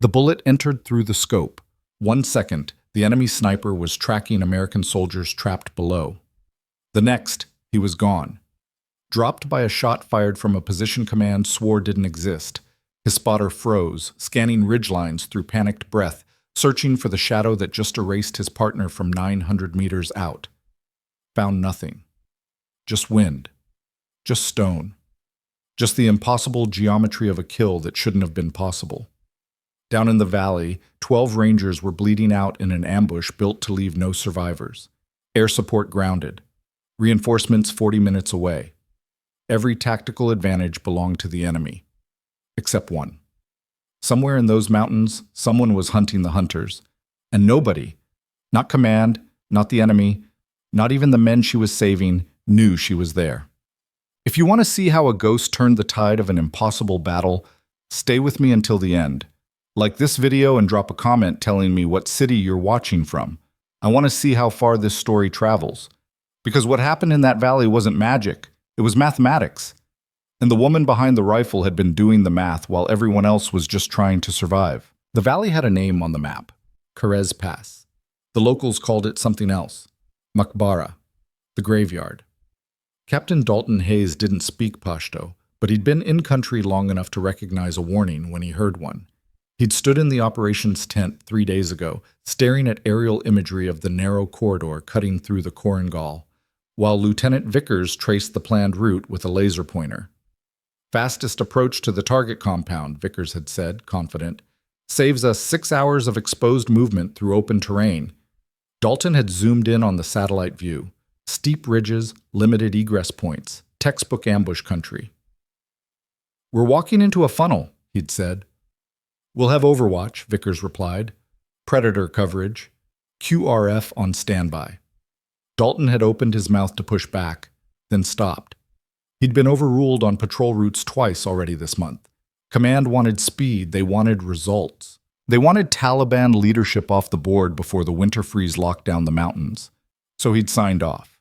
The bullet entered through the scope. 1 second, the enemy sniper was tracking American soldiers trapped below. The next, he was gone. Dropped by a shot fired from a position command swore didn't exist. His spotter froze, scanning ridgelines through panicked breath, searching for the shadow that just erased his partner from 900 meters out. Found nothing. Just wind. Just stone. Just the impossible geometry of a kill that shouldn't have been possible. Down in the valley, 12 Rangers were bleeding out in an ambush built to leave no survivors. Air support grounded. Reinforcements 40 minutes away. Every tactical advantage belonged to the enemy. Except one. Somewhere in those mountains, someone was hunting the hunters. And nobody, not command, not the enemy, not even the men she was saving, knew she was there. If you want to see how a ghost turned the tide of an impossible battle, stay with me until the end. Like this video and drop a comment telling me what city you're watching from. I want to see how far this story travels. Because what happened in that valley wasn't magic, it was mathematics. And the woman behind the rifle had been doing the math while everyone else was just trying to survive. The valley had a name on the map, Carez Pass. The locals called it something else, Maqbara, the graveyard. Captain Dalton Hayes didn't speak Pashto, but he'd been in country long enough to recognize a warning when he heard one. He'd stood in the operations tent 3 days ago, staring at aerial imagery of the narrow corridor cutting through the Korengal, while Lieutenant Vickers traced the planned route with a laser pointer. Fastest approach to the target compound, Vickers had said, confident. Saves us 6 hours of exposed movement through open terrain. Dalton had zoomed in on the satellite view. Steep ridges, limited egress points, textbook ambush country. We're walking into a funnel, he'd said. We'll have overwatch, Vickers replied. Predator coverage. QRF on standby. Dalton had opened his mouth to push back, then stopped. He'd been overruled on patrol routes twice already this month. Command wanted speed, they wanted results. They wanted Taliban leadership off the board before the winter freeze locked down the mountains. So he'd signed off.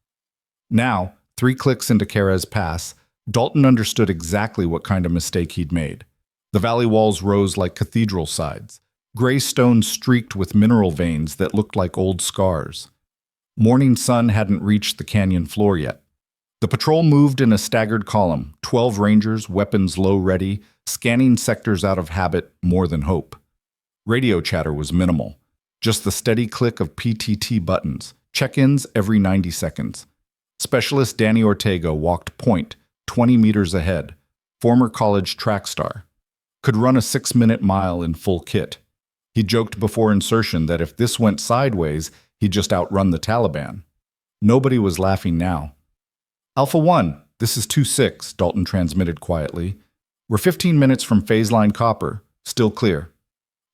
Now, 3 clicks into Carez Pass, Dalton understood exactly what kind of mistake he'd made. The valley walls rose like cathedral sides, gray stone streaked with mineral veins that looked like old scars. Morning sun hadn't reached the canyon floor yet. The patrol moved in a staggered column, 12 Rangers, weapons low ready, scanning sectors out of habit more than hope. Radio chatter was minimal, just the steady click of PTT buttons, check-ins every 90 seconds. Specialist Danny Ortega walked point, 20 meters ahead, former college track star. Could run a 6-minute mile in full kit. He joked before insertion that if this went sideways, he'd just outrun the Taliban. Nobody was laughing now. Alpha 1, this is 2-6, Dalton transmitted quietly. We're 15 minutes from phase line copper, still clear.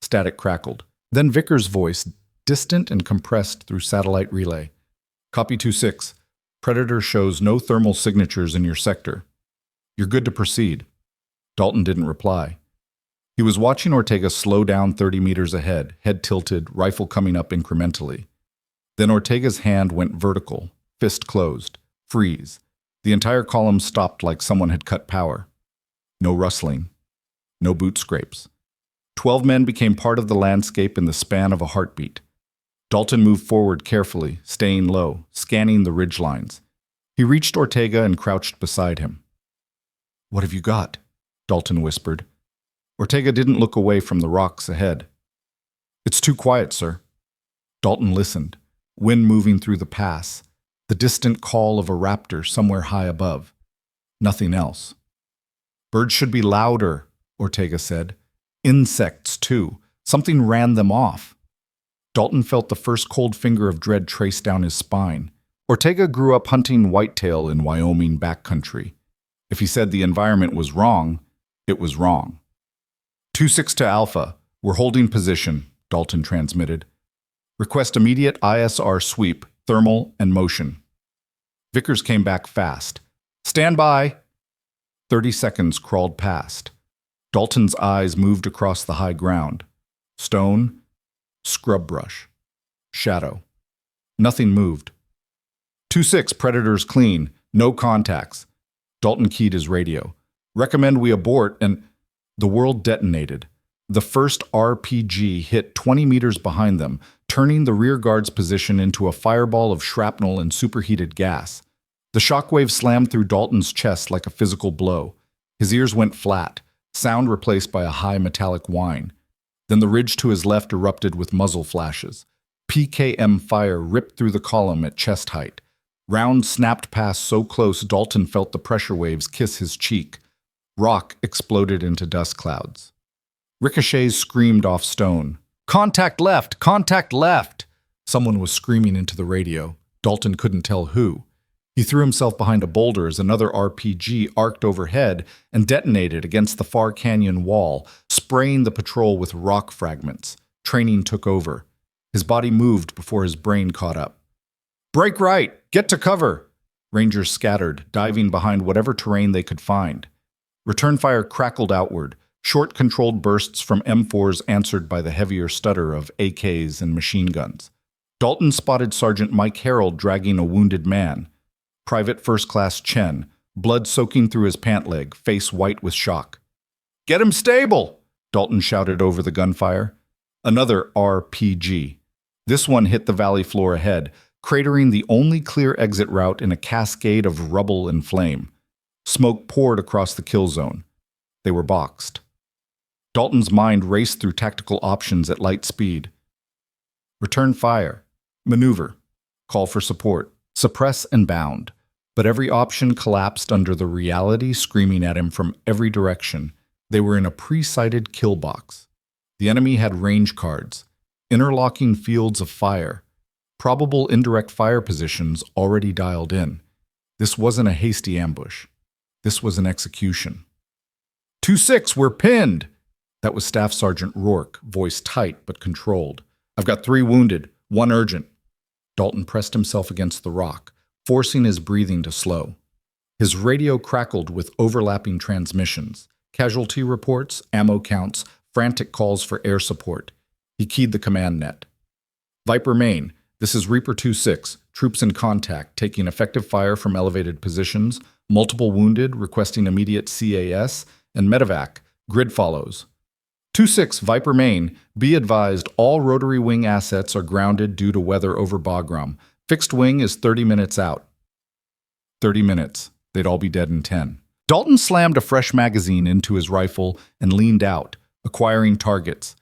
Static crackled. Then Vickers' voice, distant and compressed through satellite relay. Copy 2-6. Predator shows no thermal signatures in your sector. You're good to proceed. Dalton didn't reply. He was watching Ortega slow down 30 meters ahead, head tilted, rifle coming up incrementally. Then Ortega's hand went vertical, fist closed. Freeze. The entire column stopped like someone had cut power. No rustling. No boot scrapes. 12 men became part of the landscape in the span of a heartbeat. Dalton moved forward carefully, staying low, scanning the ridgelines. He reached Ortega and crouched beside him. What have you got? Dalton whispered. Ortega didn't look away from the rocks ahead. It's too quiet, sir. Dalton listened, wind moving through the pass, the distant call of a raptor somewhere high above. Nothing else. Birds should be louder, Ortega said. Insects, too. Something ran them off. Dalton felt the first cold finger of dread trace down his spine. Ortega grew up hunting whitetail in Wyoming backcountry. If he said the environment was wrong, it was wrong. 2-6 to Alpha. We're holding position, Dalton transmitted. Request immediate ISR sweep, thermal, and motion. Vickers came back fast. Stand by! 30 seconds crawled past. Dalton's eyes moved across the high ground. Stone, scrub brush, shadow. Nothing moved. 2-6, Predators clean, no contacts. Dalton keyed his radio. Recommend we abort, and the world detonated. The first RPG hit 20 meters behind them, turning the rear guard's position into a fireball of shrapnel and superheated gas. The shockwave slammed through Dalton's chest like a physical blow. His ears went flat, sound replaced by a high metallic whine. Then the ridge to his left erupted with muzzle flashes. PKM fire ripped through the column at chest height. Rounds snapped past so close Dalton felt the pressure waves kiss his cheek. Rock exploded into dust clouds. Ricochets screamed off stone. "Contact left! Contact left!" Someone was screaming into the radio. Dalton couldn't tell who. He threw himself behind a boulder as another RPG arced overhead and detonated against the far canyon wall, spraying the patrol with rock fragments. Training took over. His body moved before his brain caught up. "Break right! Get to cover!" Rangers scattered, diving behind whatever terrain they could find. Return fire crackled outward, short controlled bursts from M4s answered by the heavier stutter of AKs and machine guns. Dalton spotted Sergeant Mike Harold dragging a wounded man. Private First Class Chen, blood soaking through his pant leg, face white with shock. "Get him stable!" Dalton shouted over the gunfire. Another RPG. This one hit the valley floor ahead, cratering the only clear exit route in a cascade of rubble and flame. Smoke poured across the kill zone. They were boxed. Dalton's mind raced through tactical options at light speed. Return fire. Maneuver. Call for support. Suppress and bound. But every option collapsed under the reality screaming at him from every direction. They were in a pre-sighted kill box. The enemy had range cards, interlocking fields of fire, probable indirect fire positions already dialed in. This wasn't a hasty ambush. This was an execution. 2-6, we're pinned! That was Staff Sergeant Rourke, voice tight but controlled. "I've got 3 wounded, 1 urgent." Dalton pressed himself against the rock, forcing his breathing to slow. His radio crackled with overlapping transmissions, casualty reports, ammo counts, frantic calls for air support. He keyed the command net. "Viper Main, this is Reaper 2-6, troops in contact, taking effective fire from elevated positions, multiple wounded, requesting immediate CAS, and medevac, grid follows. 2-6, Viper Main, be advised all rotary wing assets are grounded due to weather over Bagram. Fixed wing is 30 minutes out." 30 minutes. They'd all be dead in 10. Dalton slammed a fresh magazine into his rifle and leaned out, acquiring targets.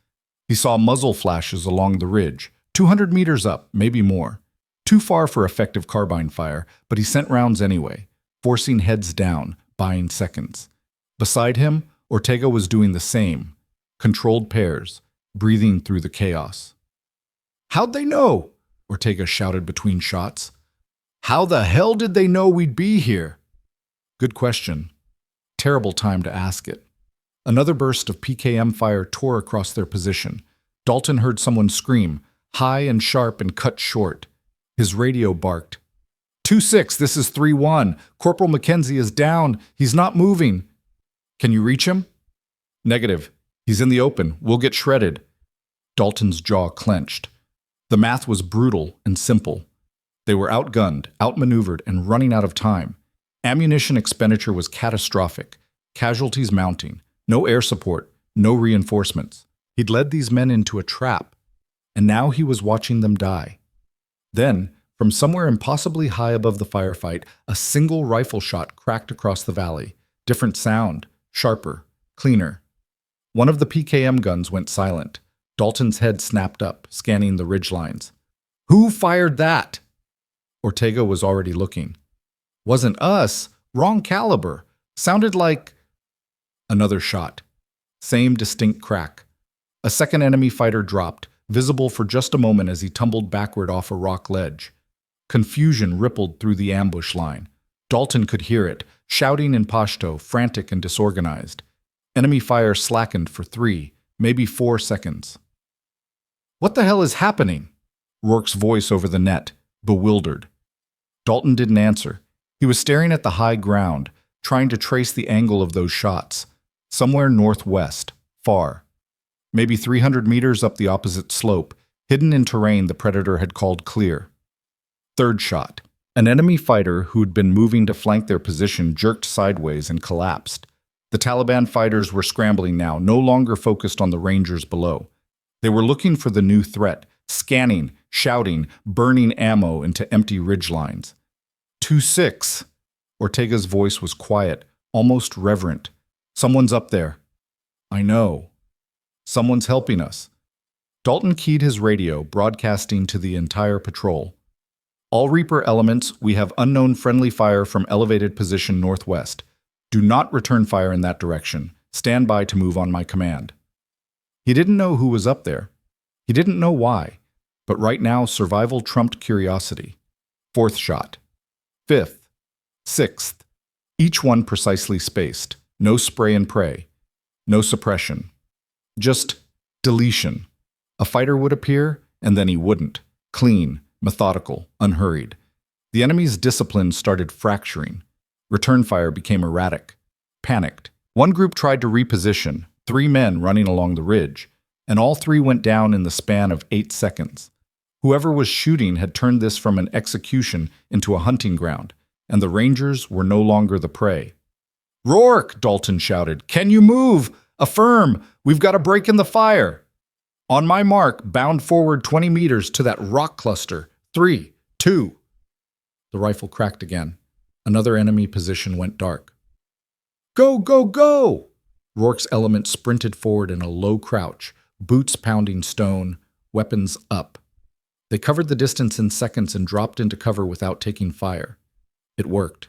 He saw muzzle flashes along the ridge, 200 meters up, maybe more. Too far for effective carbine fire, but he sent rounds anyway, forcing heads down, buying seconds. Beside him, Ortega was doing the same. Controlled pairs, breathing through the chaos. "How'd they know?" Ortega shouted between shots. "How the hell did they know we'd be here?" Good question. Terrible time to ask it. Another burst of PKM fire tore across their position. Dalton heard someone scream, high and sharp and cut short. His radio barked. 2-6, this is 3-1. Corporal McKenzie is down. He's not moving. Can you reach him? Negative. He's in the open. We'll get shredded. Dalton's jaw clenched. The math was brutal and simple. They were outgunned, outmaneuvered, and running out of time. Ammunition expenditure was catastrophic. Casualties mounting. No air support. No reinforcements. He'd led these men into a trap, and now he was watching them die. Then, from somewhere impossibly high above the firefight, a single rifle shot cracked across the valley. Different sound, sharper, cleaner. One of the PKM guns went silent. Dalton's head snapped up, scanning the ridgelines. "Who fired that?" Ortega was already looking. "Wasn't us. Wrong caliber. Sounded like..." Another shot. Same distinct crack. A second enemy fighter dropped, visible for just a moment as he tumbled backward off a rock ledge. Confusion rippled through the ambush line. Dalton could hear it, shouting in Pashto, frantic and disorganized. Enemy fire slackened for 3, maybe 4 seconds. "What the hell is happening?" Rourke's voice over the net, bewildered. Dalton didn't answer. He was staring at the high ground, trying to trace the angle of those shots. Somewhere northwest, far. Maybe 300 meters up the opposite slope, hidden in terrain the predator had called clear. Third shot. An enemy fighter who'd been moving to flank their position jerked sideways and collapsed. The Taliban fighters were scrambling now, no longer focused on the Rangers below. They were looking for the new threat, scanning, shouting, burning ammo into empty ridgelines. 2-6. Ortega's voice was quiet, almost reverent. Someone's up there. I know. Someone's helping us. Dalton keyed his radio, broadcasting to the entire patrol. All Reaper elements, we have unknown friendly fire from elevated position northwest. Do not return fire in that direction. Stand by to move on my command. He didn't know who was up there. He didn't know why. But right now, survival trumped curiosity. 4th shot. 5th. 6th. Each one precisely spaced. No spray and pray. No suppression. Just deletion. A fighter would appear, and then he wouldn't. Clean, methodical, unhurried. The enemy's discipline started fracturing. Return fire became erratic. Panicked. One group tried to reposition, 3 men running along the ridge, and all 3 went down in the span of 8 seconds. Whoever was shooting had turned this from an execution into a hunting ground, and the Rangers were no longer the prey. "Rourke!" Dalton shouted. "Can you move? Affirm! We've got a break in the fire!" "On my mark, bound forward 20 meters to that rock cluster. 3, 2. The rifle cracked again. Another enemy position went dark. "Go, go, go!" Rourke's element sprinted forward in a low crouch, boots pounding stone, weapons up. They covered the distance in seconds and dropped into cover without taking fire. It worked.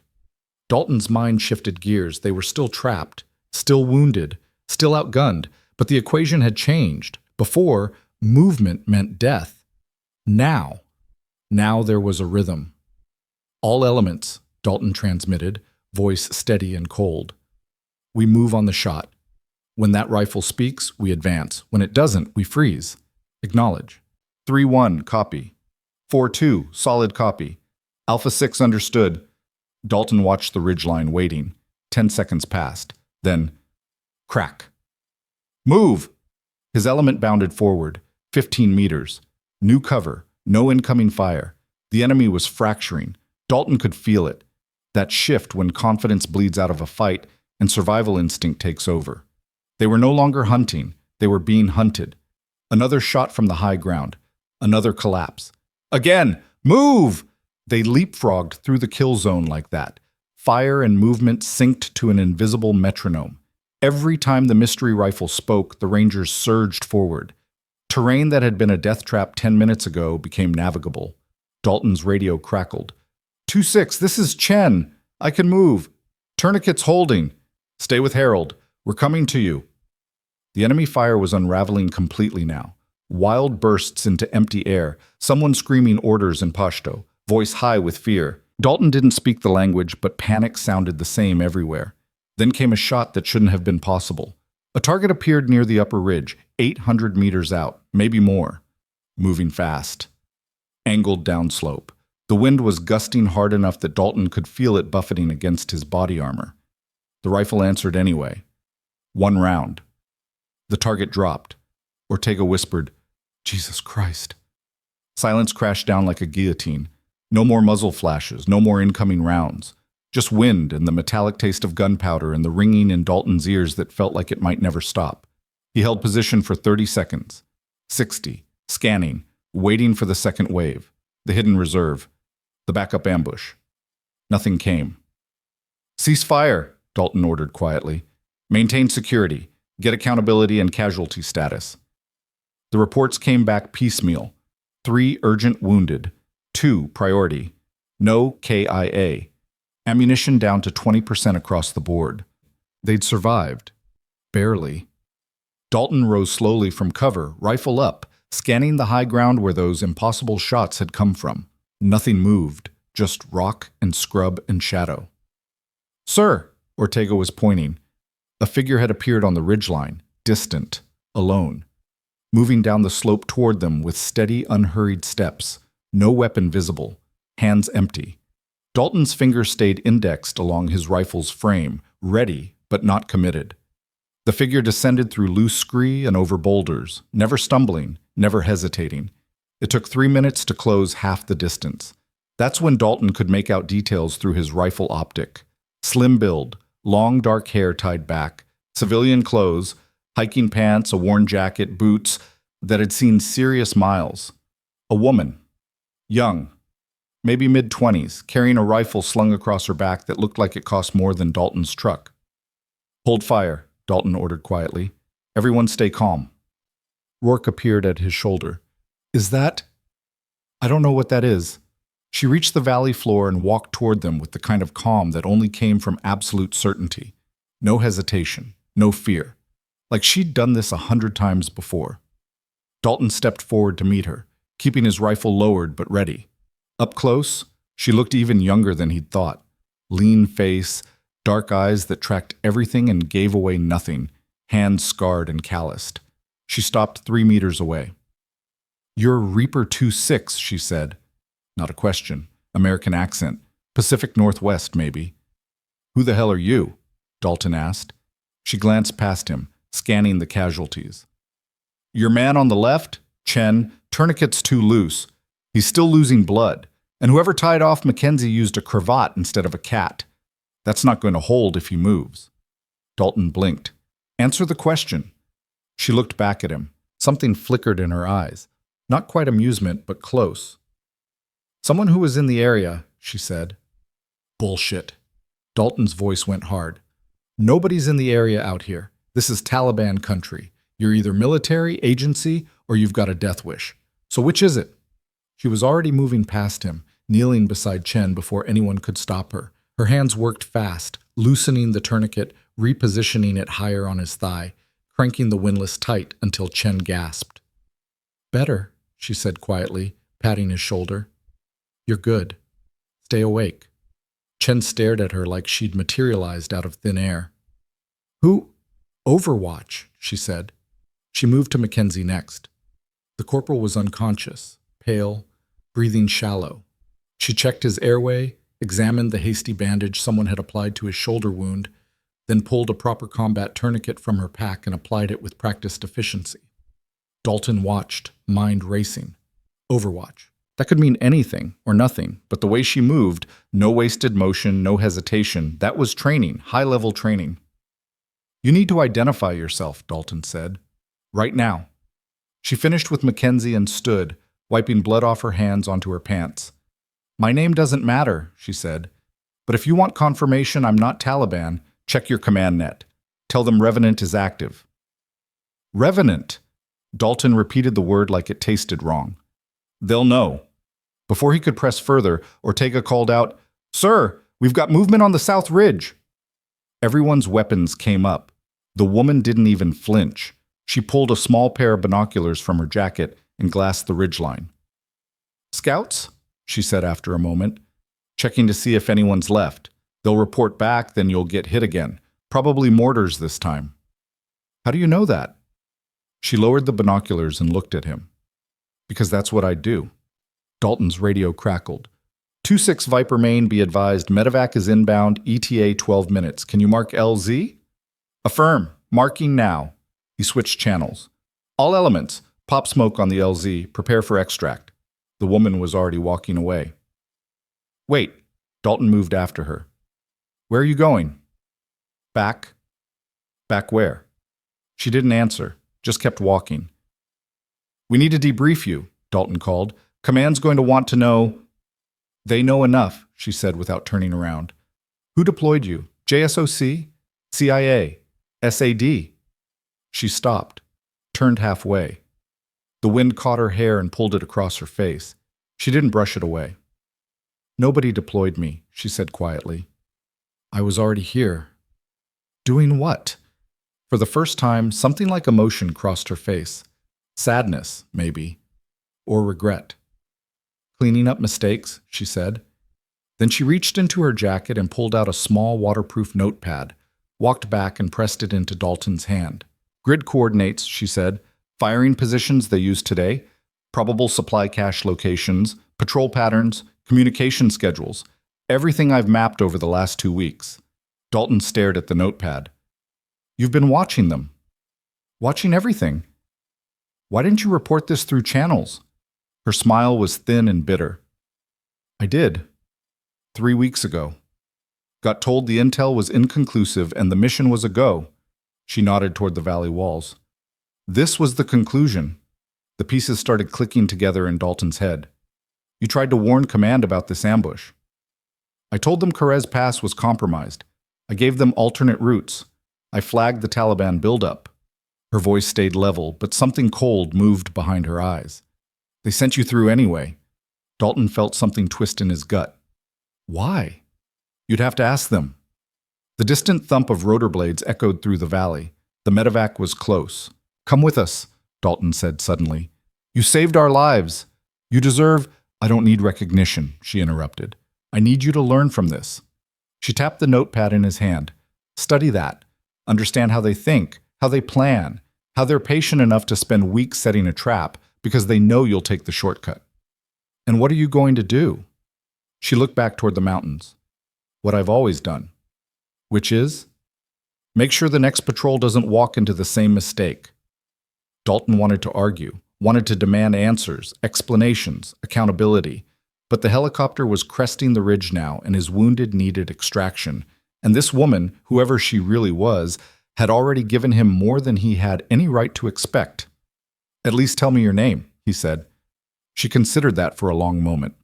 Dalton's mind shifted gears. They were still trapped, still wounded, still outgunned, but the equation had changed. Before, movement meant death. Now there was a rhythm. "All elements," Dalton transmitted, voice steady and cold. "We move on the shot. When that rifle speaks, we advance. When it doesn't, we freeze. Acknowledge. 3-1, copy. 4-2, solid copy. Alpha 6 understood." Dalton watched the ridgeline, waiting. 10 seconds passed. Then, crack. "Move!" His element bounded forward, 15 meters. New cover, no incoming fire. The enemy was fracturing. Dalton could feel it. That shift when confidence bleeds out of a fight and survival instinct takes over. They were no longer hunting. They were being hunted. Another shot from the high ground. Another collapse. Again! Move! They leapfrogged through the kill zone like that. Fire and movement synced to an invisible metronome. Every time the mystery rifle spoke, the Rangers surged forward. Terrain that had been a death trap 10 minutes ago became navigable. Dalton's radio crackled. 2-6, this is Chen. I can move. Tourniquet's holding. Stay with Harold. We're coming to you. The enemy fire was unraveling completely now. Wild bursts into empty air, someone screaming orders in Pashto, voice high with fear. Dalton didn't speak the language, but panic sounded the same everywhere. Then came a shot that shouldn't have been possible. A target appeared near the upper ridge, 800 meters out, maybe more. Moving fast. Angled downslope. The wind was gusting hard enough that Dalton could feel it buffeting against his body armor. The rifle answered anyway. 1 round. The target dropped. Ortega whispered, "Jesus Christ." Silence crashed down like a guillotine. No more muzzle flashes, no more incoming rounds. Just wind and the metallic taste of gunpowder and the ringing in Dalton's ears that felt like it might never stop. He held position for 30 seconds. 60. Scanning. Waiting for the second wave. The hidden reserve. The backup ambush. Nothing came. "Cease fire," Dalton ordered quietly. "Maintain security. Get accountability and casualty status." The reports came back piecemeal. 3 urgent wounded. 2 priority. No KIA. Ammunition down to 20% across the board. They'd survived. Barely. Dalton rose slowly from cover, rifle up, scanning the high ground where those impossible shots had come from. Nothing moved, just rock and scrub and shadow. "Sir," Ortega was pointing. A figure had appeared on the ridgeline, distant, alone, moving down the slope toward them with steady, unhurried steps, no weapon visible, hands empty. Dalton's finger stayed indexed along his rifle's frame, ready but not committed. The figure descended through loose scree and over boulders, never stumbling, never hesitating. It took 3 minutes to close half the distance. That's when Dalton could make out details through his rifle optic. Slim build, long dark hair tied back, civilian clothes, hiking pants, a worn jacket, boots that had seen serious miles. A woman, young, maybe mid-20s, carrying a rifle slung across her back that looked like it cost more than Dalton's truck. "Hold fire," Dalton ordered quietly. "Everyone stay calm." Rourke appeared at his shoulder. "Is that—" "I don't know what that is." She reached the valley floor and walked toward them with the kind of calm that only came from absolute certainty. No hesitation, no fear. Like she'd done this 100 times before. Dalton stepped forward to meet her, keeping his rifle lowered but ready. Up close, she looked even younger than he'd thought. Lean face, dark eyes that tracked everything and gave away nothing, hands scarred and calloused. She stopped 3 meters away. "You're Reaper 2-6, she said. Not a question. American accent. Pacific Northwest, maybe. "Who the hell are you?" Dalton asked. She glanced past him, scanning the casualties. "Your man on the left? Chen. Tourniquet's too loose. He's still losing blood. And whoever tied off Mackenzie used a cravat instead of a cat. That's not going to hold if he moves." Dalton blinked. "Answer the question." She looked back at him. Something flickered in her eyes. Not quite amusement, but close. "Someone who was in the area," she said. "Bullshit." Dalton's voice went hard. "Nobody's in the area out here. This is Taliban country. You're either military, agency, or you've got a death wish. So which is it?" She was already moving past him, kneeling beside Chen before anyone could stop her. Her hands worked fast, loosening the tourniquet, repositioning it higher on his thigh, cranking the windlass tight until Chen gasped. "Better," she said quietly, patting his shoulder. "You're good. Stay awake." Chen stared at her like she'd materialized out of thin air. "Who?" "Overwatch," she said. She moved to Mackenzie next. The corporal was unconscious, pale, breathing shallow. She checked his airway, examined the hasty bandage someone had applied to his shoulder wound, then pulled a proper combat tourniquet from her pack and applied it with practiced efficiency. Dalton watched, mind racing. Overwatch. That could mean anything or nothing, but the way she moved, no wasted motion, no hesitation, that was training, high-level training. "You need to identify yourself," Dalton said. "Right now." She finished with Mackenzie and stood, wiping blood off her hands onto her pants. "My name doesn't matter," she said. "But if you want confirmation I'm not Taliban, check your command net. Tell them Revenant is active." "Revenant!" Dalton repeated the word like it tasted wrong. "They'll know." Before he could press further, Ortega called out, "Sir, we've got movement on the South Ridge." Everyone's weapons came up. The woman didn't even flinch. She pulled a small pair of binoculars from her jacket and glassed the ridgeline. "Scouts?" she said after a moment, "checking to see if anyone's left. They'll report back, then you'll get hit again. Probably mortars this time." "How do you know that?" She lowered the binoculars and looked at him. "Because that's what I do." Dalton's radio crackled. 2-6 Viper Main, be advised, medevac is inbound, ETA 12 minutes. Can you mark LZ? "Affirm. Marking now." He switched channels. "All elements. Pop smoke on the LZ. Prepare for extract." The woman was already walking away. "Wait." Dalton moved after her. "Where are you going?" "Back." "Back where?" She didn't answer, just kept walking. "We need to debrief you," Dalton called. "Command's going to want to know—" "They know enough," she said without turning around. "Who deployed you? JSOC? CIA? SAD?" She stopped, turned halfway. The wind caught her hair and pulled it across her face. She didn't brush it away. "Nobody deployed me," she said quietly. "I was already here." "Doing what?" For the first time, something like emotion crossed her face. Sadness, maybe. Or regret. "Cleaning up mistakes," she said. Then she reached into her jacket and pulled out a small waterproof notepad, walked back and pressed it into Dalton's hand. "Grid coordinates," she said. "Firing positions they use today, probable supply cache locations, patrol patterns, communication schedules, everything I've mapped over the last 2 weeks." Dalton stared at the notepad. "You've been watching them." "Watching everything." "Why didn't you report this through channels?" Her smile was thin and bitter. "I did. 3 weeks ago." Got told the intel was inconclusive and the mission was a go. She nodded toward the valley walls. This was the conclusion. The pieces started clicking together in Dalton's head. You tried to warn command about this ambush. I told them Karez Pass was compromised. I gave them alternate routes. I flagged the Taliban buildup. Her voice stayed level, but something cold moved behind her eyes. They sent you through anyway. Dalton felt something twist in his gut. Why? You'd have to ask them. The distant thump of rotor blades echoed through the valley. The medevac was close. Come with us, Dalton said suddenly. You saved our lives. You deserve— I don't need recognition, she interrupted. I need you to learn from this. She tapped the notepad in his hand. Study that. Understand how they think, how they plan, how they're patient enough to spend weeks setting a trap because they know you'll take the shortcut. And what are you going to do? She looked back toward the mountains. What I've always done. Which is? Make sure the next patrol doesn't walk into the same mistake. Dalton wanted to argue, wanted to demand answers, explanations, accountability. But the helicopter was cresting the ridge now, and his wounded needed extraction. And this woman, whoever she really was, had already given him more than he had any right to expect. At least tell me your name, he said. She considered that for a long moment.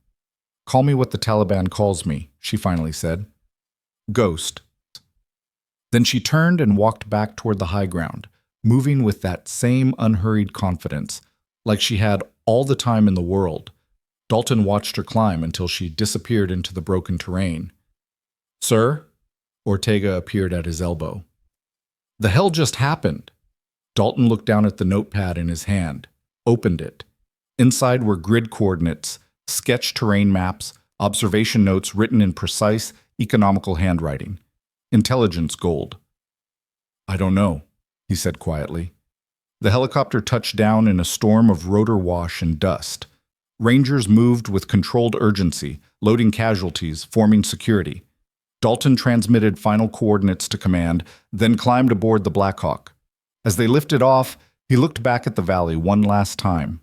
Call me what the Taliban calls me, she finally said. Ghost. Then she turned and walked back toward the high ground, moving with that same unhurried confidence, like she had all the time in the world. Dalton watched her climb until she disappeared into the broken terrain. Sir? Ortega appeared at his elbow. The hell just happened? Dalton looked down at the notepad in his hand, opened it. Inside were grid coordinates, sketch terrain maps, observation notes written in precise, economical handwriting. Intelligence gold. I don't know, he said quietly. The helicopter touched down in a storm of rotor wash and dust. Rangers moved with controlled urgency, loading casualties, forming security. Dalton transmitted final coordinates to command, then climbed aboard the Blackhawk. As they lifted off, he looked back at the valley one last time.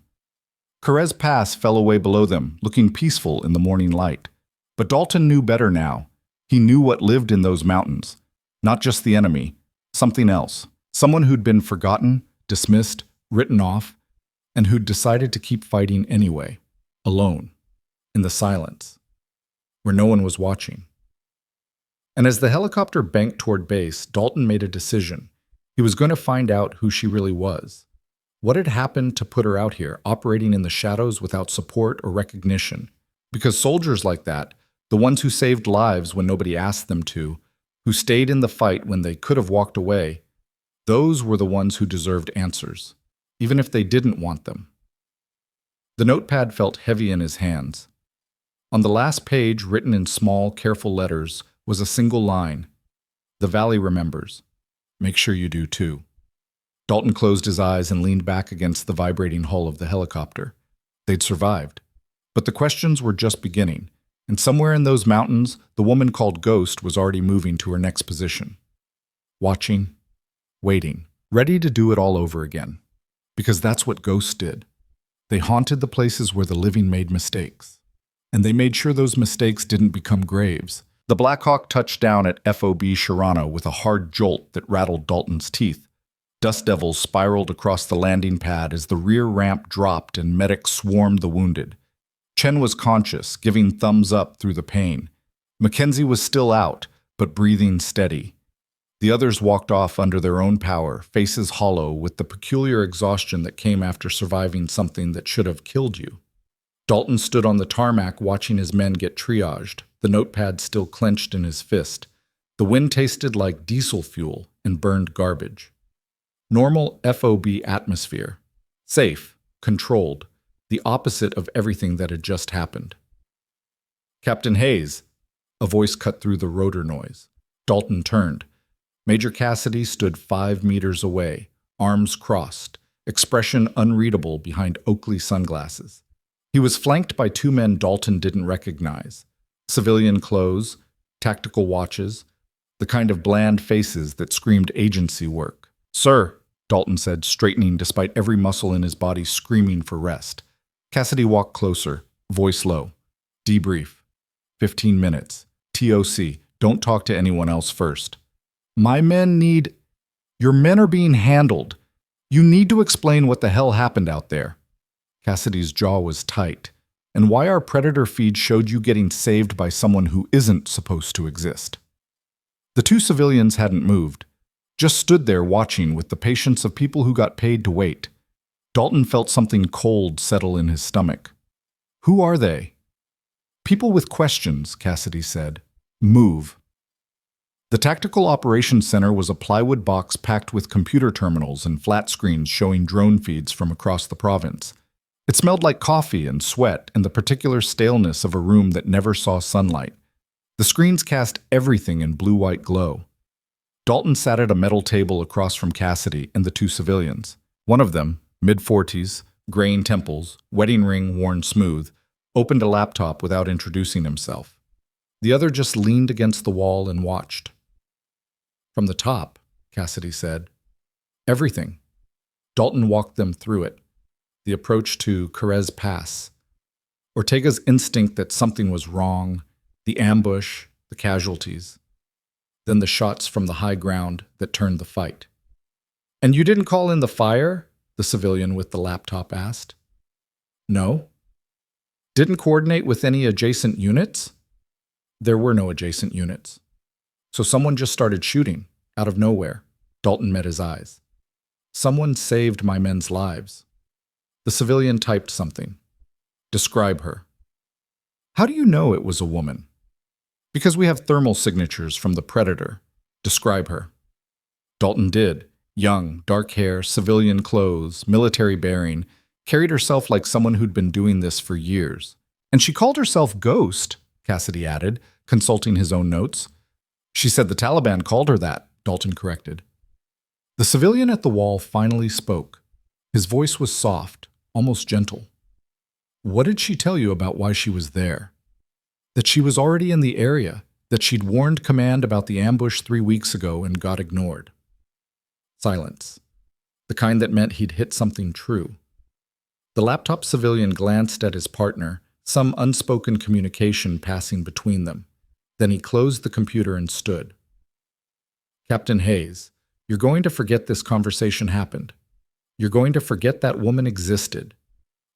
Karez Pass fell away below them, looking peaceful in the morning light. But Dalton knew better now. He knew what lived in those mountains. Not just the enemy, something else. Someone who'd been forgotten, dismissed, written off, and who'd decided to keep fighting anyway, alone, in the silence, where no one was watching. And as the helicopter banked toward base, Dalton made a decision. He was going to find out who she really was. What had happened to put her out here, operating in the shadows without support or recognition? Because soldiers like that, the ones who saved lives when nobody asked them to, who stayed in the fight when they could have walked away, those were the ones who deserved answers, even if they didn't want them. The notepad felt heavy in his hands. On the last page, written in small, careful letters, was a single line. The valley remembers. Make sure you do too. Dalton closed his eyes and leaned back against the vibrating hull of the helicopter. They'd survived. But the questions were just beginning, and somewhere in those mountains, the woman called Ghost was already moving to her next position. Watching, waiting, ready to do it all over again. Because that's what ghosts did. They haunted the places where the living made mistakes. And they made sure those mistakes didn't become graves. The Blackhawk touched down at FOB Sharana with a hard jolt that rattled Dalton's teeth. Dust devils spiraled across the landing pad as the rear ramp dropped and medics swarmed the wounded. Chen was conscious, giving thumbs up through the pain. Mackenzie was still out, but breathing steady. The others walked off under their own power, faces hollow, with the peculiar exhaustion that came after surviving something that should have killed you. Dalton stood on the tarmac watching his men get triaged, the notepad still clenched in his fist. The wind tasted like diesel fuel and burned garbage. Normal FOB atmosphere. Safe, controlled, the opposite of everything that had just happened. Captain Hayes, a voice cut through the rotor noise. Dalton turned. Major Cassidy stood 5 meters away, arms crossed, expression unreadable behind Oakley sunglasses. He was flanked by 2 men Dalton didn't recognize. Civilian clothes, tactical watches, the kind of bland faces that screamed agency work. Sir, Dalton said, straightening despite every muscle in his body screaming for rest. Cassidy walked closer, voice low. Debrief. 15 minutes. TOC. Don't talk to anyone else first. My men need... Your men are being handled. You need to explain what the hell happened out there. Cassidy's jaw was tight. And why our predator feed showed you getting saved by someone who isn't supposed to exist. The two civilians hadn't moved, just stood there watching with the patience of people who got paid to wait. Dalton felt something cold settle in his stomach. Who are they? People with questions, Cassidy said. Move. The Tactical Operations Center was a plywood box packed with computer terminals and flat screens showing drone feeds from across the province. It smelled like coffee and sweat and the particular staleness of a room that never saw sunlight. The screens cast everything in blue-white glow. Dalton sat at a metal table across from Cassidy and the two civilians. One of them, mid-40s, graying temples, wedding ring worn smooth, opened a laptop without introducing himself. The other just leaned against the wall and watched. From the top, Cassidy said. Everything. Dalton walked them through it. The approach to Carez Pass. Ortega's instinct that something was wrong, the ambush, the casualties. Then the shots from the high ground that turned the fight. And you didn't call in the fire? The civilian with the laptop asked. No. Didn't coordinate with any adjacent units? There were no adjacent units. So someone just started shooting, out of nowhere. Dalton met his eyes. Someone saved my men's lives. The civilian typed something. Describe her. How do you know it was a woman? Because we have thermal signatures from the predator. Describe her. Dalton did. Young, dark hair, civilian clothes, military bearing, carried herself like someone who'd been doing this for years. And she called herself Ghost, Cassidy added, consulting his own notes. She said the Taliban called her that, Dalton corrected. The civilian at the wall finally spoke. His voice was soft, almost gentle. What did she tell you about why she was there? That she was already in the area, that she'd warned command about the ambush 3 weeks ago and got ignored. Silence. The kind that meant he'd hit something true. The laptop civilian glanced at his partner, some unspoken communication passing between them. Then he closed the computer and stood. Captain Hayes, you're going to forget this conversation happened. You're going to forget that woman existed.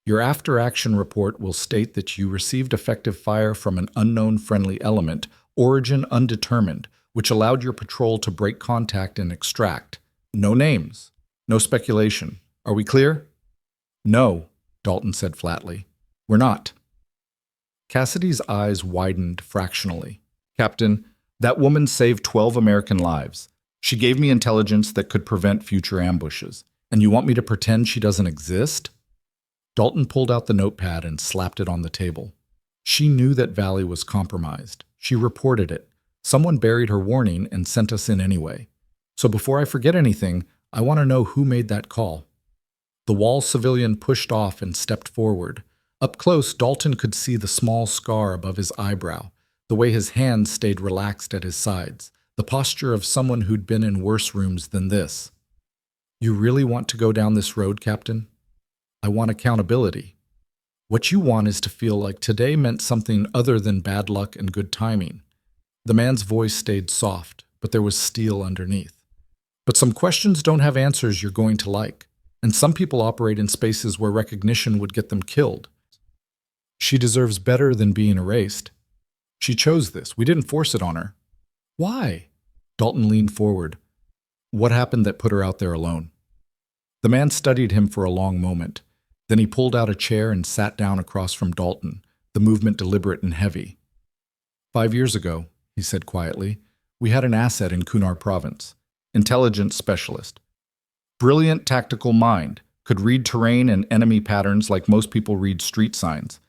Your after-action report will state that you received effective fire from an unknown friendly element, origin undetermined, which allowed your patrol to break contact and extract. No names. No speculation. Are we clear? No, Dalton said flatly. We're not. Cassidy's eyes widened fractionally. Captain, that woman saved 12 American lives. She gave me intelligence that could prevent future ambushes. And you want me to pretend she doesn't exist? Dalton pulled out the notepad and slapped it on the table. She knew that Valley was compromised. She reported it. Someone buried her warning and sent us in anyway. So before I forget anything, I want to know who made that call. The wall civilian pushed off and stepped forward. Up close, Dalton could see the small scar above his eyebrow, the way his hands stayed relaxed at his sides, the posture of someone who'd been in worse rooms than this. You really want to go down this road, Captain? I want accountability. What you want is to feel like today meant something other than bad luck and good timing. The man's voice stayed soft, but there was steel underneath. But some questions don't have answers you're going to like, and some people operate in spaces where recognition would get them killed. She deserves better than being erased. She chose this. We didn't force it on her. Why? Dalton leaned forward. What happened that put her out there alone? The man studied him for a long moment. Then he pulled out a chair and sat down across from Dalton, the movement deliberate and heavy. 5 years ago, he said quietly, we had an asset in Kunar province. Intelligence specialist. Brilliant tactical mind, could read terrain and enemy patterns like most people read street signs.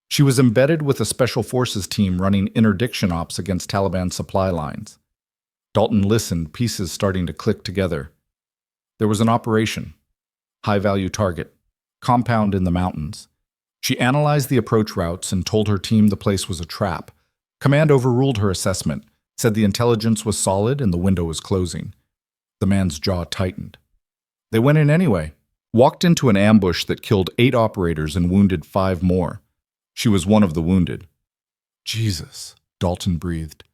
She was embedded with a special forces team running interdiction ops against Taliban supply lines. Dalton listened, pieces starting to click together. There was an operation. High-value target. Compound in the mountains. She analyzed the approach routes and told her team the place was a trap. Command overruled her assessment, said the intelligence was solid and the window was closing. The man's jaw tightened. They went in anyway. Walked into an ambush that killed 8 operators and wounded 5 more. She was one of the wounded. Jesus, Dalton breathed.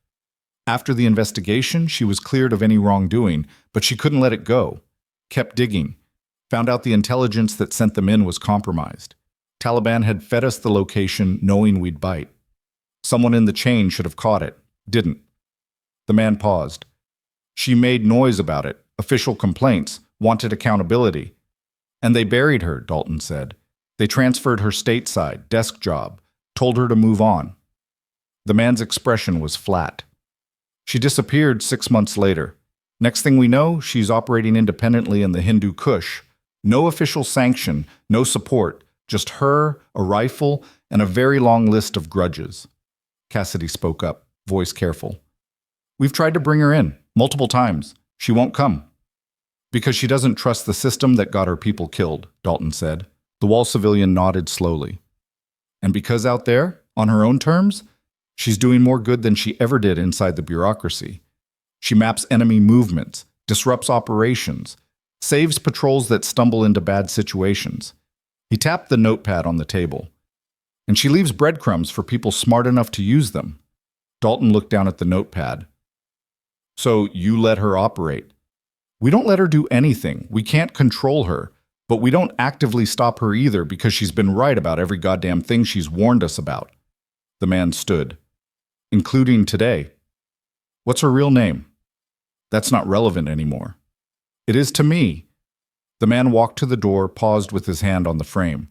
After the investigation, she was cleared of any wrongdoing, but she couldn't let it go. Kept digging. Found out the intelligence that sent them in was compromised. Taliban had fed us the location knowing we'd bite. Someone in the chain should have caught it. Didn't. The man paused. She made noise about it, official complaints, wanted accountability. And they buried her, Dalton said. They transferred her stateside, desk job, told her to move on. The man's expression was flat. She disappeared 6 months later. Next thing we know, she's operating independently in the Hindu Kush. No official sanction, no support, just her, a rifle, and a very long list of grudges. Cassidy spoke up, voice careful. We've tried to bring her in, multiple times. She won't come. Because she doesn't trust the system that got her people killed, Dalton said. The wall civilian nodded slowly. And because out there, on her own terms, she's doing more good than she ever did inside the bureaucracy. She maps enemy movements, disrupts operations, saves patrols that stumble into bad situations. He tapped the notepad on the table. And she leaves breadcrumbs for people smart enough to use them. Dalton looked down at the notepad. So you let her operate. We don't let her do anything. We can't control her. But we don't actively stop her either because she's been right about every goddamn thing she's warned us about. The man stood. Including today. What's her real name? That's not relevant anymore. It is to me. The man walked to the door, paused with his hand on the frame.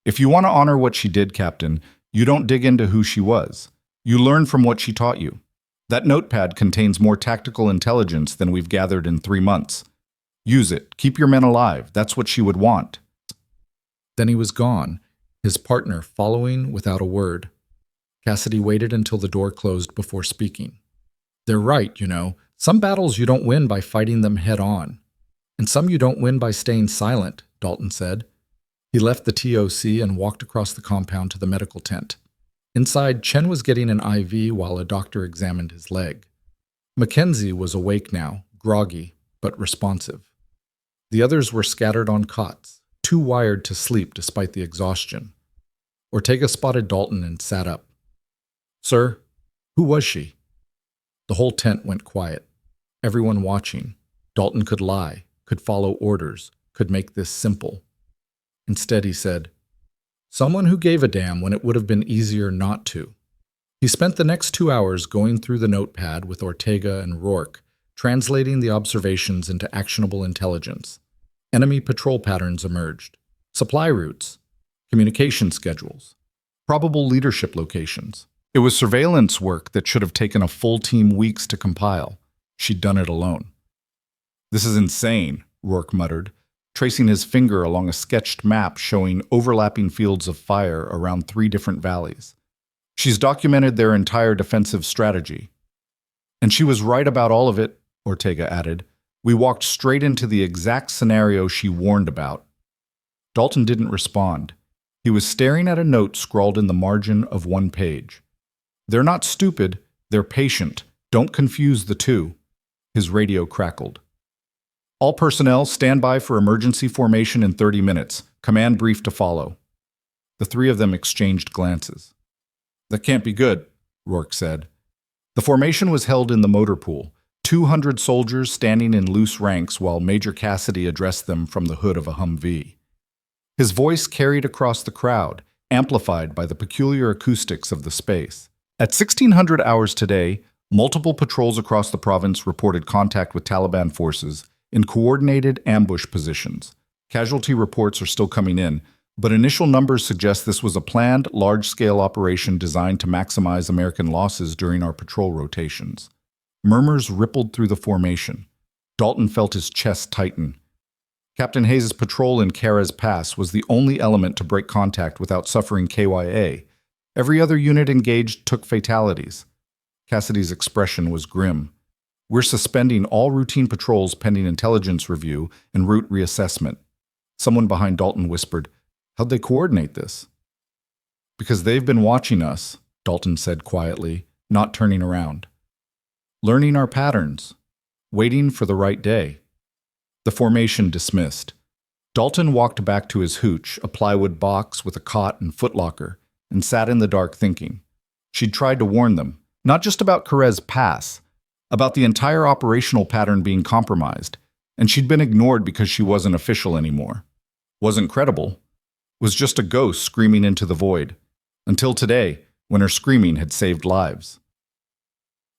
If you want to honor what she did, Captain, you don't dig into who she was. You learn from what she taught you. That notepad contains more tactical intelligence than we've gathered in 3 months. Use it. Keep your men alive. That's what she would want. Then he was gone, his partner following without a word. Cassidy waited until the door closed before speaking. They're right, you know. Some battles you don't win by fighting them head on. And some you don't win by staying silent, Dalton said. He left the TOC and walked across the compound to the medical tent. Inside, Chen was getting an IV while a doctor examined his leg. Mackenzie was awake now, groggy, but responsive. The others were scattered on cots, too wired to sleep despite the exhaustion. Ortega spotted Dalton and sat up. Sir, who was she? The whole tent went quiet. Everyone watching. Dalton could lie, could follow orders, could make this simple. Instead, he said, someone who gave a damn when it would have been easier not to. He spent the next 2 hours going through the notepad with Ortega and Rourke, translating the observations into actionable intelligence. Enemy patrol patterns emerged. Supply routes. Communication schedules. Probable leadership locations. It was surveillance work that should have taken a full team weeks to compile. She'd done it alone. This is insane, Rourke muttered, tracing his finger along a sketched map showing overlapping fields of fire around 3 different valleys. She's documented their entire defensive strategy. And she was right about all of it, Ortega added. We walked straight into the exact scenario she warned about. Dalton didn't respond. He was staring at a note scrawled in the margin of 1 page. They're not stupid, they're patient. Don't confuse the two. His radio crackled. All personnel stand by for emergency formation in 30 minutes. Command brief to follow. The 3 of them exchanged glances. That can't be good, Rourke said. The formation was held in the motor pool, 200 soldiers standing in loose ranks while Major Cassidy addressed them from the hood of a Humvee. His voice carried across the crowd, amplified by the peculiar acoustics of the space. At 1600 hours today, multiple patrols across the province reported contact with Taliban forces in coordinated ambush positions. Casualty reports are still coming in, but initial numbers suggest this was a planned, large-scale operation designed to maximize American losses during our patrol rotations. Murmurs rippled through the formation. Dalton felt his chest tighten. Captain Hayes' patrol in Carez Pass was the only element to break contact without suffering KYA. Every other unit engaged took fatalities. Cassidy's expression was grim. We're suspending all routine patrols pending intelligence review and route reassessment. Someone behind Dalton whispered, How'd they coordinate this? Because they've been watching us, Dalton said quietly, not turning around. Learning our patterns. Waiting for the right day. The formation dismissed. Dalton walked back to his hooch, a plywood box with a cot and footlocker, and sat in the dark thinking. She'd tried to warn them, not just about Carez Pass, about the entire operational pattern being compromised, and she'd been ignored because she wasn't official anymore. Wasn't credible. Was just a ghost screaming into the void. Until today, when her screaming had saved lives.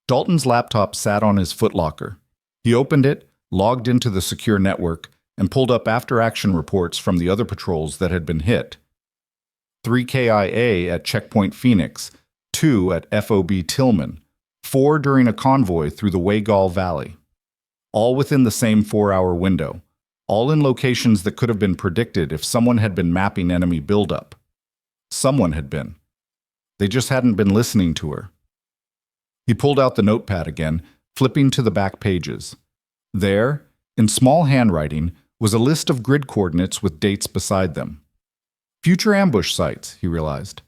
Dalton's laptop sat on his footlocker. He opened it, logged into the secure network, and pulled up after-action reports from the other patrols that had been hit. 3 KIA at Checkpoint Phoenix, 2 at FOB Tillman, 4 during a convoy through the Waygal Valley. All within the same 4-hour window, all in locations that could have been predicted if someone had been mapping enemy buildup. Someone had been. They just hadn't been listening to her. He pulled out the notepad again, flipping to the back pages. There, in small handwriting, was a list of grid coordinates with dates beside them. Future ambush sites, he realized.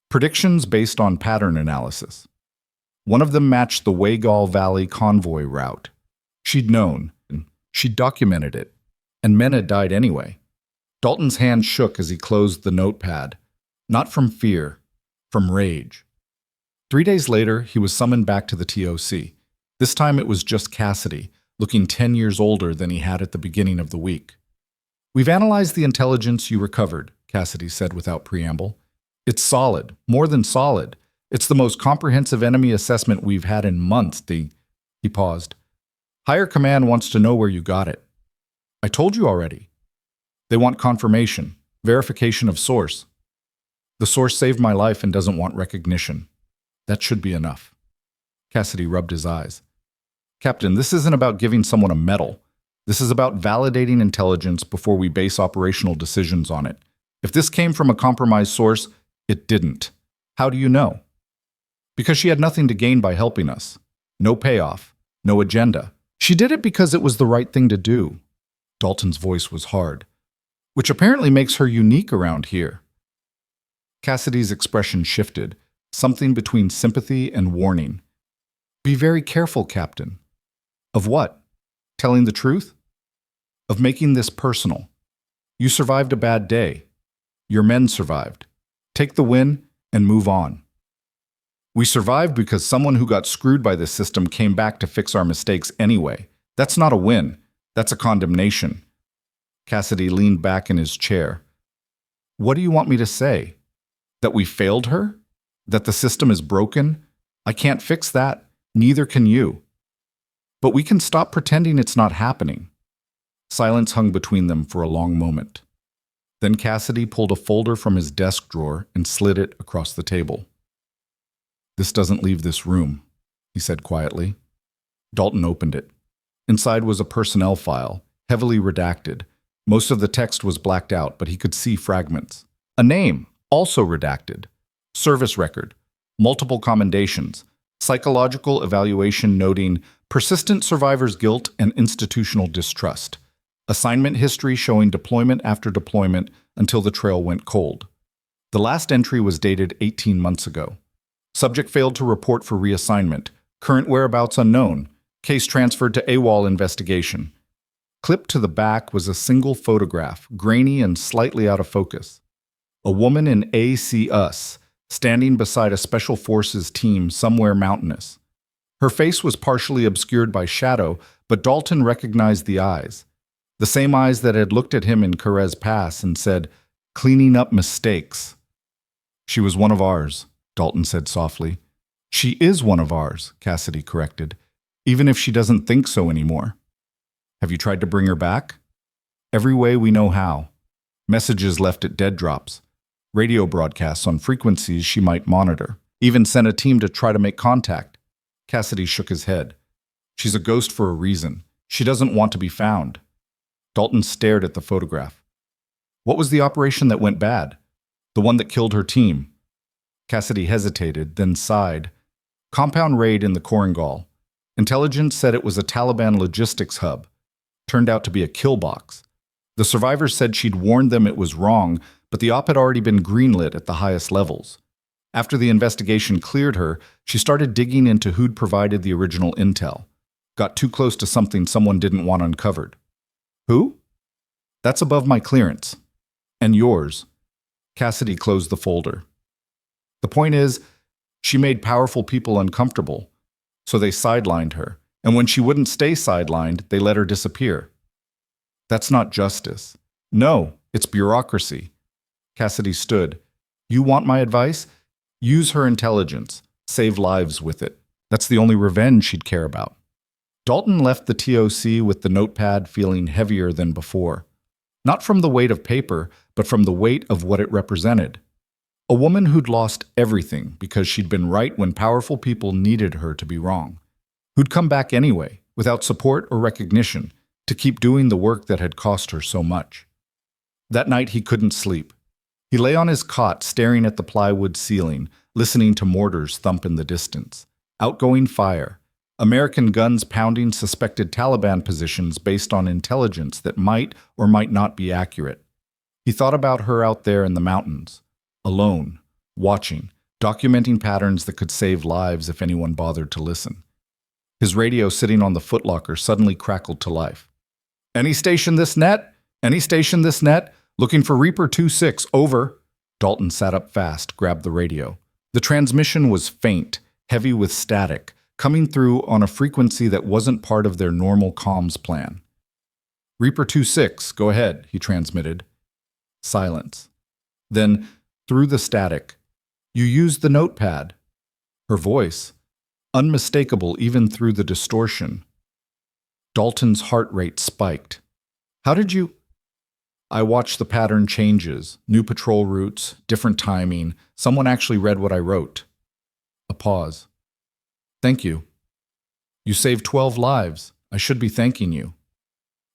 Predictions based on pattern analysis. One of them matched the Waygal Valley convoy route. She'd known, and she'd documented it, and men had died anyway. Dalton's hand shook as he closed the notepad, not from fear, from rage. 3 days later, he was summoned back to the TOC. This time it was just Cassidy, looking 10 years older than he had at the beginning of the week. "We've analyzed the intelligence you recovered," Cassidy said without preamble. "It's solid, more than solid. It's the most comprehensive enemy assessment we've had in months." He paused. "Higher command wants to know where you got it." "I told you already." "They want confirmation, verification of source." "The source saved my life and doesn't want recognition. That should be enough." Cassidy rubbed his eyes. "Captain, this isn't about giving someone a medal. This is about validating intelligence before we base operational decisions on it. If this came from a compromised source, it didn't. How do you know?" "Because she had nothing to gain by helping us. No payoff, no agenda. She did it because it was the right thing to do." Dalton's voice was hard. "Which apparently makes her unique around here." Cassidy's expression shifted, something between sympathy and warning. "Be very careful, Captain." "Of what? Telling the truth?" "Of making this personal. You survived a bad day. Your men survived. Take the win and move on." "We survived because someone who got screwed by this system came back to fix our mistakes anyway. That's not a win. That's a condemnation." Cassidy leaned back in his chair. "What do you want me to say? That we failed her? That the system is broken? I can't fix that. Neither can you. But we can stop pretending it's not happening." Silence hung between them for a long moment. Then Cassidy pulled a folder from his desk drawer and slid it across the table. "This doesn't leave this room," he said quietly. Dalton opened it. Inside was a personnel file, heavily redacted. Most of the text was blacked out, but he could see fragments. A name, also redacted. Service record, multiple commendations, psychological evaluation noting persistent survivor's guilt and institutional distrust. Assignment history showing deployment after deployment until the trail went cold. The last entry was dated 18 months ago. Subject failed to report for reassignment. Current whereabouts unknown. Case transferred to AWOL investigation. Clipped to the back was a single photograph, grainy and slightly out of focus. A woman in AC-US, standing beside a Special Forces team somewhere mountainous. Her face was partially obscured by shadow, but Dalton recognized the eyes. The same eyes that had looked at him in Carez Pass and said, "Cleaning up mistakes." "She was one of ours," Dalton said softly. "She is one of ours," Cassidy corrected, "even if she doesn't think so anymore." "Have you tried to bring her back?" "Every way we know how. Messages left at dead drops. Radio broadcasts on frequencies she might monitor. Even sent a team to try to make contact." Cassidy shook his head. "She's a ghost for a reason. She doesn't want to be found." Dalton stared at the photograph. "What was the operation that went bad? The one that killed her team?" Cassidy hesitated, then sighed. "Compound raid in the Korangal. Intelligence said it was a Taliban logistics hub. Turned out to be a kill box. The survivors said she'd warned them it was wrong, but the op had already been greenlit at the highest levels. After the investigation cleared her, she started digging into who'd provided the original intel. Got too close to something someone didn't want uncovered." "Who?" "That's above my clearance. And yours." Cassidy closed the folder. "The point is, she made powerful people uncomfortable, so they sidelined her, And when she wouldn't stay sidelined, they let her disappear. That's not justice. No, it's bureaucracy. Cassidy stood. You want my advice? Use her intelligence. Save lives with it. That's the only revenge she'd care about. Dalton left the TOC with the notepad feeling heavier than before. Not from the weight of paper, but from the weight of what it represented. A woman who'd lost everything because she'd been right when powerful people needed her to be wrong. Who'd come back anyway, without support or recognition, to keep doing the work that had cost her so much. That night he couldn't sleep. He lay on his cot staring at the plywood ceiling, listening to mortars thump in the distance. Outgoing fire. American guns pounding suspected Taliban positions based on intelligence that might or might not be accurate. He thought about her out there in the mountains, alone, watching, documenting patterns that could save lives if anyone bothered to listen. His radio sitting on the footlocker suddenly crackled to life. Any station this net? Any station this net? Looking for Reaper 26, over. Dalton sat up fast, grabbed the radio. The transmission was faint, heavy with static, coming through on a frequency that wasn't part of their normal comms plan. Reaper 26, go ahead, he transmitted. Silence. Then, through the static, you used the notepad. Her voice, unmistakable even through the distortion. Dalton's heart rate spiked. How did you? I watched the pattern changes, new patrol routes, different timing. Someone actually read what I wrote. A pause. Thank you. You saved 12 lives. I should be thanking you.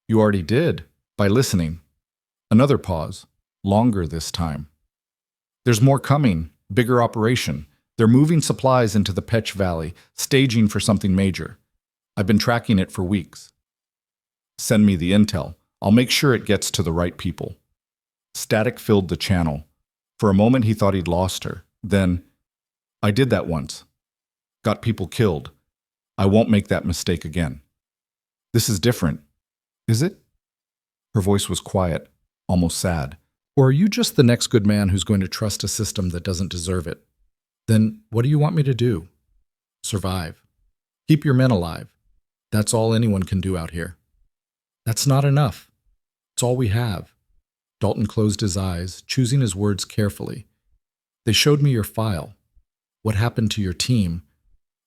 You already did, by listening. Another pause, longer this time. There's more coming, bigger operation. They're moving supplies into the Petch Valley, staging for something major. I've been tracking it for weeks. Send me the intel. I'll make sure it gets to the right people. Static filled the channel. For a moment he thought he'd lost her. Then, I did that once. Got people killed. I won't make that mistake again. This is different. Is it? Her voice was quiet, almost sad. Or are you just the next good man who's going to trust a system that doesn't deserve it? Then what do you want me to do? Survive. Keep your men alive. That's all anyone can do out here. That's not enough. It's all we have. Dalton closed his eyes, choosing his words carefully. They showed me your file. What happened to your team?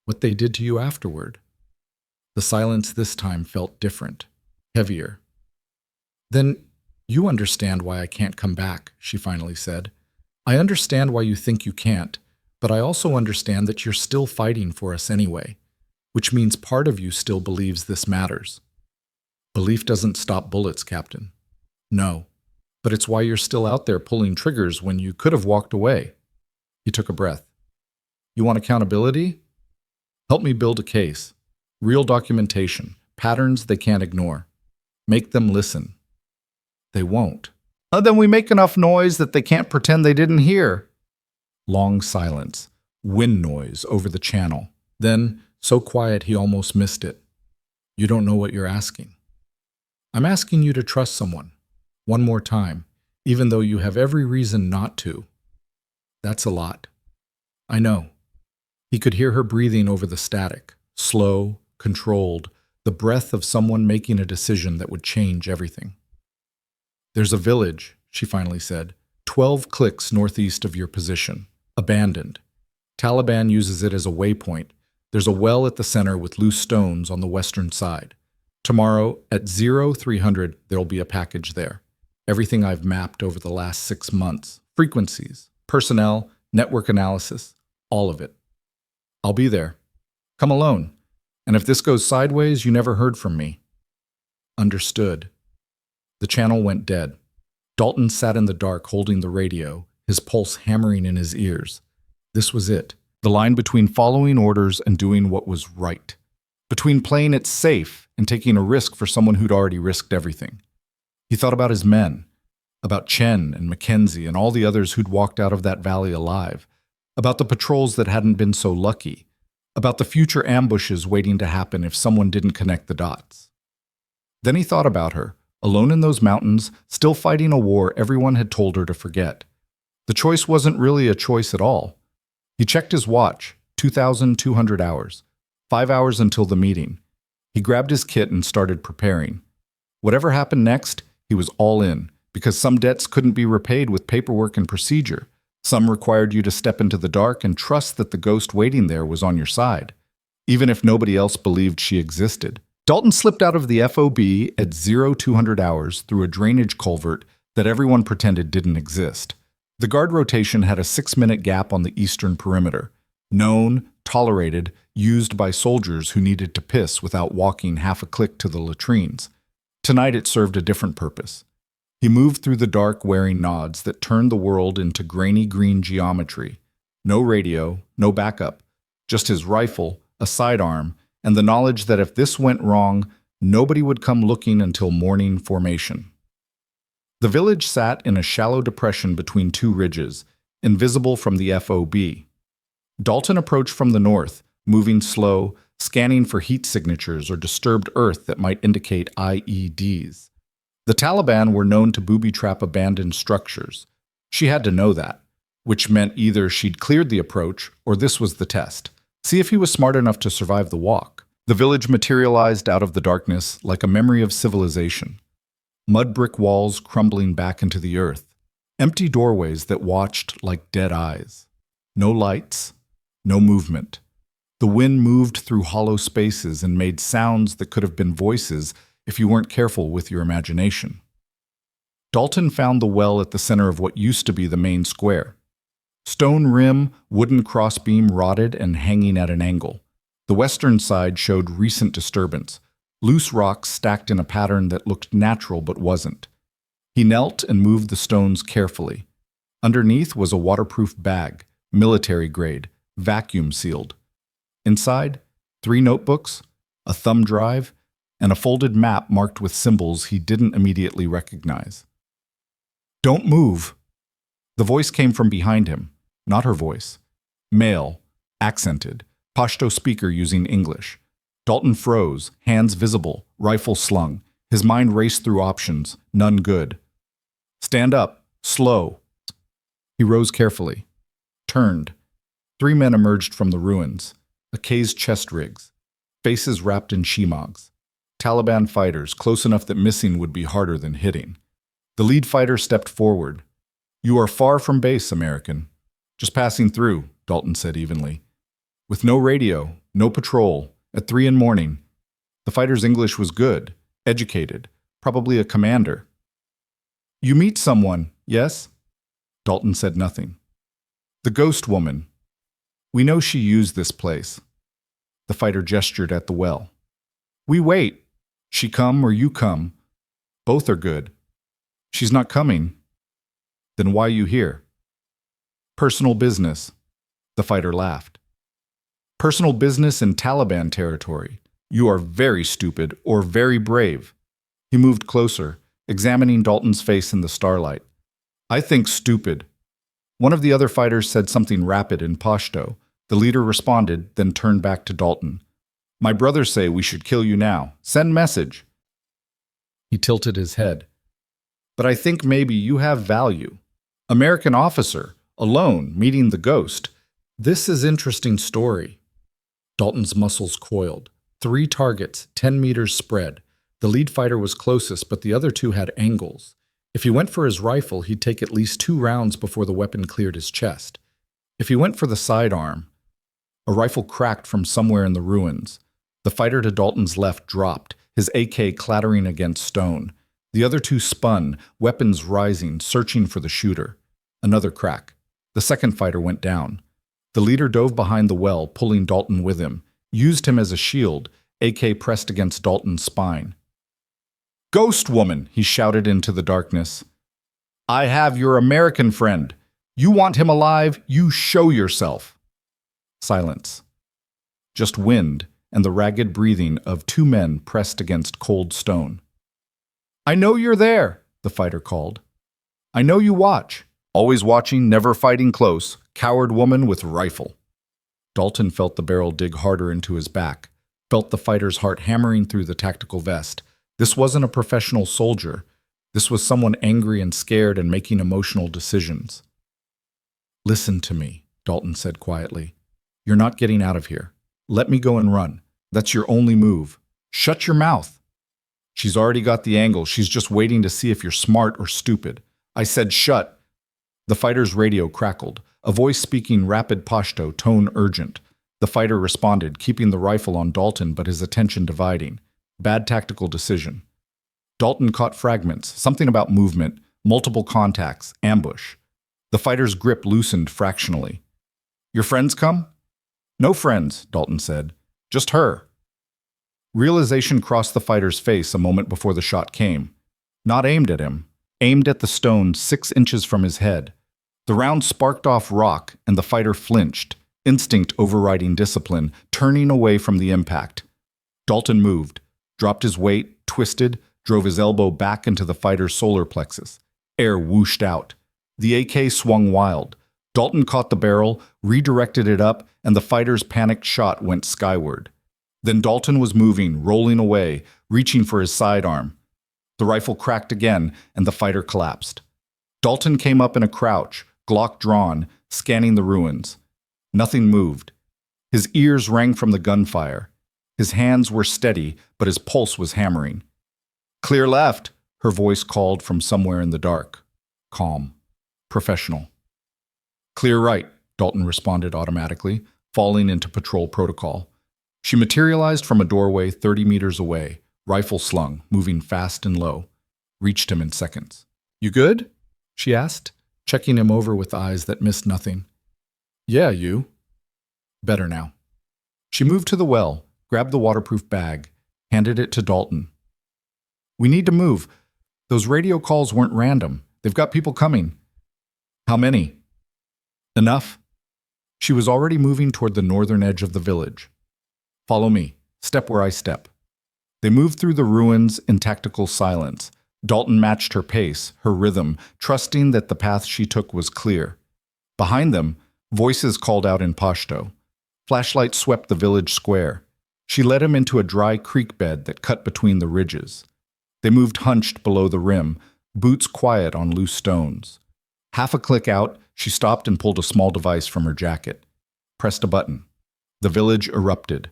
What they did to you afterward. The silence this time felt different, heavier. Then you understand why I can't come back, she finally said. I understand why you think you can't, but I also understand that you're still fighting for us anyway, which means part of you still believes this matters. Belief doesn't stop bullets, Captain. No, but it's why you're still out there pulling triggers when you could have walked away. He took a breath. You want accountability? Help me build a case. Real documentation. Patterns they can't ignore. Make them listen. They won't. Then we make enough noise that they can't pretend they didn't hear. Long silence. Wind noise over the channel. Then, so quiet he almost missed it. You don't know what you're asking. I'm asking you to trust someone. One more time, even though you have every reason not to. That's a lot. I know. He could hear her breathing over the static, slow, controlled, the breath of someone making a decision that would change everything. There's a village, she finally said, 12 clicks northeast of your position, abandoned. Taliban uses it as a waypoint. There's a well at the center with loose stones on the western side. Tomorrow, at 0300, there'll be a package there. Everything I've mapped over the last 6 months, frequencies, personnel, network analysis, all of it. I'll be there. Come alone. And if this goes sideways, you never heard from me. Understood. The channel went dead. Dalton sat in the dark holding the radio, his pulse hammering in his ears. This was it. The line between following orders and doing what was right. Between playing it safe and taking a risk for someone who'd already risked everything. He thought about his men, about Chen and Mackenzie and all the others who'd walked out of that valley alive, about the patrols that hadn't been so lucky, about the future ambushes waiting to happen if someone didn't connect the dots. Then he thought about her, alone in those mountains, still fighting a war everyone had told her to forget. The choice wasn't really a choice at all. He checked his watch, 2,200 hours, 5 hours until the meeting. He grabbed his kit and started preparing. Whatever happened next, he was all in, because some debts couldn't be repaid with paperwork and procedure. Some required you to step into the dark and trust that the ghost waiting there was on your side, even if nobody else believed she existed. Dalton slipped out of the FOB at 0200 hours through a drainage culvert that everyone pretended didn't exist. The guard rotation had a 6-minute gap on the eastern perimeter. Known, tolerated, used by soldiers who needed to piss without walking half a click to the latrines. Tonight it served a different purpose. He moved through the dark wearing nods that turned the world into grainy green geometry. No radio, no backup, just his rifle, a sidearm, and the knowledge that if this went wrong, nobody would come looking until morning formation. The village sat in a shallow depression between two ridges, invisible from the FOB. Dalton approached from the north, moving slow, scanning for heat signatures or disturbed earth that might indicate IEDs. The Taliban were known to booby-trap abandoned structures. She had to know that, which meant either she'd cleared the approach or this was the test. See if he was smart enough to survive the walk. The village materialized out of the darkness like a memory of civilization. Mud brick walls crumbling back into the earth. Empty doorways that watched like dead eyes. No lights, no movement. The wind moved through hollow spaces and made sounds that could have been voices if you weren't careful with your imagination. Dalton found the well at the center of what used to be the main square. Stone rim, wooden crossbeam rotted and hanging at an angle. The western side showed recent disturbance, loose rocks stacked in a pattern that looked natural but wasn't. He knelt and moved the stones carefully. Underneath was a waterproof bag, military grade, vacuum sealed. Inside, 3 notebooks, a thumb drive, and a folded map marked with symbols he didn't immediately recognize. "Don't move." The voice came from behind him, not her voice. Male, accented, Pashto speaker using English. Dalton froze, hands visible, rifle slung. His mind raced through options, none good. "Stand up, slow." He rose carefully, turned. 3 men emerged from the ruins, Akay's chest rigs, faces wrapped in shemogs. Taliban fighters, close enough that missing would be harder than hitting. The lead fighter stepped forward. "You are far from base, American." "Just passing through," Dalton said evenly. With no radio, no patrol, at 3 in the morning. The fighter's English was good, educated, probably a commander. "You meet someone, yes?" Dalton said nothing. "The ghost woman. We know she used this place." The fighter gestured at the well. "We wait. She come or you come. Both are good." "She's not coming." "Then why you here?" "Personal business." The fighter laughed. "Personal business in Taliban territory. You are very stupid or very brave." He moved closer, examining Dalton's face in the starlight. "I think stupid." One of the other fighters said something rapid in Pashto. The leader responded, then turned back to Dalton. "My brothers say we should kill you now. Send message." He tilted his head. "But I think maybe you have value. American officer, alone, meeting the ghost. This is interesting story." Dalton's muscles coiled. 3 targets, 10 meters spread. The lead fighter was closest, but the other 2 had angles. If he went for his rifle, he'd take at least 2 rounds before the weapon cleared his chest. If he went for the sidearm, a rifle cracked from somewhere in the ruins. The fighter to Dalton's left dropped, his AK clattering against stone. The other 2 spun, weapons rising, searching for the shooter. Another crack. The second fighter went down. The leader dove behind the well, pulling Dalton with him, used him as a shield, AK pressed against Dalton's spine. "Ghost woman," he shouted into the darkness. "I have your American friend. You want him alive, you show yourself." Silence. Just wind and the ragged breathing of 2 men pressed against cold stone. "I know you're there," the fighter called. "I know you watch. Always watching, never fighting close. Coward woman with rifle." Dalton felt the barrel dig harder into his back, felt the fighter's heart hammering through the tactical vest. This wasn't a professional soldier. This was someone angry and scared and making emotional decisions. "Listen to me," Dalton said quietly. "You're not getting out of here. Let me go and run. That's your only move. Shut your mouth. She's already got the angle. She's just waiting to see if you're smart or stupid. I said shut. The fighter's radio crackled, a voice speaking rapid Pashto, tone urgent. The fighter responded, keeping the rifle on Dalton but his attention dividing. Bad tactical decision. Dalton caught fragments, something about movement, multiple contacts, ambush. The fighter's grip loosened fractionally. Your friends come? No friends, Dalton said. Just her. Realization crossed the fighter's face a moment before the shot came. Not aimed at him, aimed at the stone 6 inches from his head. The round sparked off rock, and the fighter flinched, instinct overriding discipline, turning away from the impact. Dalton moved, dropped his weight, twisted, drove his elbow back into the fighter's solar plexus. Air whooshed out. The AK swung wild. Dalton caught the barrel, redirected it up, and the fighter's panicked shot went skyward. Then Dalton was moving, rolling away, reaching for his sidearm. The rifle cracked again, and the fighter collapsed. Dalton came up in a crouch, Glock drawn, scanning the ruins. Nothing moved. His ears rang from the gunfire. His hands were steady, but his pulse was hammering. Clear left, her voice called from somewhere in the dark. Calm. Professional. Clear right, Dalton responded automatically, falling into patrol protocol. She materialized from a doorway 30 meters away, rifle slung, moving fast and low. Reached him in seconds. You good? She asked, checking him over with eyes that missed nothing. Yeah, you. Better now. She moved to the well, grabbed the waterproof bag, handed it to Dalton. We need to move. Those radio calls weren't random. They've got people coming. How many? Enough. She was already moving toward the northern edge of the village. Follow me. Step where I step. They moved through the ruins in tactical silence. Dalton matched her pace, her rhythm, trusting that the path she took was clear. Behind them, voices called out in Pashto. Flashlights swept the village square. She led him into a dry creek bed that cut between the ridges. They moved hunched below the rim, boots quiet on loose stones. Half a click out, she stopped and pulled a small device from her jacket. Pressed a button. The village erupted.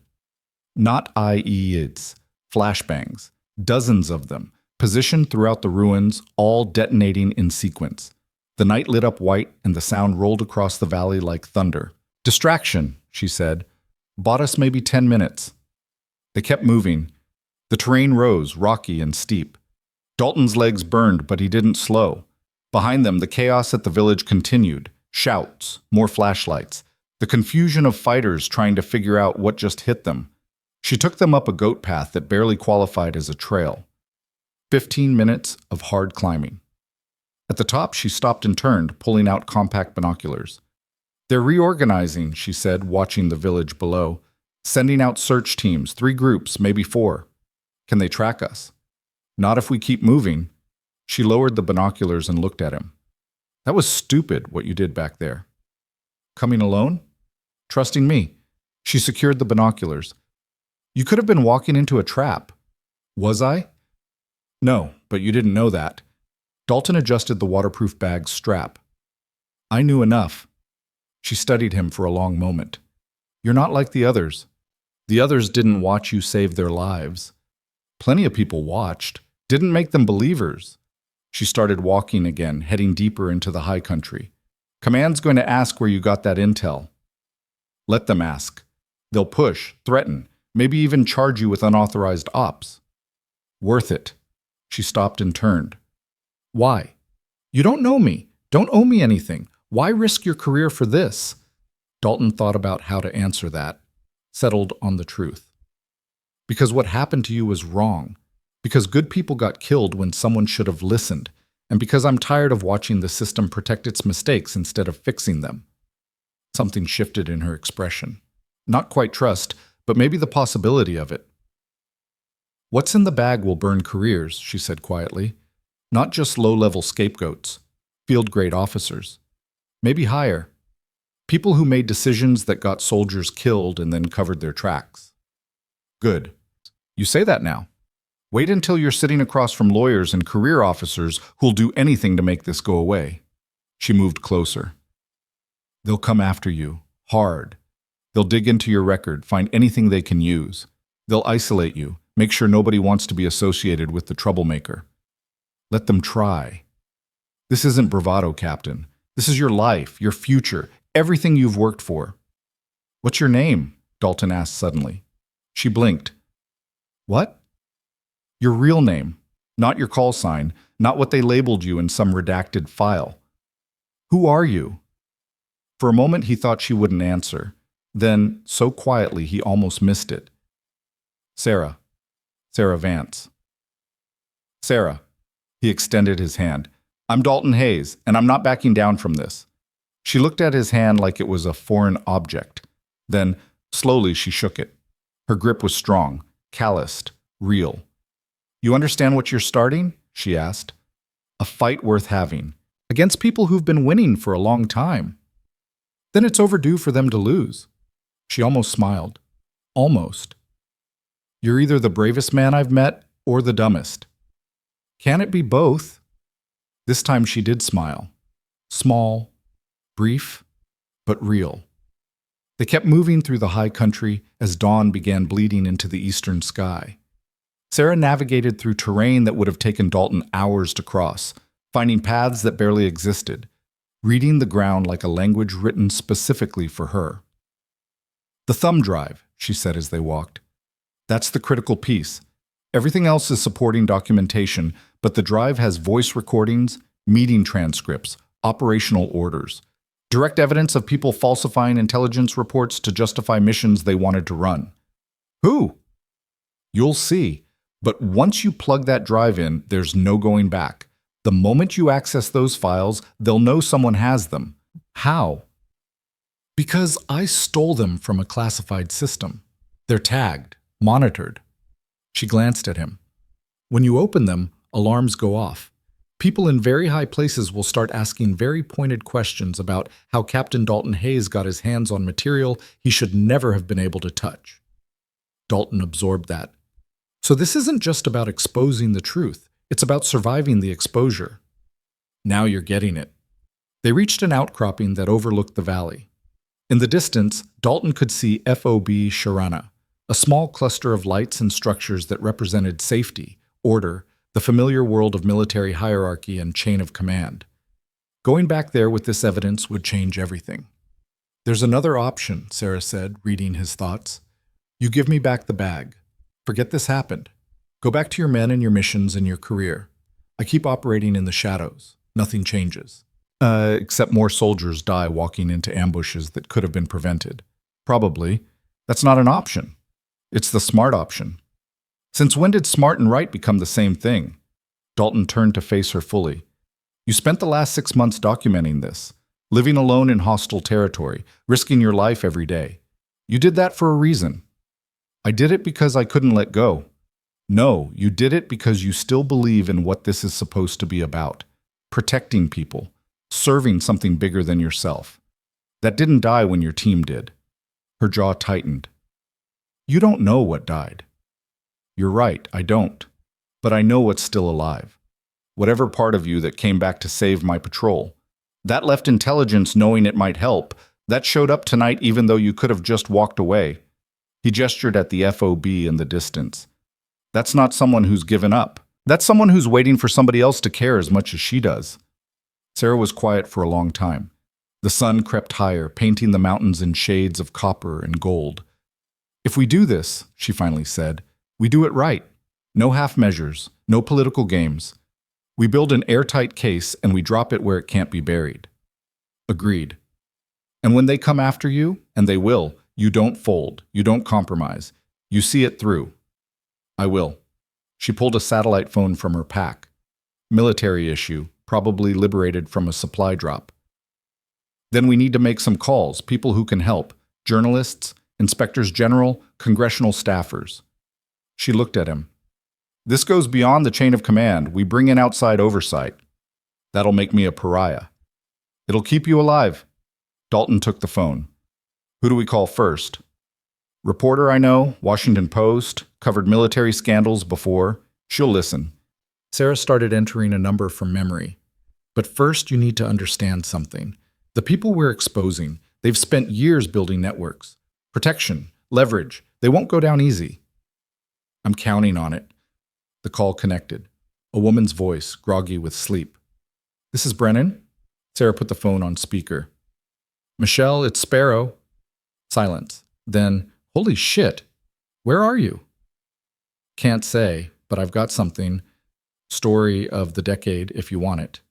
Not IEDs, flashbangs, dozens of them, positioned throughout the ruins, all detonating in sequence. The night lit up white, and the sound rolled across the valley like thunder. Distraction, she said. Bought us maybe 10 minutes. They kept moving. The terrain rose, rocky and steep. Dalton's legs burned, but he didn't slow. Behind them, the chaos at the village continued. Shouts, more flashlights, the confusion of fighters trying to figure out what just hit them. She took them up a goat path that barely qualified as a trail. 15 minutes of hard climbing. At the top, she stopped and turned, pulling out compact binoculars. They're reorganizing, she said, watching the village below. Sending out search teams, 3 groups, maybe 4. Can they track us? Not if we keep moving. She lowered the binoculars and looked at him. That was stupid, what you did back there. Coming alone? Trusting me. She secured the binoculars. You could have been walking into a trap. Was I? No, but you didn't know that. Dalton adjusted the waterproof bag's strap. I knew enough. She studied him for a long moment. You're not like the others. The others didn't watch you save their lives. Plenty of people watched. Didn't make them believers. She started walking again, heading deeper into the high country. Command's going to ask where you got that intel. Let them ask. They'll push, threaten, maybe even charge you with unauthorized ops. Worth it. She stopped and turned. Why? You don't know me. Don't owe me anything. Why risk your career for this? Dalton thought about how to answer that, settled on the truth. Because what happened to you was wrong. Because good people got killed when someone should have listened. And because I'm tired of watching the system protect its mistakes instead of fixing them. Something shifted in her expression. Not quite trust, but maybe the possibility of it. What's in the bag will burn careers, she said quietly. Not just low-level scapegoats, field-grade officers. Maybe higher. People who made decisions that got soldiers killed and then covered their tracks. Good. You say that now. Wait until you're sitting across from lawyers and career officers who'll do anything to make this go away. She moved closer. They'll come after you, hard. They'll dig into your record, find anything they can use. They'll isolate you, Make sure nobody wants to be associated with the troublemaker. Let them try. This isn't bravado, Captain. This is your life, your future, everything you've worked for. What's your name? Dalton asked suddenly. She blinked. What? Your real name, not your call sign, not what they labeled you in some redacted file. Who are you? For a moment he thought she wouldn't answer. Then, so quietly he almost missed it. Sarah. Sarah Vance. Sarah. He extended his hand. I'm Dalton Hayes, and I'm not backing down from this. She looked at his hand like it was a foreign object. Then, slowly, she shook it. Her grip was strong, calloused, real. You understand what you're starting? She asked. A fight worth having, against people who've been winning for a long time. Then it's overdue for them to lose. She almost smiled. Almost. You're either the bravest man I've met or the dumbest. Can it be both? This time she did smile. Small, brief, but real. They kept moving through the high country as dawn began bleeding into the eastern sky. Sarah navigated through terrain that would have taken Dalton hours to cross, finding paths that barely existed, reading the ground like a language written specifically for her. The thumb drive, she said as they walked. That's the critical piece. Everything else is supporting documentation, but the drive has voice recordings, meeting transcripts, operational orders, direct evidence of people falsifying intelligence reports to justify missions they wanted to run. Who? You'll see. But once you plug that drive in, there's no going back. The moment you access those files, they'll know someone has them. How? Because I stole them from a classified system. They're tagged, monitored. She glanced at him. When you open them, alarms go off. People in very high places will start asking very pointed questions about how Captain Dalton Hayes got his hands on material he should never have been able to touch. Dalton absorbed that. So this isn't just about exposing the truth. It's about surviving the exposure. Now you're getting it. They reached an outcropping that overlooked the valley. In the distance, Dalton could see FOB Sharana, a small cluster of lights and structures that represented safety, order, the familiar world of military hierarchy and chain of command. Going back there with this evidence would change everything. There's another option, Sarah said, reading his thoughts. You give me back the bag. Forget this happened. Go back to your men and your missions and your career. I keep operating in the shadows. Nothing changes. Except more soldiers die walking into ambushes that could have been prevented. Probably. That's not an option. It's the smart option. Since when did smart and right become the same thing? Dalton turned to face her fully. You spent the last 6 months documenting this, living alone in hostile territory, risking your life every day. You did that for a reason. I did it because I couldn't let go. No, you did it because you still believe in what this is supposed to be about. Protecting people, serving something bigger than yourself. That didn't die when your team did. Her jaw tightened. You don't know what died. You're right, I don't. But I know what's still alive. Whatever part of you that came back to save my patrol. That left intelligence knowing it might help. That showed up tonight even though you could have just walked away. He gestured at the FOB in the distance. That's not someone who's given up. That's someone who's waiting for somebody else to care as much as she does. Sarah was quiet for a long time. The sun crept higher, painting the mountains in shades of copper and gold. If we do this, she finally said, we do it right. No half measures, no political games. We build an airtight case and we drop it where it can't be buried. Agreed. And when they come after you, and they will, you don't fold, you don't compromise. You see it through. I will. She pulled a satellite phone from her pack. Military issue, probably liberated from a supply drop. Then we need to make some calls, people who can help. Journalists, inspectors general, congressional staffers. She looked at him. This goes beyond the chain of command. We bring in outside oversight. That'll make me a pariah. It'll keep you alive. Dalton took the phone. Who do we call first? Reporter I know, Washington Post, covered military scandals before. She'll listen. Sarah started entering a number from memory. But first you need to understand something. The people we're exposing, they've spent years building networks. Protection, leverage, they won't go down easy. I'm counting on it. The call connected. A woman's voice, groggy with sleep. This is Brennan? Sarah put the phone on speaker. Michelle, it's Sparrow. Silence. Then, holy shit, where are you? Can't say, but I've got something. Story of the decade, if you want it.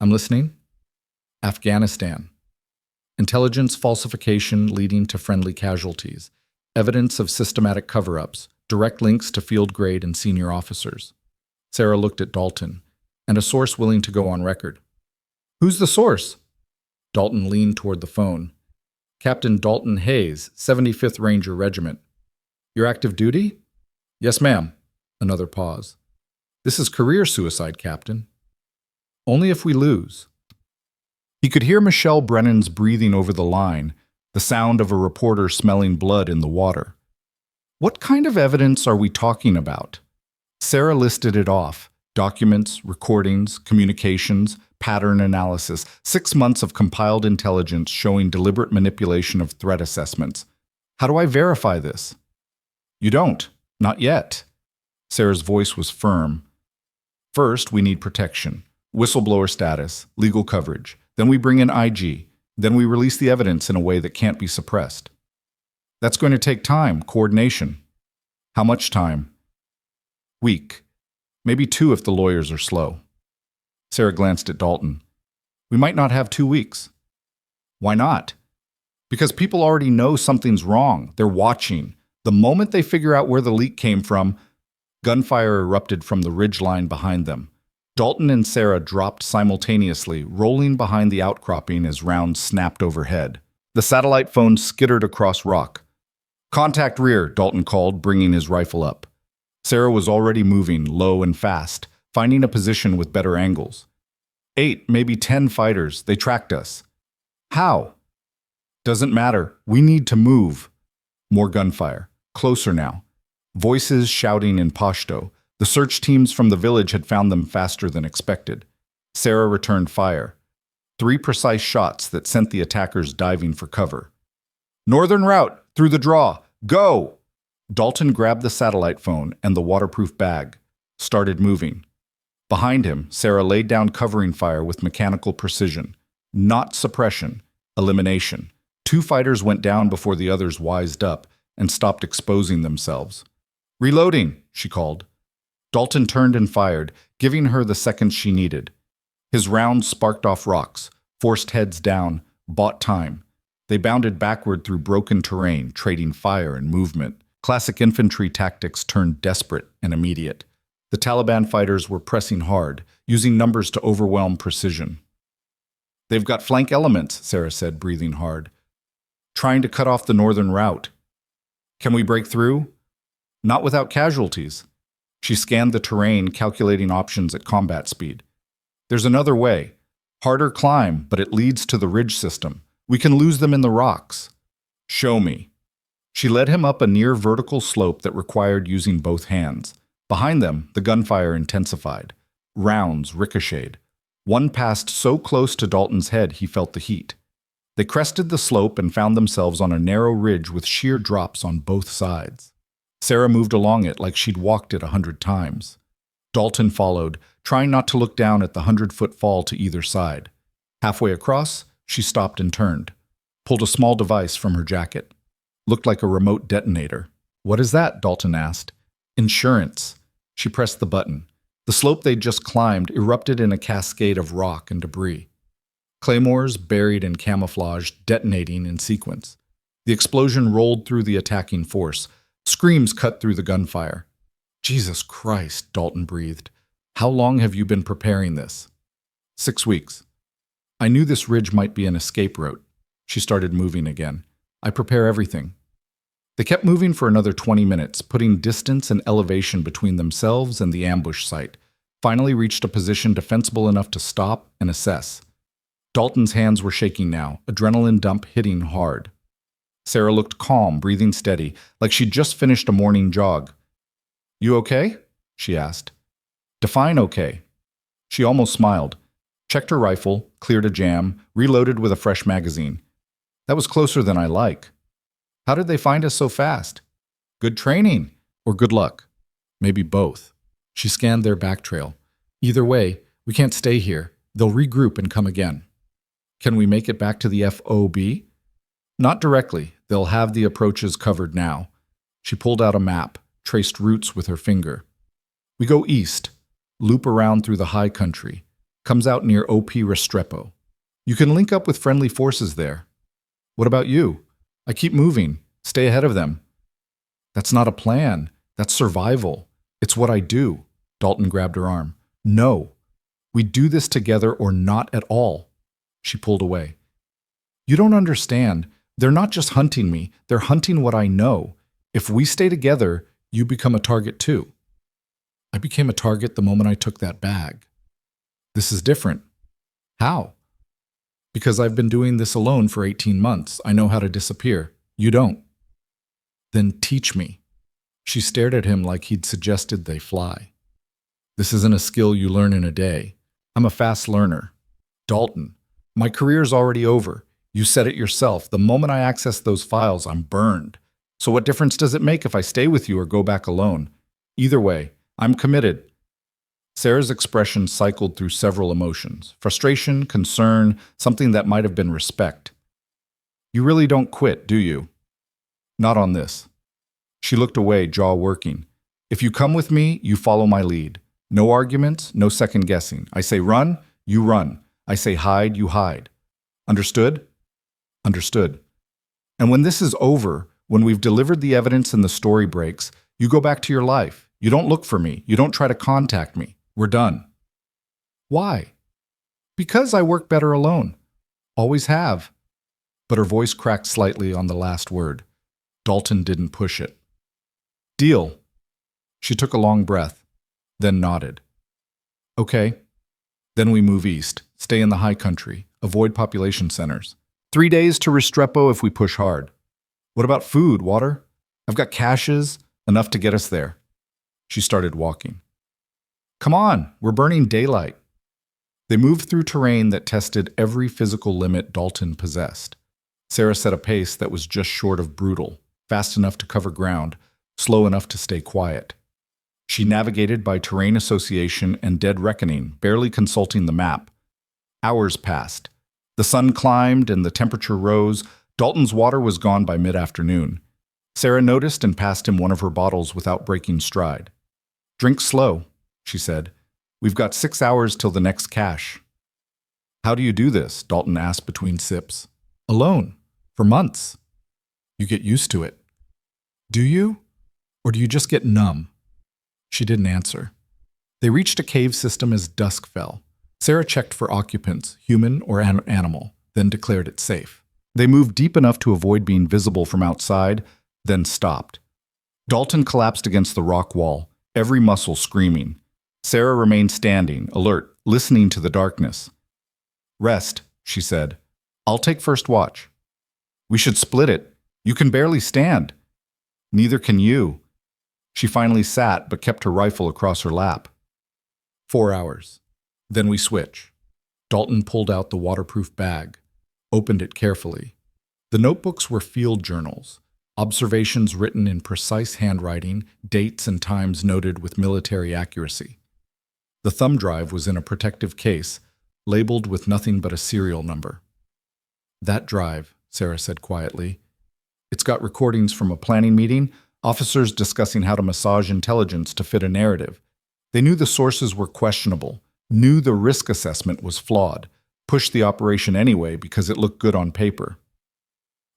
I'm listening. Afghanistan. Intelligence falsification leading to friendly casualties. Evidence of systematic cover-ups. Direct links to field grade and senior officers. Sarah looked at Dalton, and a source willing to go on record. Who's the source? Dalton leaned toward the phone. Captain Dalton Hayes, 75th Ranger Regiment. You're active duty? Yes, ma'am. Another pause. This is career suicide, Captain. Only if we lose. He could hear Michelle Brennan's breathing over the line, the sound of a reporter smelling blood in the water. What kind of evidence are we talking about? Sarah listed it off. Documents, recordings, communications, pattern analysis, 6 months of compiled intelligence showing deliberate manipulation of threat assessments. How do I verify this? You don't. Not yet. Sarah's voice was firm. First, we need protection. Whistleblower status, legal coverage. Then we bring in IG. Then we release the evidence in a way that can't be suppressed. That's going to take time, coordination. How much time? Week. Maybe 2 if the lawyers are slow. Sarah glanced at Dalton. We might not have 2 weeks. Why not? Because people already know something's wrong. They're watching. The moment they figure out where the leak came from, gunfire erupted from the ridge line behind them. Dalton and Sarah dropped simultaneously, rolling behind the outcropping as rounds snapped overhead. The satellite phone skittered across rock. Contact rear, Dalton called, bringing his rifle up. Sarah was already moving, low and fast, finding a position with better angles. 8, maybe 10 fighters. They tracked us. How? Doesn't matter. We need to move. More gunfire. Closer now. Voices shouting in Pashto. The search teams from the village had found them faster than expected. Sarah returned fire. 3 precise shots that sent the attackers diving for cover. Northern route, through the draw. Go! Dalton grabbed the satellite phone and the waterproof bag. Started moving. Behind him, Sarah laid down covering fire with mechanical precision. Not suppression. Elimination. 2 fighters went down before the others wised up and stopped exposing themselves. Reloading, she called. Dalton turned and fired, giving her the seconds she needed. His rounds sparked off rocks, forced heads down, bought time. They bounded backward through broken terrain, trading fire and movement. Classic infantry tactics turned desperate and immediate. The Taliban fighters were pressing hard, using numbers to overwhelm precision. They've got flank elements, Sarah said, breathing hard. Trying to cut off the northern route. Can we break through? Not without casualties. She scanned the terrain, calculating options at combat speed. There's another way. Harder climb, but it leads to the ridge system. We can lose them in the rocks. Show me. She led him up a near vertical slope that required using both hands. Behind them, the gunfire intensified. Rounds ricocheted. One passed so close to Dalton's head he felt the heat. They crested the slope and found themselves on a narrow ridge with sheer drops on both sides. Sarah moved along it like she'd walked it 100 times. Dalton followed, trying not to look down at the 100-foot fall to either side. Halfway across, she stopped and turned, pulled a small device from her jacket. Looked like a remote detonator. What is that? Dalton asked. Insurance. She pressed the button. The slope they'd just climbed erupted in a cascade of rock and debris. Claymores, buried in camouflage, detonating in sequence. The explosion rolled through the attacking force. Screams cut through the gunfire. Jesus Christ, Dalton breathed. How long have you been preparing this? 6 weeks. I knew this ridge might be an escape route. She started moving again. I prepare everything. They kept moving for another 20 minutes, putting distance and elevation between themselves and the ambush site. Finally reached a position defensible enough to stop and assess. Dalton's hands were shaking now, adrenaline dump hitting hard. Sarah looked calm, breathing steady, like she'd just finished a morning jog. You okay? She asked. Define okay. She almost smiled. Checked her rifle, cleared a jam, reloaded with a fresh magazine. That was closer than I like. How did they find us so fast? Good training or good luck? Maybe both. She scanned their back trail. Either way, we can't stay here. They'll regroup and come again. Can we make it back to the FOB? Not directly. They'll have the approaches covered now. She pulled out a map, traced routes with her finger. We go east, loop around through the high country. Comes out near OP Restrepo. You can link up with friendly forces there. What about you? I keep moving. Stay ahead of them. That's not a plan. That's survival. It's what I do. Dalton grabbed her arm. No. We do this together or not at all. She pulled away. You don't understand. They're not just hunting me. They're hunting what I know. If we stay together, you become a target too. I became a target the moment I took that bag. This is different. How? Because I've been doing this alone for 18 months. I know how to disappear. You don't. Then teach me. She stared at him like he'd suggested they fly. This isn't a skill you learn in a day. I'm a fast learner. Dalton, my career's already over. You said it yourself. The moment I access those files, I'm burned. So what difference does it make if I stay with you or go back alone? Either way, I'm committed. Sarah's expression cycled through several emotions. Frustration, concern, something that might have been respect. You really don't quit, do you? Not on this. She looked away, jaw working. If you come with me, you follow my lead. No arguments, no second guessing. I say run, you run. I say hide, you hide. Understood? Understood. And when this is over, when we've delivered the evidence and the story breaks, you go back to your life. You don't look for me. You don't try to contact me. We're done. Why? Because I work better alone. Always have. But her voice cracked slightly on the last word. Dalton didn't push it. Deal. She took a long breath, then nodded. Okay. Then we move east, stay in the high country, avoid population centers. 3 days to Restrepo if we push hard. What about food, water? I've got caches, enough to get us there. She started walking. Come on, we're burning daylight. They moved through terrain that tested every physical limit Dalton possessed. Sarah set a pace that was just short of brutal, fast enough to cover ground, slow enough to stay quiet. She navigated by terrain association and dead reckoning, barely consulting the map. Hours passed. The sun climbed and the temperature rose. Dalton's water was gone by mid-afternoon. Sarah noticed and passed him one of her bottles without breaking stride. Drink slow, she said. We've got 6 hours till the next cache. How do you do this? Dalton asked between sips. Alone. For months. You get used to it. Do you? Or do you just get numb? She didn't answer. They reached a cave system as dusk fell. Sarah checked for occupants, human or animal, then declared it safe. They moved deep enough to avoid being visible from outside, then stopped. Dalton collapsed against the rock wall, every muscle screaming. Sarah remained standing, alert, listening to the darkness. Rest, she said. I'll take first watch. We should split it. You can barely stand. Neither can you. She finally sat, but kept her rifle across her lap. 4 hours. Then we switch. Dalton pulled out the waterproof bag, opened it carefully. The notebooks were field journals, observations written in precise handwriting, dates and times noted with military accuracy. The thumb drive was in a protective case, labeled with nothing but a serial number. That drive, Sarah said quietly. It's got recordings from a planning meeting, officers discussing how to massage intelligence to fit a narrative. They knew the sources were questionable, knew the risk assessment was flawed, pushed the operation anyway because it looked good on paper.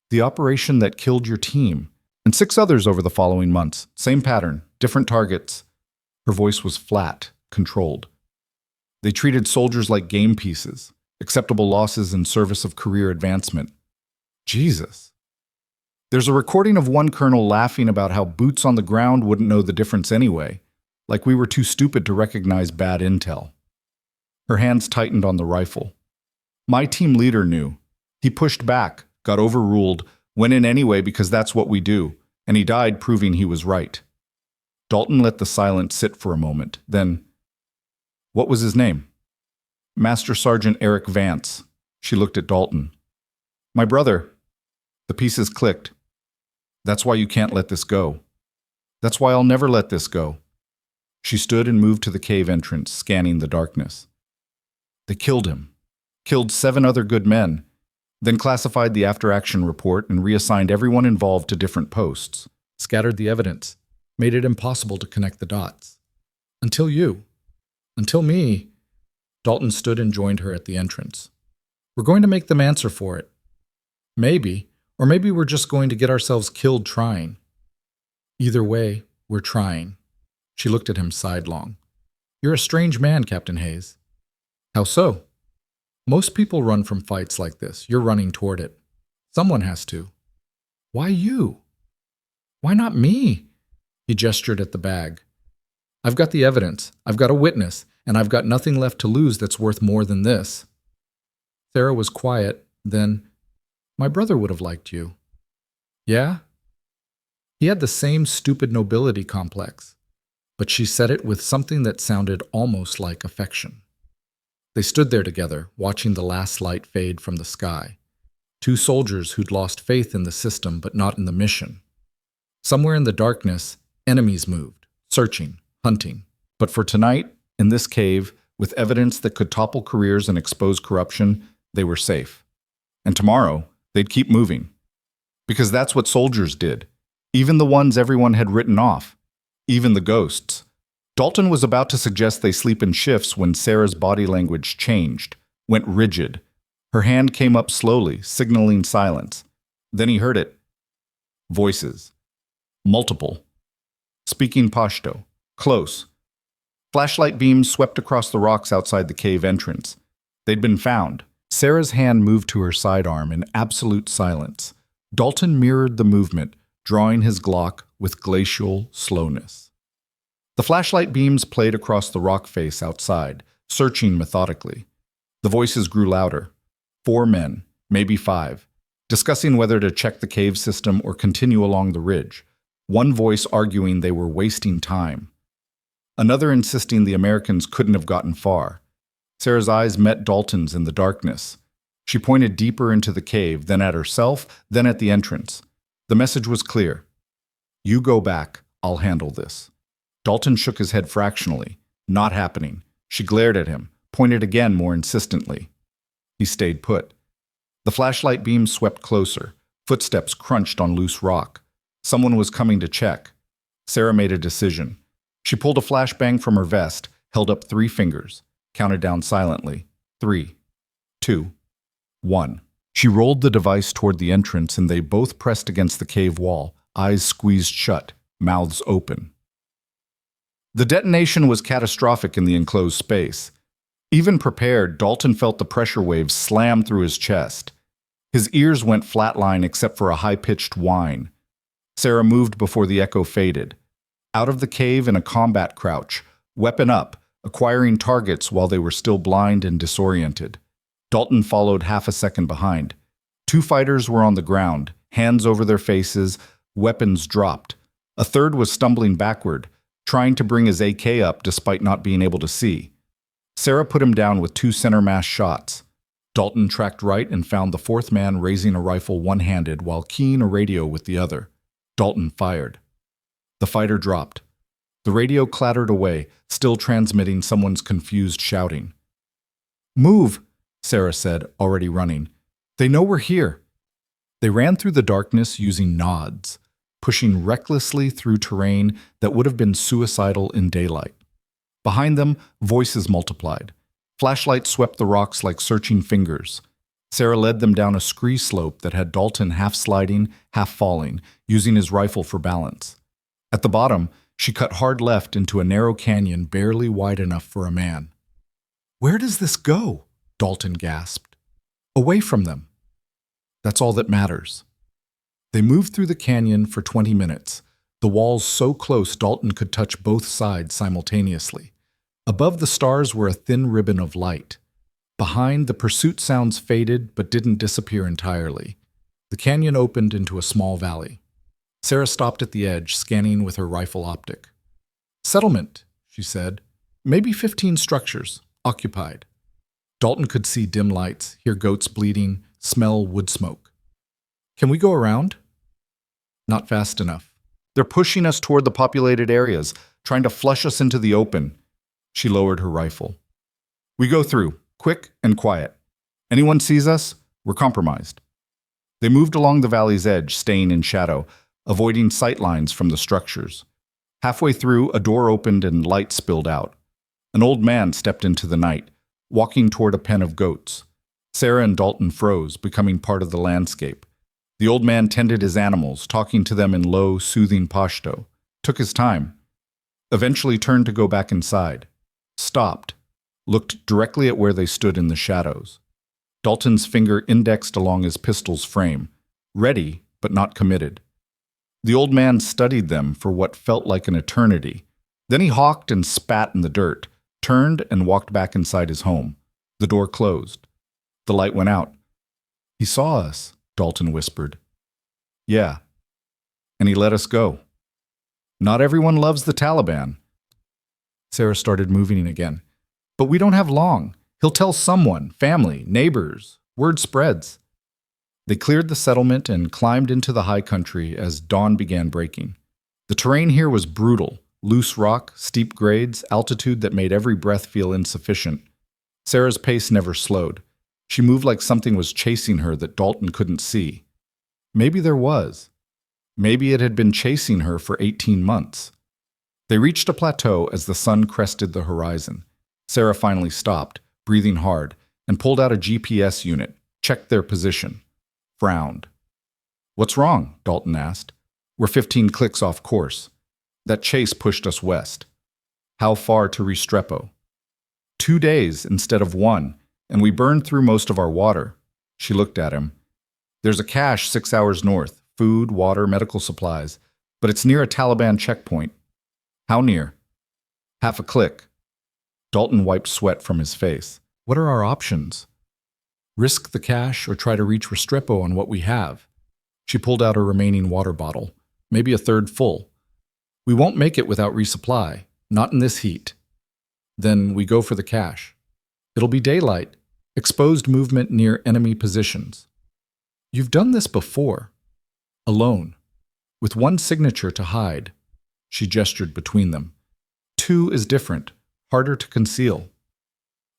The operation that killed your team, and 6 others over the following months. Same pattern, different targets. Her voice was flat, controlled. They treated soldiers like game pieces, acceptable losses in service of career advancement. Jesus. There's a recording of one colonel laughing about how boots on the ground wouldn't know the difference anyway, like we were too stupid to recognize bad intel. Her hands tightened on the rifle. My team leader knew. He pushed back, got overruled, went in anyway because that's what we do, and he died proving he was right. Dalton let the silence sit for a moment, then, what was his name? Master Sergeant Eric Vance. She looked at Dalton. My brother. The pieces clicked. That's why you can't let this go. That's why I'll never let this go. She stood and moved to the cave entrance, scanning the darkness. They killed him. Killed 7 other good men. Then classified the after-action report and reassigned everyone involved to different posts. Scattered the evidence. Made it impossible to connect the dots. Until you. Until me. Dalton stood and joined her at the entrance. We're going to make them answer for it. Maybe. Or maybe we're just going to get ourselves killed trying. Either way, we're trying. She looked at him sidelong. You're a strange man, Captain Hayes. How so? Most people run from fights like this. You're running toward it. Someone has to. Why you? Why not me? He gestured at the bag. I've got the evidence. I've got a witness. And I've got nothing left to lose that's worth more than this. Sarah was quiet. Then, my brother would have liked you. Yeah? He had the same stupid nobility complex. But she said it with something that sounded almost like affection. They stood there together, watching the last light fade from the sky. 2 soldiers who'd lost faith in the system but not in the mission. Somewhere in the darkness, enemies moved, searching, hunting. But for tonight, in this cave, with evidence that could topple careers and expose corruption, they were safe. And tomorrow, they'd keep moving. Because that's what soldiers did. Even the ones everyone had written off. Even the ghosts. Dalton was about to suggest they sleep in shifts when Sarah's body language changed, went rigid. Her hand came up slowly, signaling silence. Then he heard it. Voices. Multiple. Speaking Pashto. Close. Flashlight beams swept across the rocks outside the cave entrance. They'd been found. Sarah's hand moved to her sidearm in absolute silence. Dalton mirrored the movement, drawing his Glock with glacial slowness. The flashlight beams played across the rock face outside, searching methodically. The voices grew louder. 4 men, maybe 5, discussing whether to check the cave system or continue along the ridge. One voice arguing they were wasting time. Another insisting the Americans couldn't have gotten far. Sarah's eyes met Dalton's in the darkness. She pointed deeper into the cave, then at herself, then at the entrance. The message was clear. You go back, I'll handle this. Dalton shook his head fractionally. Not happening. She glared at him, pointed again more insistently. He stayed put. The flashlight beam swept closer. Footsteps crunched on loose rock. Someone was coming to check. Sarah made a decision. She pulled a flashbang from her vest, held up 3 fingers, counted down silently. 3, 2, 1. She rolled the device toward the entrance and they both pressed against the cave wall, eyes squeezed shut, mouths open. The detonation was catastrophic in the enclosed space. Even prepared, Dalton felt the pressure waves slam through his chest. His ears went flatline except for a high-pitched whine. Sarah moved before the echo faded. Out of the cave in a combat crouch, weapon up, acquiring targets while they were still blind and disoriented. Dalton followed half a second behind. 2 fighters were on the ground, hands over their faces, weapons dropped. A third was stumbling backward, trying to bring his AK up despite not being able to see. Sarah put him down with 2 center mass shots. Dalton tracked right and found the 4th man raising a rifle one-handed while keying a radio with the other. Dalton fired. The fighter dropped. The radio clattered away, still transmitting someone's confused shouting. Move, Sarah said, already running. They know we're here. They ran through the darkness using nods, pushing recklessly through terrain that would have been suicidal in daylight. Behind them, voices multiplied. Flashlights swept the rocks like searching fingers. Sarah led them down a scree slope that had Dalton half sliding, half falling, using his rifle for balance. At the bottom, she cut hard left into a narrow canyon barely wide enough for a man. Where does this go? Dalton gasped. Away from them. That's all that matters. They moved through the canyon for 20 minutes, the walls so close Dalton could touch both sides simultaneously. Above the stars were a thin ribbon of light. Behind, the pursuit sounds faded but didn't disappear entirely. The canyon opened into a small valley. Sarah stopped at the edge, scanning with her rifle optic. Settlement, she said. Maybe 15 structures, occupied. Dalton could see dim lights, hear goats bleating, smell wood smoke. Can we go around? Not fast enough. They're pushing us toward the populated areas, trying to flush us into the open. She lowered her rifle. We go through, quick and quiet. Anyone sees us, we're compromised. They moved along the valley's edge, staying in shadow, avoiding sight lines from the structures. Halfway through, a door opened and light spilled out. An old man stepped into the night, walking toward a pen of goats. Sarah and Dalton froze, becoming part of the landscape. The old man tended his animals, talking to them in low, soothing Pashto. Took his time. Eventually turned to go back inside. Stopped. Looked directly at where they stood in the shadows. Dalton's finger indexed along his pistol's frame. Ready, but not committed. The old man studied them for what felt like an eternity. Then he hawked and spat in the dirt, turned and walked back inside his home. The door closed. The light went out. He saw us, Dalton whispered. Yeah. And he let us go. Not everyone loves the Taliban. Sarah started moving again. But we don't have long. He'll tell someone, family, neighbors. Word spreads. They cleared the settlement and climbed into the high country as dawn began breaking. The terrain here was brutal. Loose rock, steep grades, altitude that made every breath feel insufficient. Sarah's pace never slowed. She moved like something was chasing her that Dalton couldn't see. Maybe there was. Maybe it had been chasing her for 18 months. They reached a plateau as the sun crested the horizon. Sarah finally stopped, breathing hard, and pulled out a GPS unit, checked their position. Frowned. What's wrong? Dalton asked. We're 15 clicks off course. That chase pushed us west. How far to Restrepo? 2 days instead of 1, and we burned through most of our water. She looked at him. There's a cache 6 hours north, food, water, medical supplies, but it's near a Taliban checkpoint. How near? Half a click. Dalton wiped sweat from his face. What are our options? Risk the cache or try to reach Restrepo on what we have. She pulled out her remaining water bottle, maybe a third full. We won't make it without resupply, not in this heat. Then we go for the cache. It'll be daylight, exposed movement near enemy positions. You've done this before. Alone, with one signature to hide. She gestured between them. 2 is different, harder to conceal.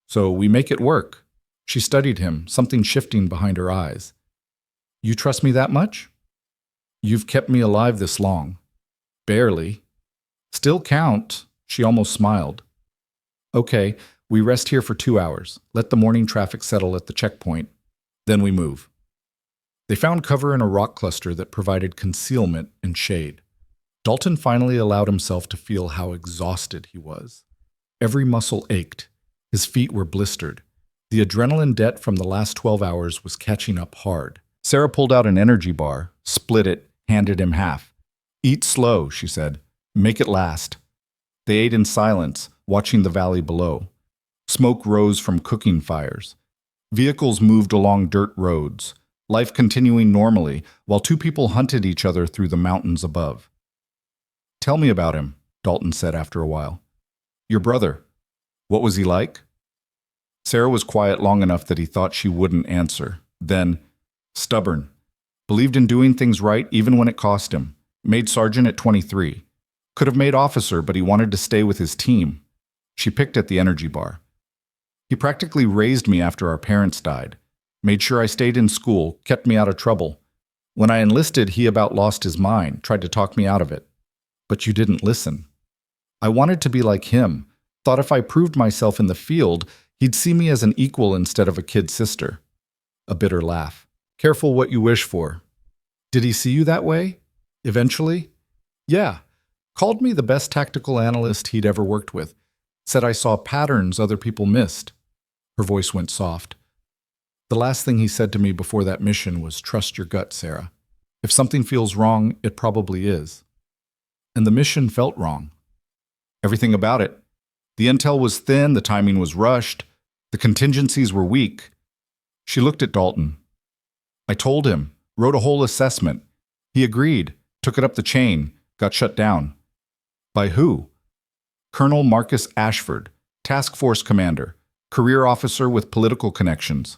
So we make it work. She studied him, something shifting behind her eyes. You trust me that much? You've kept me alive this long. Barely. Still count. She almost smiled. Okay, we rest here for 2 hours. Let the morning traffic settle at the checkpoint. Then we move. They found cover in a rock cluster that provided concealment and shade. Dalton finally allowed himself to feel how exhausted he was. Every muscle ached. His feet were blistered. The adrenaline debt from the last 12 hours was catching up hard. Sarah pulled out an energy bar, split it, handed him half. Eat slow, she said. Make it last. They ate in silence, watching the valley below. Smoke rose from cooking fires. Vehicles moved along dirt roads, life continuing normally while 2 people hunted each other through the mountains above. Tell me about him, Dalton said after a while. Your brother. What was he like? Sarah was quiet long enough that he thought she wouldn't answer. Then, stubborn. Believed in doing things right even when it cost him. Made sergeant at 23. Could have made officer, but he wanted to stay with his team. She picked at the energy bar. He practically raised me after our parents died. Made sure I stayed in school, kept me out of trouble. When I enlisted, he about lost his mind, tried to talk me out of it. But you didn't listen. I wanted to be like him. Thought if I proved myself in the field, he'd see me as an equal instead of a kid sister. A bitter laugh. Careful what you wish for. Did he see you that way? Eventually? Yeah. Called me the best tactical analyst he'd ever worked with. Said I saw patterns other people missed. Her voice went soft. The last thing he said to me before that mission was, trust your gut, Sarah. If something feels wrong, it probably is. And the mission felt wrong. Everything about it. The intel was thin, the timing was rushed, the contingencies were weak. She looked at Dalton. I told him, wrote a whole assessment. He agreed, took it up the chain, got shut down. By who? Colonel Marcus Ashford, task force commander, career officer with political connections.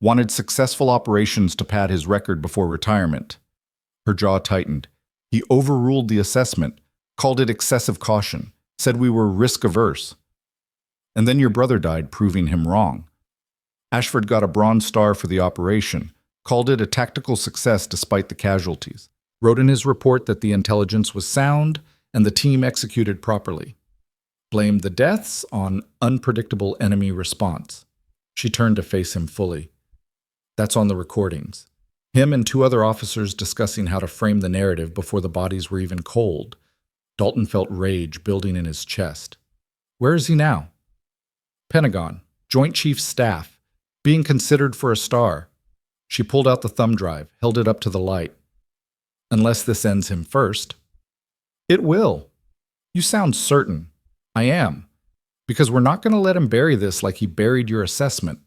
Wanted successful operations to pad his record before retirement. Her jaw tightened. He overruled the assessment, called it excessive caution, said we were risk-averse. And then your brother died, proving him wrong. Ashford got a Bronze Star for the operation, called it a tactical success despite the casualties, wrote in his report that the intelligence was sound and the team executed properly. Blamed the deaths on unpredictable enemy response. She turned to face him fully. That's on the recordings. Him and two other officers discussing how to frame the narrative before the bodies were even cold. Dalton felt rage building in his chest. Where is he now? Pentagon, Joint Chiefs Staff, being considered for a star. She pulled out the thumb drive, held it up to the light. Unless this ends him first. It will. You sound certain. I am. Because we're not going to let him bury this like he buried your assessment.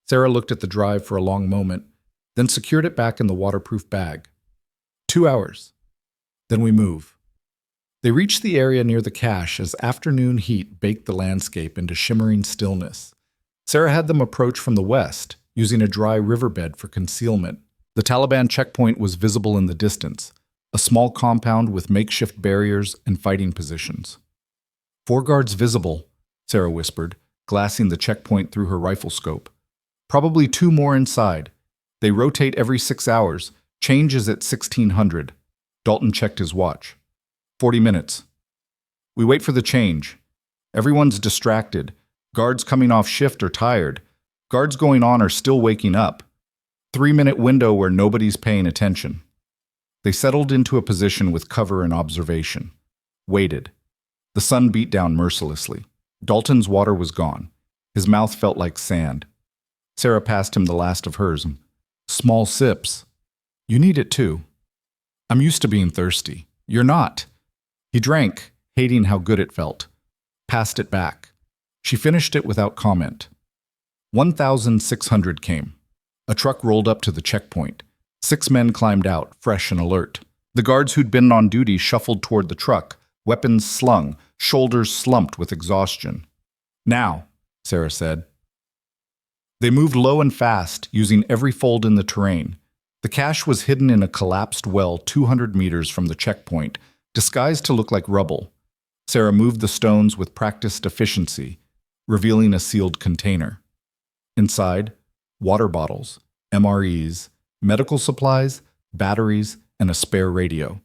Sarah looked at the drive for a long moment, then secured it back in the waterproof bag. 2 hours. Then we move. They reached the area near the cache as afternoon heat baked the landscape into shimmering stillness. Sarah had them approach from the west, using a dry riverbed for concealment. The Taliban checkpoint was visible in the distance, a small compound with makeshift barriers and fighting positions. 4 guards visible, Sarah whispered, glassing the checkpoint through her rifle scope. Probably 2 more inside. They rotate every 6 hours. Change is at 1600. Dalton checked his watch. 40 minutes. We wait for the change. Everyone's distracted. Guards coming off shift are tired. Guards going on are still waking up. 3-minute window where nobody's paying attention. They settled into a position with cover and observation. Waited. The sun beat down mercilessly. Dalton's water was gone. His mouth felt like sand. Sarah passed him the last of hers. Small sips. You need it too. I'm used to being thirsty. You're not. He drank, hating how good it felt. Passed it back. She finished it without comment. 1,600 came. A truck rolled up to the checkpoint. 6 men climbed out, fresh and alert. The guards who'd been on duty shuffled toward the truck, weapons slung, shoulders slumped with exhaustion. Now, Sarah said. They moved low and fast, using every fold in the terrain. The cache was hidden in a collapsed well 200 meters from the checkpoint, disguised to look like rubble. Sarah moved the stones with practiced efficiency, revealing a sealed container. Inside, water bottles, MREs, medical supplies, batteries, and a spare radio.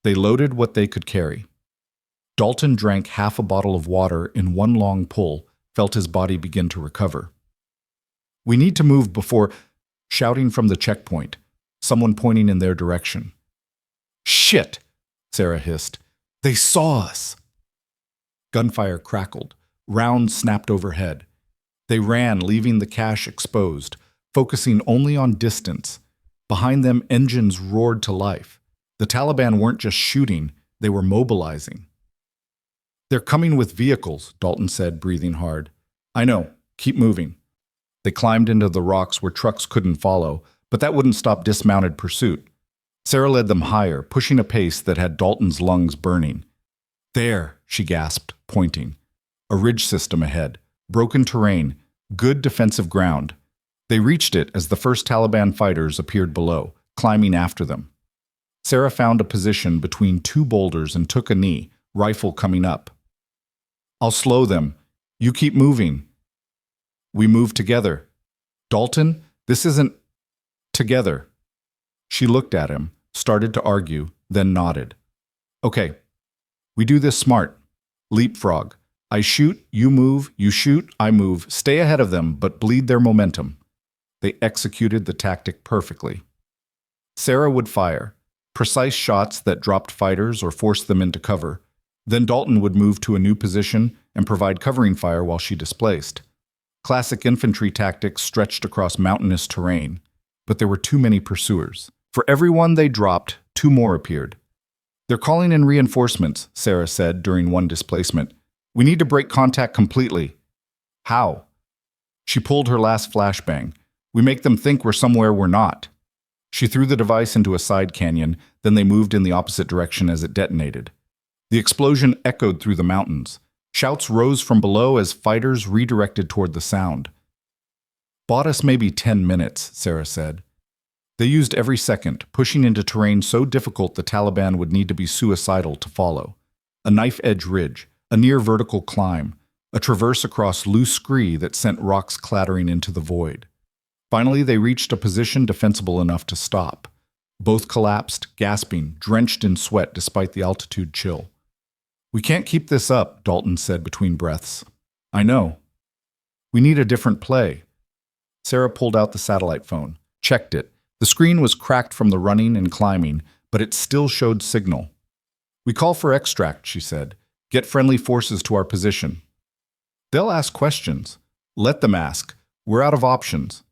They loaded what they could carry. Dalton drank half a bottle of water in one long pull, felt his body begin to recover. We need to move before, shouting from the checkpoint, someone pointing in their direction. Shit, Sarah hissed. They saw us. Gunfire crackled. Rounds snapped overhead. They ran, leaving the cache exposed, focusing only on distance. Behind them, engines roared to life. The Taliban weren't just shooting, they were mobilizing. They're coming with vehicles, Dalton said, breathing hard. I know. Keep moving. They climbed into the rocks where trucks couldn't follow, but that wouldn't stop dismounted pursuit. Sarah led them higher, pushing a pace that had Dalton's lungs burning. There, she gasped, pointing. A ridge system ahead. Broken terrain. Good defensive ground. They reached it as the first Taliban fighters appeared below, climbing after them. Sarah found a position between 2 boulders and took a knee, rifle coming up. I'll slow them. You keep moving. We move together. Dalton, this isn't together. She looked at him, started to argue, then nodded. Okay, we do this smart. Leapfrog. I shoot, you move, you shoot, I move. Stay ahead of them, but bleed their momentum. They executed the tactic perfectly. Sarah would fire, precise shots that dropped fighters or forced them into cover. Then Dalton would move to a new position and provide covering fire while she displaced. Classic infantry tactics stretched across mountainous terrain, but there were too many pursuers. For every one they dropped, 2 more appeared. They're calling in reinforcements, Sarah said during one displacement. We need to break contact completely. How? She pulled her last flashbang. We make them think we're somewhere we're not. She threw the device into a side canyon, then they moved in the opposite direction as it detonated. The explosion echoed through the mountains. Shouts rose from below as fighters redirected toward the sound. Bought us maybe 10 minutes, Sarah said. They used every second, pushing into terrain so difficult the Taliban would need to be suicidal to follow. A knife-edge ridge, a near-vertical climb, a traverse across loose scree that sent rocks clattering into the void. Finally, they reached a position defensible enough to stop. Both collapsed, gasping, drenched in sweat despite the altitude chill. "We can't keep this up," Dalton said between breaths. "I know. We need a different play." Sarah pulled out the satellite phone, checked it. The screen was cracked from the running and climbing, but it still showed signal. "We call for extract," she said. "Get friendly forces to our position." "They'll ask questions." "Let them ask. We're out of options."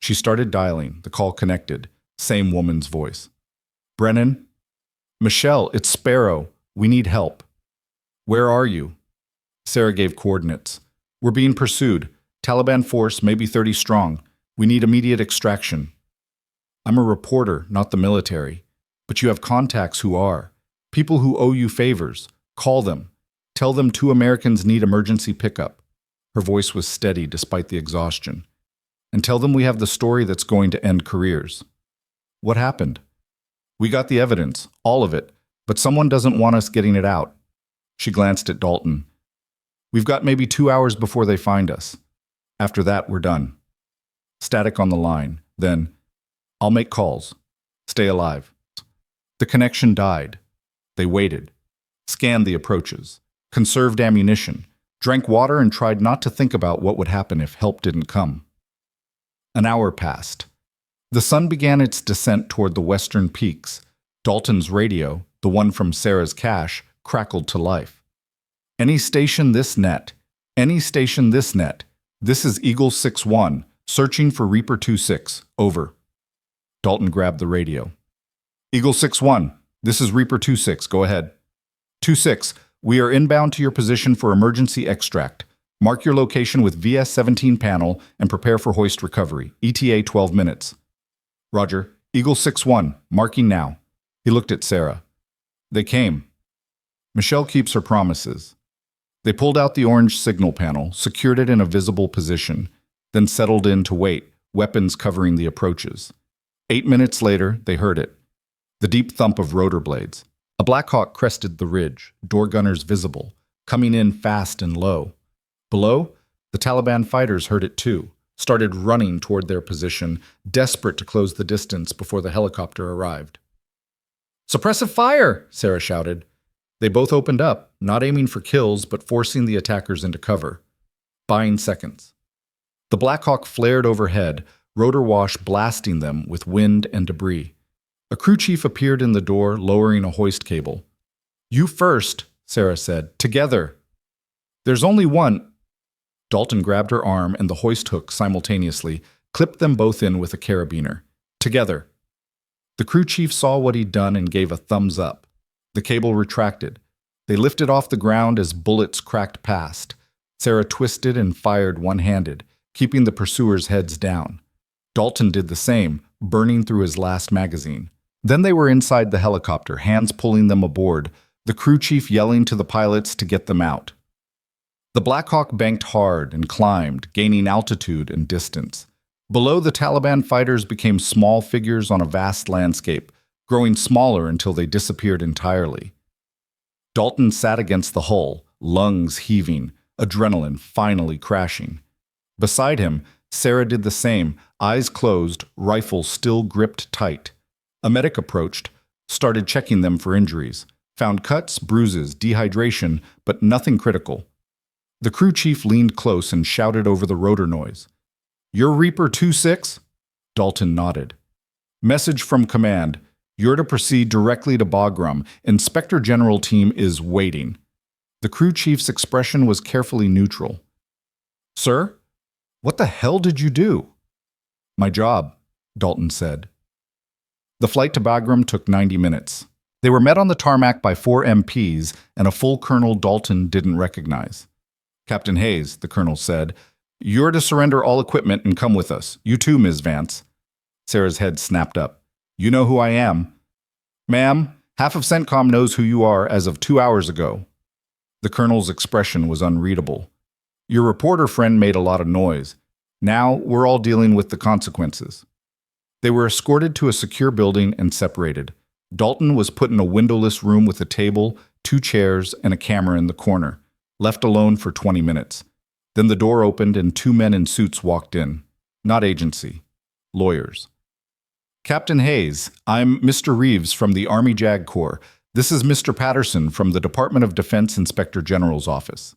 She started dialing. The call connected. Same woman's voice. "Brennan?" "Michelle, it's Sparrow. We need help." "Where are you?" Sarah gave coordinates. "We're being pursued. Taliban force, maybe 30 strong. We need immediate extraction." "I'm a reporter, not the military. But you have contacts who are. People who owe you favors. Call them. Tell them 2 Americans need emergency pickup." Her voice was steady despite the exhaustion. "And tell them we have the story that's going to end careers." "What happened?" "We got the evidence, all of it, but someone doesn't want us getting it out." She glanced at Dalton. "We've got maybe 2 hours before they find us. After that, we're done." Static on the line. Then, "I'll make calls. Stay alive." The connection died. They waited, scanned the approaches, conserved ammunition, drank water and tried not to think about what would happen if help didn't come. An hour passed. The sun began its descent toward the western peaks. Dalton's radio, the one from Sarah's cache, crackled to life. "Any station this net. Any station this net. This is Eagle 6-1, searching for Reaper 2-6. Over." Dalton grabbed the radio. "Eagle 6-1, this is Reaper 2-6. Go ahead." 2-6, we are inbound to your position for emergency extract. Mark your location with VS-17 panel and prepare for hoist recovery. ETA 12 minutes. Roger. Eagle 6-1, marking now. He looked at Sarah. They came. Michelle keeps her promises. They pulled out the orange signal panel, secured it in a visible position, then settled in to wait, weapons covering the approaches. 8 minutes later, they heard it. The deep thump of rotor blades. A Black Hawk crested the ridge, door gunners visible, coming in fast and low. Below, the Taliban fighters heard it too, started running toward their position, desperate to close the distance before the helicopter arrived. "Suppressive fire!" Sarah shouted. They both opened up, not aiming for kills, but forcing the attackers into cover. Buying seconds. The Black Hawk flared overhead, rotor wash blasting them with wind and debris. A crew chief appeared in the door, lowering a hoist cable. "You first," Sarah said. "Together." "There's only one." Dalton grabbed her arm and the hoist hook simultaneously, clipped them both in with a carabiner. "Together." The crew chief saw what he'd done and gave a thumbs up. The cable retracted. They lifted off the ground as bullets cracked past. Sarah twisted and fired one-handed, keeping the pursuers' heads down. Dalton did the same, burning through his last magazine. Then they were inside the helicopter, hands pulling them aboard, the crew chief yelling to the pilots to get them out. The Black Hawk banked hard and climbed, gaining altitude and distance. Below, the Taliban fighters became small figures on a vast landscape, growing smaller until they disappeared entirely. Dalton sat against the hull, lungs heaving, adrenaline finally crashing. Beside him, Sarah did the same, eyes closed, rifle still gripped tight. A medic approached, started checking them for injuries, found cuts, bruises, dehydration, but nothing critical. The crew chief leaned close and shouted over the rotor noise. "You're Reaper 2-6?" Dalton nodded. "Message from command. You're to proceed directly to Bagram. Inspector General team is waiting." The crew chief's expression was carefully neutral. "Sir? What the hell did you do?" "My job," Dalton said. The flight to Bagram took 90 minutes. They were met on the tarmac by 4 MPs and a full colonel Dalton didn't recognize. "Captain Hayes," the colonel said, "you're to surrender all equipment and come with us. You too, Ms. Vance." Sarah's head snapped up. "You know who I am." "Ma'am, half of CENTCOM knows who you are as of 2 hours ago." The colonel's expression was unreadable. "Your reporter friend made a lot of noise. Now we're all dealing with the consequences." They were escorted to a secure building and separated. Dalton was put in a windowless room with a table, 2 chairs, and a camera in the corner, left alone for 20 minutes. Then the door opened and 2 men in suits walked in. Not agency. Lawyers. Captain Hayes, I'm Mr. Reeves from the Army JAG Corps. This is Mr. Patterson from the Department of Defense Inspector General's office.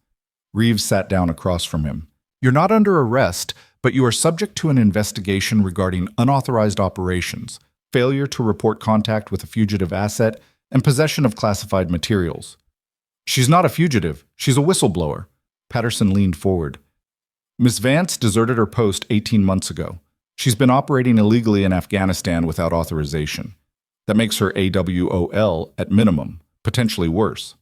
Reeves sat down across from him. You're not under arrest, but you are subject to an investigation regarding unauthorized operations, failure to report contact with a fugitive asset, and possession of classified materials. She's not a fugitive. She's a whistleblower. Patterson leaned forward. Miss Vance deserted her post 18 months ago. She's been operating illegally in Afghanistan without authorization. That makes her AWOL at minimum, potentially worse.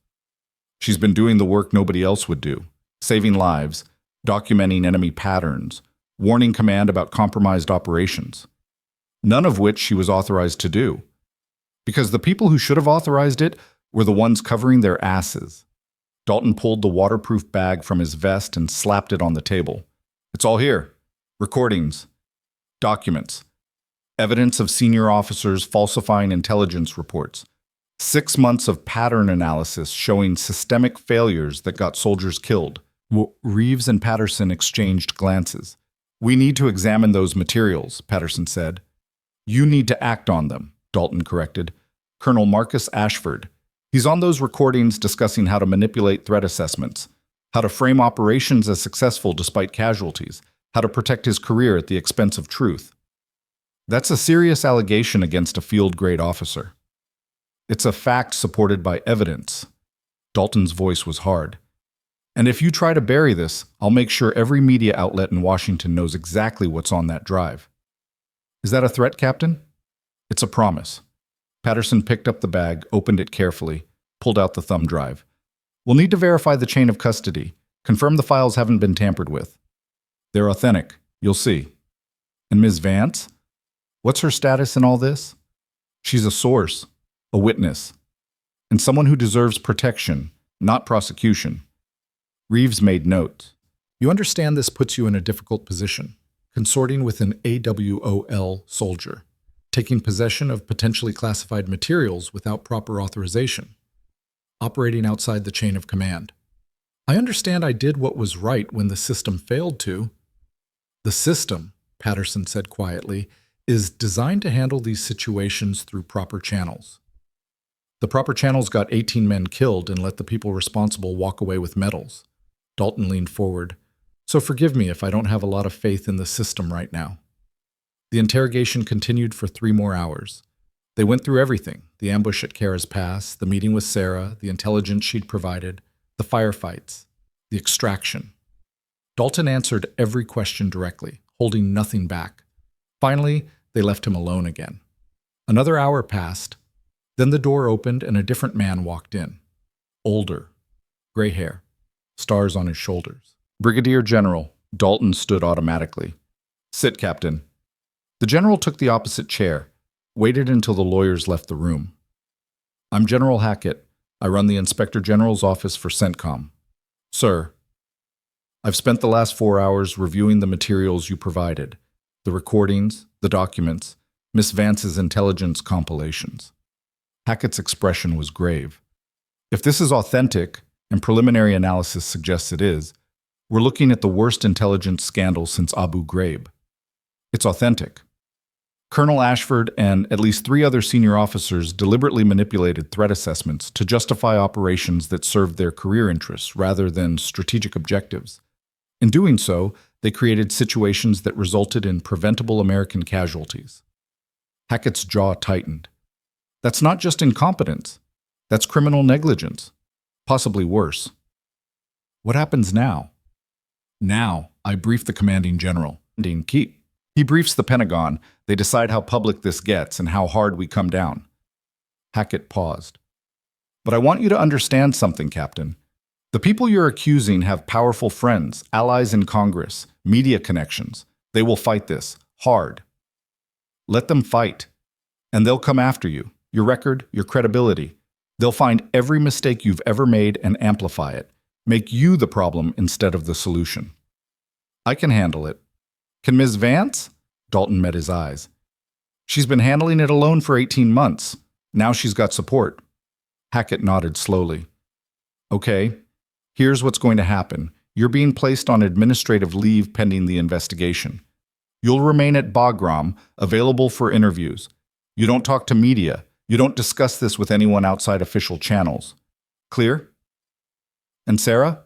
She's been doing the work nobody else would do, saving lives, documenting enemy patterns, warning command about compromised operations, none of which she was authorized to do, because the people who should have authorized it were the ones covering their asses. Dalton pulled the waterproof bag from his vest and slapped it on the table. It's all here. Recordings. Documents. Evidence of senior officers falsifying intelligence reports. 6 months of pattern analysis showing systemic failures that got soldiers killed. Reeves and Patterson exchanged glances. We need to examine those materials, Patterson said. You need to act on them, Dalton corrected. Colonel Marcus Ashford. He's on those recordings discussing how to manipulate threat assessments, how to frame operations as successful despite casualties, how to protect his career at the expense of truth. That's a serious allegation against a field-grade officer. It's a fact supported by evidence. Dalton's voice was hard. And if you try to bury this, I'll make sure every media outlet in Washington knows exactly what's on that drive. Is that a threat, Captain? It's a promise. Patterson picked up the bag, opened it carefully, pulled out the thumb drive. We'll need to verify the chain of custody, confirm the files haven't been tampered with. They're authentic, you'll see. And Ms. Vance? What's her status in all this? She's a source, a witness, and someone who deserves protection, not prosecution. Reeves made notes. You understand this puts you in a difficult position, consorting with an AWOL soldier, taking possession of potentially classified materials without proper authorization, operating outside the chain of command. I understand I did what was right when the system failed to. The system, Patterson said quietly, is designed to handle these situations through proper channels. The proper channels got 18 men killed and let the people responsible walk away with medals. Dalton leaned forward. So forgive me if I don't have a lot of faith in the system right now. The interrogation continued for 3 more hours. They went through everything, the ambush at Kara's Pass, the meeting with Sarah, the intelligence she'd provided, the firefights, the extraction. Dalton answered every question directly, holding nothing back. Finally, they left him alone again. Another hour passed. Then the door opened and a different man walked in. Older, gray hair, stars on his shoulders. Brigadier General. Dalton stood automatically. Sit, Captain. The general took the opposite chair, waited until the lawyers left the room. I'm General Hackett. I run the Inspector General's office for CENTCOM. Sir, I've spent the last 4 hours reviewing the materials you provided, the recordings, the documents, Miss Vance's intelligence compilations. Hackett's expression was grave. If this is authentic, and preliminary analysis suggests it is, we're looking at the worst intelligence scandal since Abu Ghraib. It's authentic. Colonel Ashford and at least 3 other senior officers deliberately manipulated threat assessments to justify operations that served their career interests rather than strategic objectives. In doing so, they created situations that resulted in preventable American casualties. Hackett's jaw tightened. That's not just incompetence. That's criminal negligence. Possibly worse. What happens now? Now, I brief the commanding general. He briefs the Pentagon. They decide how public this gets and how hard we come down. Hackett paused. But I want you to understand something, Captain. The people you're accusing have powerful friends, allies in Congress, media connections. They will fight this, hard. Let them fight. And they'll come after you, your record, your credibility. They'll find every mistake you've ever made and amplify it. Make you the problem instead of the solution. I can handle it. Can Ms. Vance? Dalton met his eyes. She's been handling it alone for 18 months. Now she's got support. Hackett nodded slowly. Okay, here's what's going to happen. You're being placed on administrative leave pending the investigation. You'll remain at Bagram, available for interviews. You don't talk to media. You don't discuss this with anyone outside official channels. Clear? And Sarah?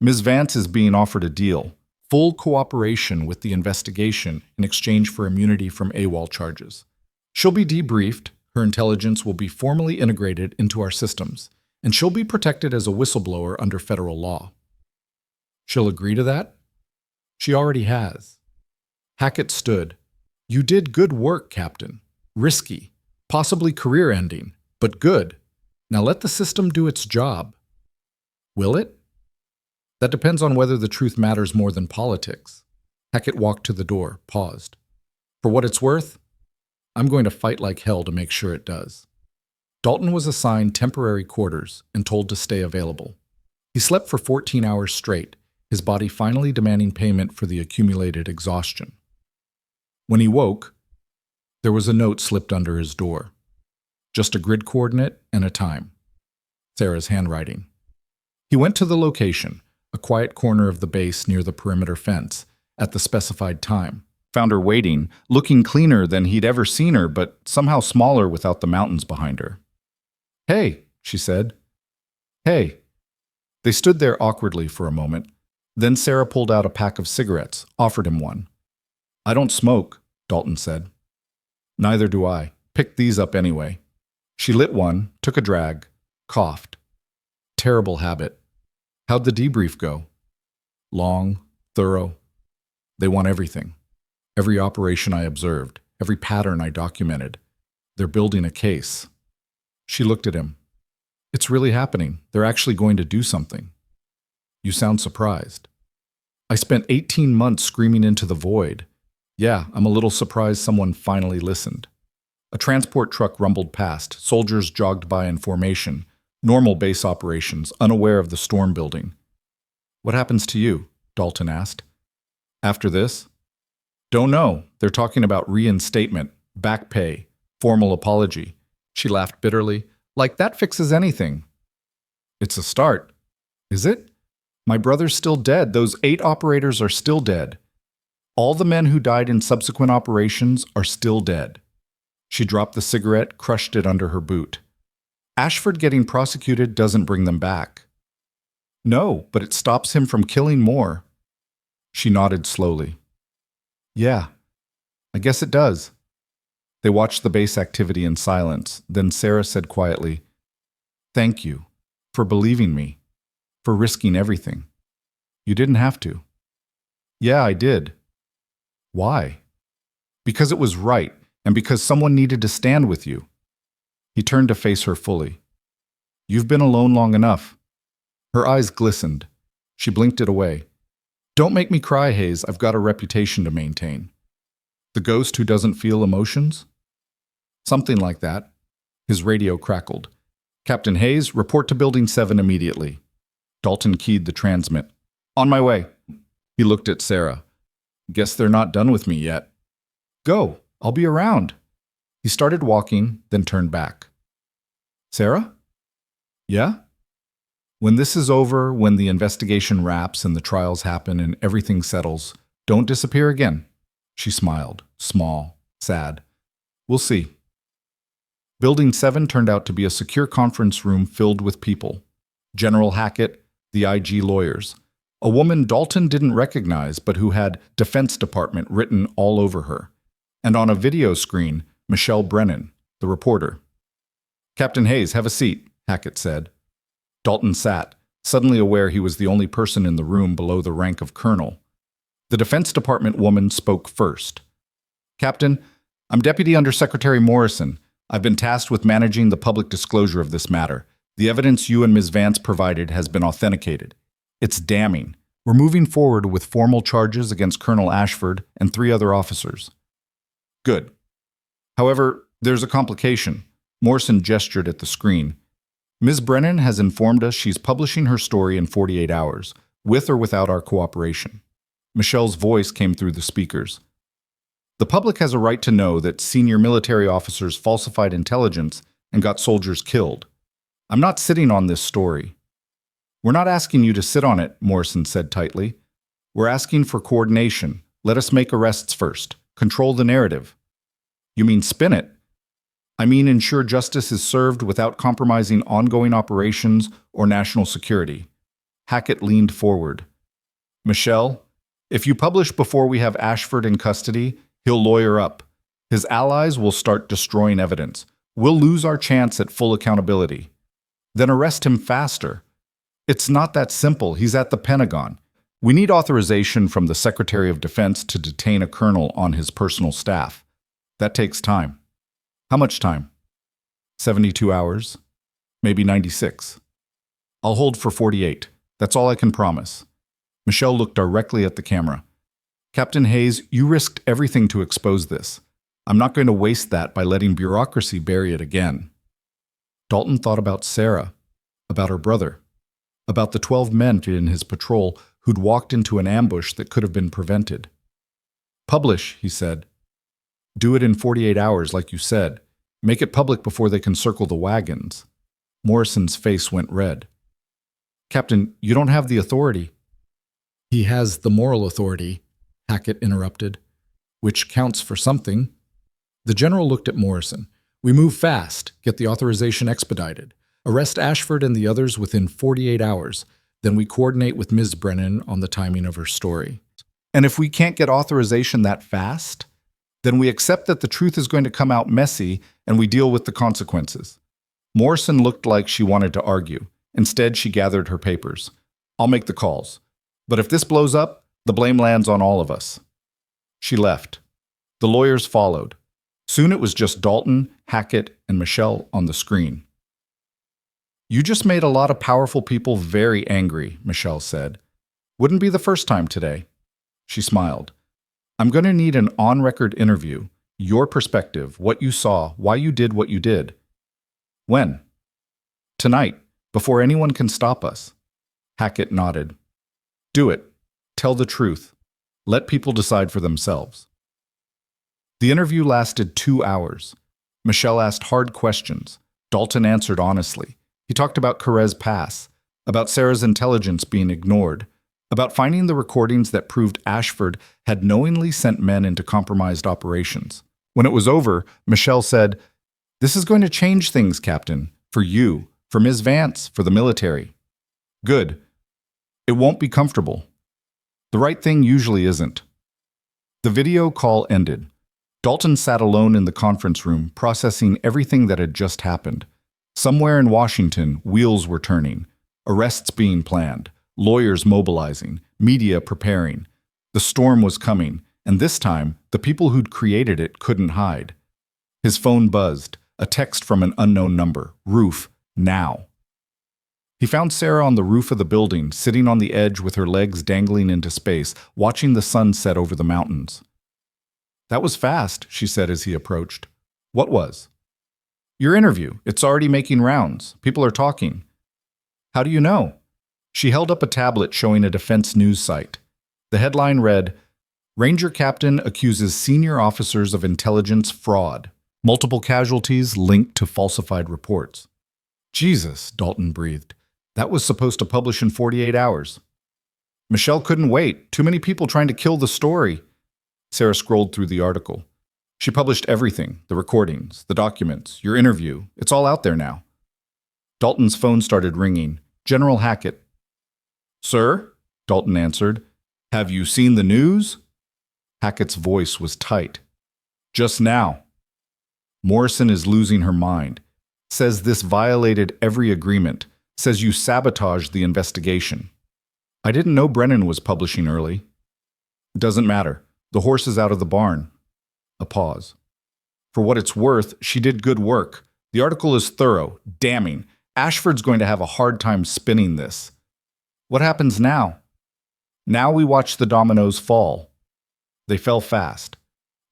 Ms. Vance is being offered a deal. Full cooperation with the investigation in exchange for immunity from AWOL charges. She'll be debriefed, her intelligence will be formally integrated into our systems, and she'll be protected as a whistleblower under federal law. She'll agree to that? She already has. Hackett stood. You did good work, Captain. Risky, possibly career-ending, but good. Now let the system do its job. Will it? That depends on whether the truth matters more than politics. Hackett walked to the door, paused. For what it's worth, I'm going to fight like hell to make sure it does. Dalton was assigned temporary quarters and told to stay available. He slept for 14 hours straight, his body finally demanding payment for the accumulated exhaustion. When he woke, there was a note slipped under his door. Just a grid coordinate and a time. Sarah's handwriting. He went to the location, a quiet corner of the base near the perimeter fence, at the specified time. Found her waiting, looking cleaner than he'd ever seen her, but somehow smaller without the mountains behind her. Hey, she said. Hey. They stood there awkwardly for a moment. Then Sarah pulled out a pack of cigarettes, offered him one. I don't smoke, Dalton said. Neither do I. Picked these up anyway. She lit one, took a drag, coughed. Terrible habit. How'd the debrief go? Long, thorough. They want everything. Every operation I observed, every pattern I documented. They're building a case. She looked at him. It's really happening. They're actually going to do something. You sound surprised. I spent 18 months screaming into the void. Yeah, I'm a little surprised someone finally listened. A transport truck rumbled past, soldiers jogged by in formation, normal base operations, unaware of the storm building. What happens to you? Dalton asked. After this? Don't know. They're talking about reinstatement, back pay, formal apology. She laughed bitterly. Like that fixes anything. It's a start. Is it? My brother's still dead. Those 8 operators are still dead. All the men who died in subsequent operations are still dead. She dropped the cigarette, crushed it under her boot. Ashford getting prosecuted doesn't bring them back. No, but it stops him from killing more. She nodded slowly. Yeah, I guess it does. They watched the base activity in silence. Then Sarah said quietly, Thank you for believing me, for risking everything. You didn't have to. Yeah, I did. Why? Because it was right, and because someone needed to stand with you. He turned to face her fully. You've been alone long enough. Her eyes glistened. She blinked it away. Don't make me cry, Hayes. I've got a reputation to maintain. The ghost who doesn't feel emotions? Something like that. His radio crackled. Captain Hayes, report to Building 7 immediately. Dalton keyed the transmit. On my way. He looked at Sarah. Guess they're not done with me yet. Go. I'll be around. He started walking, then turned back. Sarah? Yeah? When this is over, when the investigation wraps and the trials happen and everything settles, don't disappear again. She smiled, small, sad. We'll see. Building 7 turned out to be a secure conference room filled with people. General Hackett, the IG lawyers, a woman Dalton didn't recognize but who had Defense Department written all over her, and on a video screen, Michelle Brennan, the reporter. Captain Hayes, have a seat, Hackett said. Dalton sat, suddenly aware he was the only person in the room below the rank of colonel. The Defense Department woman spoke first. Captain, I'm Deputy Undersecretary Morrison. I've been tasked with managing the public disclosure of this matter. The evidence you and Ms. Vance provided has been authenticated. It's damning. We're moving forward with formal charges against Colonel Ashford and 3 other officers. Good. However, there's a complication. Morrison gestured at the screen. Ms. Brennan has informed us she's publishing her story in 48 hours, with or without our cooperation. Michelle's voice came through the speakers. The public has a right to know that senior military officers falsified intelligence and got soldiers killed. I'm not sitting on this story. We're not asking you to sit on it, Morrison said tightly. We're asking for coordination. Let us make arrests first. Control the narrative. You mean spin it? I mean ensure justice is served without compromising ongoing operations or national security. Hackett leaned forward. Michelle, if you publish before we have Ashford in custody, he'll lawyer up. His allies will start destroying evidence. We'll lose our chance at full accountability. Then arrest him faster. It's not that simple. He's at the Pentagon. We need authorization from the Secretary of Defense to detain a colonel on his personal staff. That takes time. How much time? 72 hours? Maybe 96. I'll hold for 48. That's all I can promise. Michelle looked directly at the camera. Captain Hayes, you risked everything to expose this. I'm not going to waste that by letting bureaucracy bury it again. Dalton thought about Sarah, about her brother, about the 12 men in his patrol who'd walked into an ambush that could have been prevented. Publish, he said. Do it in 48 hours, like you said. Make it public before they can circle the wagons. Morrison's face went red. Captain, you don't have the authority. He has the moral authority, Hackett interrupted, which counts for something. The general looked at Morrison. We move fast, get the authorization expedited. Arrest Ashford and the others within 48 hours. Then we coordinate with Ms. Brennan on the timing of her story. And if we can't get authorization that fast, then we accept that the truth is going to come out messy and we deal with the consequences. Morrison looked like she wanted to argue. Instead, she gathered her papers. I'll make the calls. But if this blows up, the blame lands on all of us. She left. The lawyers followed. Soon it was just Dalton, Hackett, and Michelle on the screen. You just made a lot of powerful people very angry, Michelle said. Wouldn't be the first time today. She smiled. I'm going to need an on-record interview, your perspective, what you saw, why you did what you did. When? Tonight, before anyone can stop us. Hackett nodded. Do it. Tell the truth. Let people decide for themselves. The interview lasted 2 hours. Michelle asked hard questions. Dalton answered honestly. He talked about Carrez Pass, about Sarah's intelligence being ignored, about finding the recordings that proved Ashford had knowingly sent men into compromised operations. When it was over, Michelle said, This is going to change things, Captain, for you, for Ms. Vance, for the military. Good. It won't be comfortable. The right thing usually isn't. The video call ended. Dalton sat alone in the conference room, processing everything that had just happened. Somewhere in Washington, wheels were turning, arrests being planned, lawyers mobilizing, media preparing. The storm was coming, and this time, the people who'd created it couldn't hide. His phone buzzed, a text from an unknown number, roof, now. He found Sarah on the roof of the building, sitting on the edge with her legs dangling into space, watching the sun set over the mountains. That was fast, she said as he approached. What was? Your interview. It's already making rounds. People are talking. How do you know? She held up a tablet showing a defense news site. The headline read, Ranger Captain accuses senior officers of intelligence fraud. Multiple casualties linked to falsified reports. Jesus, Dalton breathed. That was supposed to publish in 48 hours. Michelle couldn't wait. Too many people trying to kill the story. Sarah scrolled through the article. She published everything, the recordings, the documents, your interview. It's all out there now. Dalton's phone started ringing. General Hackett. Sir? Dalton answered. Have you seen the news? Hackett's voice was tight. Just now. Morrison is losing her mind. Says this violated every agreement. Says you sabotaged the investigation. I didn't know Brennan was publishing early. Doesn't matter. The horse is out of the barn. A pause. For what it's worth, she did good work. The article is thorough, damning. Ashford's going to have a hard time spinning this. What happens now? Now we watch the dominoes fall. They fell fast.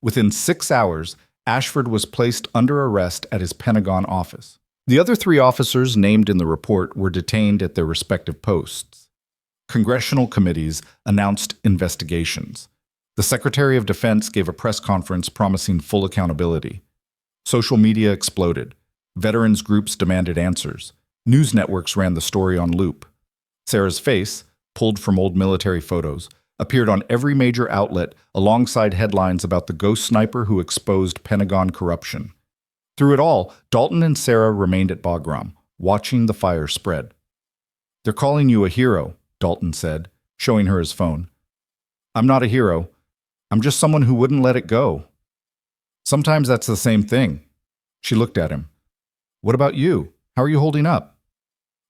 Within 6 hours, Ashford was placed under arrest at his Pentagon office. The other 3 officers named in the report were detained at their respective posts. Congressional committees announced investigations. The The Secretary of Defense gave a press conference promising full accountability. Social media exploded. Veterans groups demanded answers. News networks ran the story on loop. Sarah's face, pulled from old military photos, appeared on every major outlet alongside headlines about the ghost sniper who exposed Pentagon corruption. Through it all, Dalton and Sarah remained at Bagram, watching the fire spread. "They're calling you a hero," Dalton said, showing her his phone. "I'm not a hero. I'm just someone who wouldn't let it go." "Sometimes that's the same thing." She looked at him. "What about you? How are you holding up?"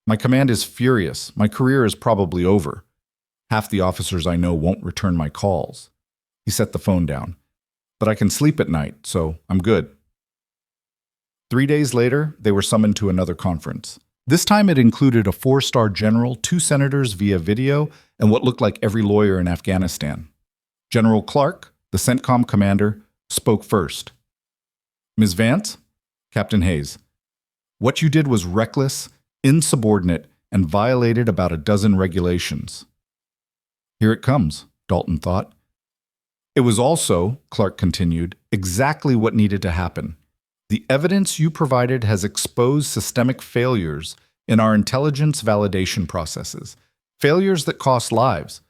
"My command is furious. My career is probably over. Half the officers I know won't return my calls." He set the phone down. "But I can sleep at night, so I'm good." 3 days later, they were summoned to another conference. This time it included a 4-star general, 2 senators via video, and what looked like every lawyer in Afghanistan. General Clark, the CENTCOM commander, spoke first. "Ms. Vance?" "Captain Hayes. What you did was reckless, insubordinate, and violated about a dozen regulations." "Here it comes," Dalton thought. "It was also," Clark continued, "exactly what needed to happen. The evidence you provided has exposed systemic failures in our intelligence validation processes, failures that cost lives.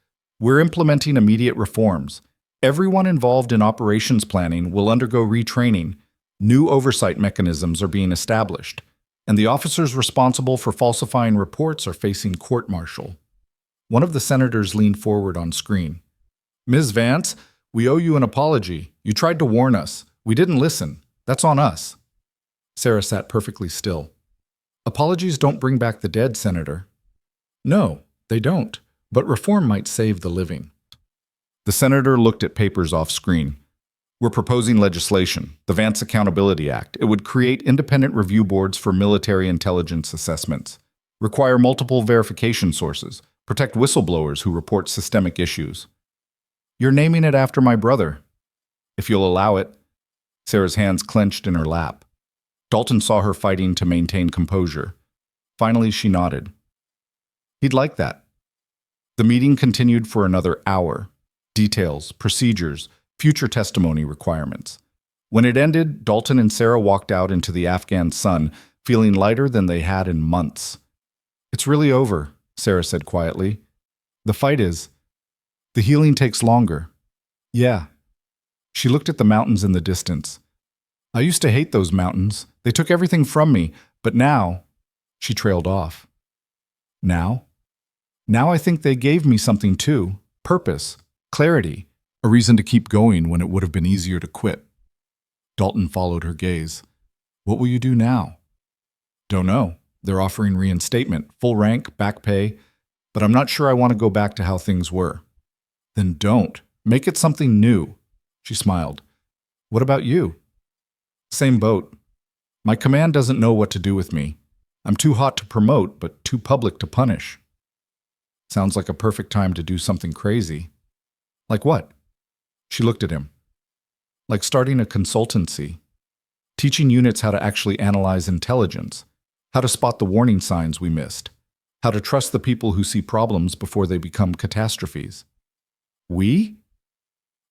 We're implementing immediate reforms. Everyone involved in operations planning will undergo retraining. New oversight mechanisms are being established, and the officers responsible for falsifying reports are facing court-martial." One of the senators leaned forward on screen. "Ms. Vance, we owe you an apology. You tried to warn us. We didn't listen. That's on us." Sarah sat perfectly still. "Apologies don't bring back the dead, Senator." "No, they don't, but reform might save the living." The senator looked at papers off screen. "We're proposing legislation, the Vance Accountability Act. It would create independent review boards for military intelligence assessments, require multiple verification sources, protect whistleblowers who report systemic issues." "You're naming it after my brother." "If you'll allow it." Sarah's hands clenched in her lap. Dalton saw her fighting to maintain composure. Finally, she nodded. He'd like that. The meeting continued for another hour. Details, procedures, future testimony requirements. When it ended, Dalton and Sarah walked out into the Afghan sun, feeling lighter than they had in months. "It's really over," Sarah said quietly. "The fight is. The healing takes longer." "Yeah." She looked at the mountains in the distance. "I used to hate those mountains. They took everything from me, but now—" She trailed off. "Now? Now I think they gave me something too. Purpose, clarity, a reason to keep going when it would have been easier to quit." Dalton followed her gaze. "What will you do now?" "Don't know. They're offering reinstatement, full rank, back pay, but I'm not sure I want to go back to how things were." "Then don't. Make it something new." She smiled. "What about you?" "Same boat. My command doesn't know what to do with me. I'm too hot to promote, but too public to punish." "Sounds like a perfect time to do something crazy." "Like what?" She looked at him. "Like starting a consultancy. Teaching units how to actually analyze intelligence, how to spot the warning signs we missed, how to trust the people who see problems before they become catastrophes." "We?"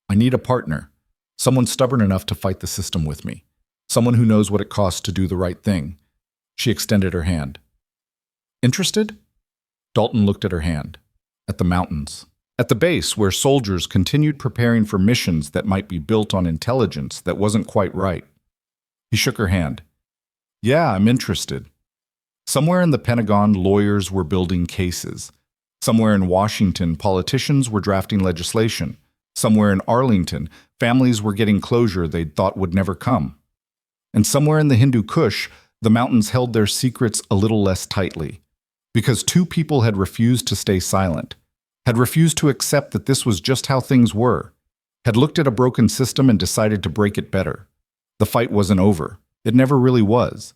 "I need a partner. Someone stubborn enough to fight the system with me. Someone who knows what it costs to do the right thing." She extended her hand. "Interested?" Dalton looked at her hand, at the mountains, at the base where soldiers continued preparing for missions that might be built on intelligence that wasn't quite right. He shook her hand. "Yeah, I'm interested." Somewhere in the Pentagon, lawyers were building cases. Somewhere in Washington, politicians were drafting legislation. Somewhere in Arlington, families were getting closure they'd thought would never come. And somewhere in the Hindu Kush, the mountains held their secrets a little less tightly, because 2 people had refused to stay silent, had refused to accept that this was just how things were, had looked at a broken system and decided to break it better. The fight wasn't over. It never really was.